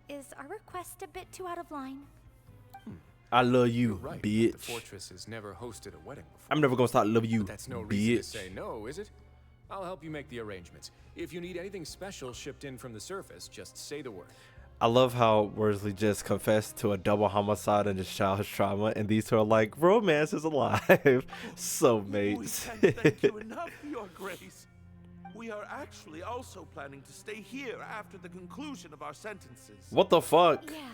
is our request a bit too out of line? I love you, You're right. bitch. The fortress has never hosted a wedding before. I'm never gonna stop loving you, But that's no reason to bitch. say no, is it? I'll help you make the arrangements. If you need anything special shipped in from the surface, just say the word. I love how Worsley just confessed to a double homicide and his childhood trauma, and these two are like, romance is alive. Soulmates. We can't thank you enough, Your Grace. We are actually also planning to stay here after the conclusion of our sentences. What the fuck? Yeah,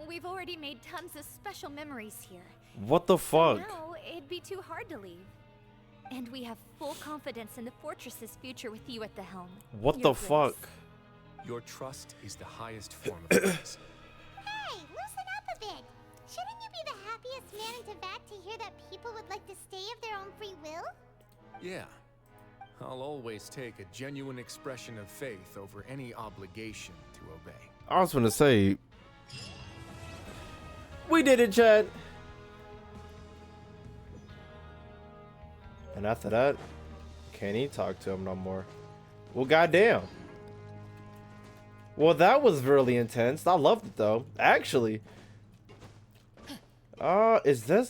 we've already made tons of special memories here. What the fuck? Now it'd be too hard to leave. And we have full confidence in the fortress's future with you at the helm. What Your the fuck? Your trust is the highest form of praise. Hey, loosen up a bit. Shouldn't you be the happiest man in Teyvat to hear that people would like to stay of their own free will? Yeah. I'll always take a genuine expression of faith over any obligation to obey. I was gonna say, we did it, Chad. And after that, can't even talk to him no more. Well, goddamn. Well, that was really intense. I loved it though. Actually. Is this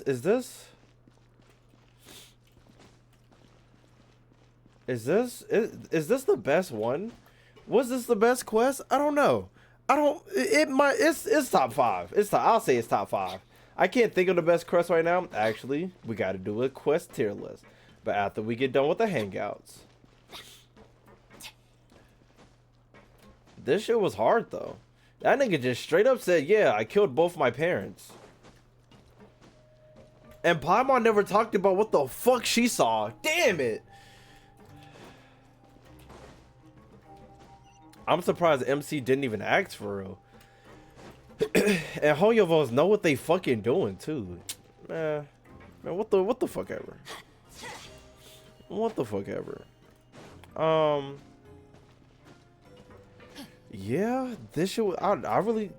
the best one? Was this the best quest? I don't know. It's top 5. I'll say it's top 5. I can't think of the best quest right now. Actually, we got to do a quest tier list. But after we get done with the hangouts. This shit was hard though. That nigga just straight up said, yeah, I killed both my parents. And Paimon never talked about what the fuck she saw. Damn it. I'm surprised MC didn't even ask for real. And Hoyovos know what they fucking doing too. Man, what the fuck ever. What the fuck ever. Yeah, this shit. I really.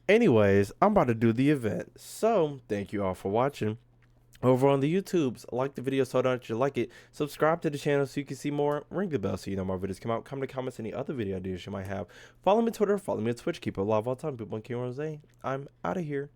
Anyways, I'm about to do the event. So, thank you all for watching. Over on the YouTubes, like the video so that you like it. Subscribe to the channel so you can see more. Ring the bell so you know more videos come out. Comment in the comments any other video ideas you might have. Follow me on Twitter. Follow me on Twitch. Keep it alive all the time. People on KingRosé. I'm out of here.